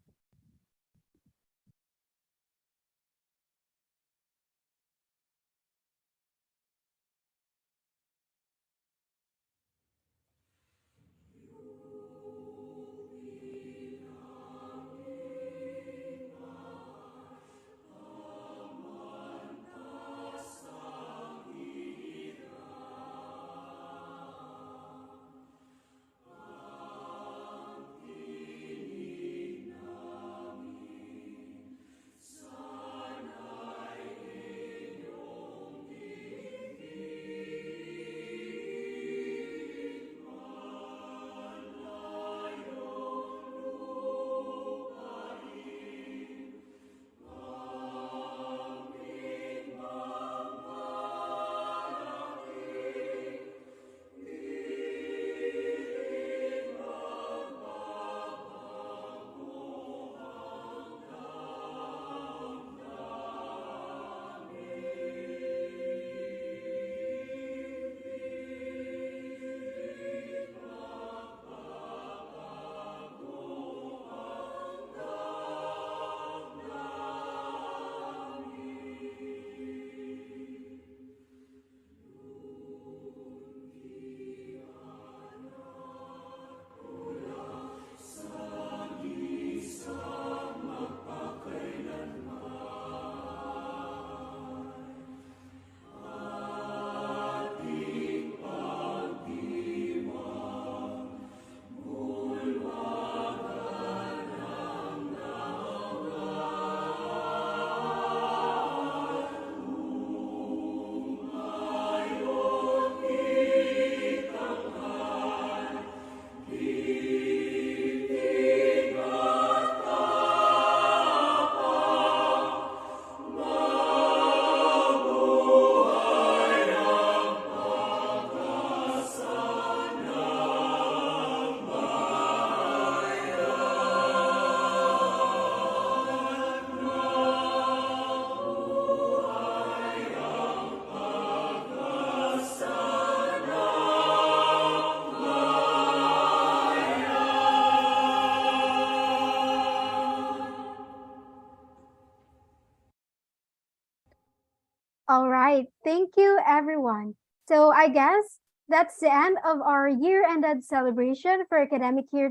everyone. So I guess that's the end of our year-ended celebration for academic year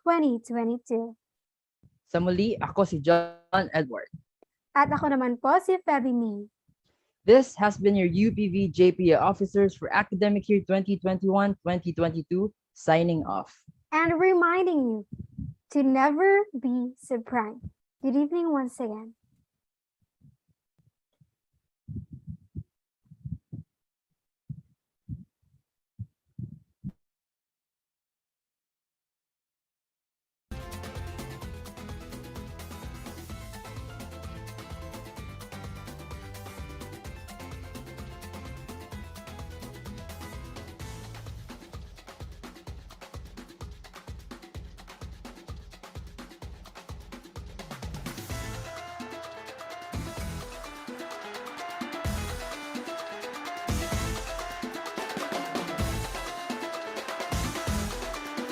2021-2022. Sa muli, ako si John Edward. At ako naman po si Feby Me. This has been your UPV JPIA officers for academic year 2021-2022 signing off. And reminding you to never be surprised. Good evening once again.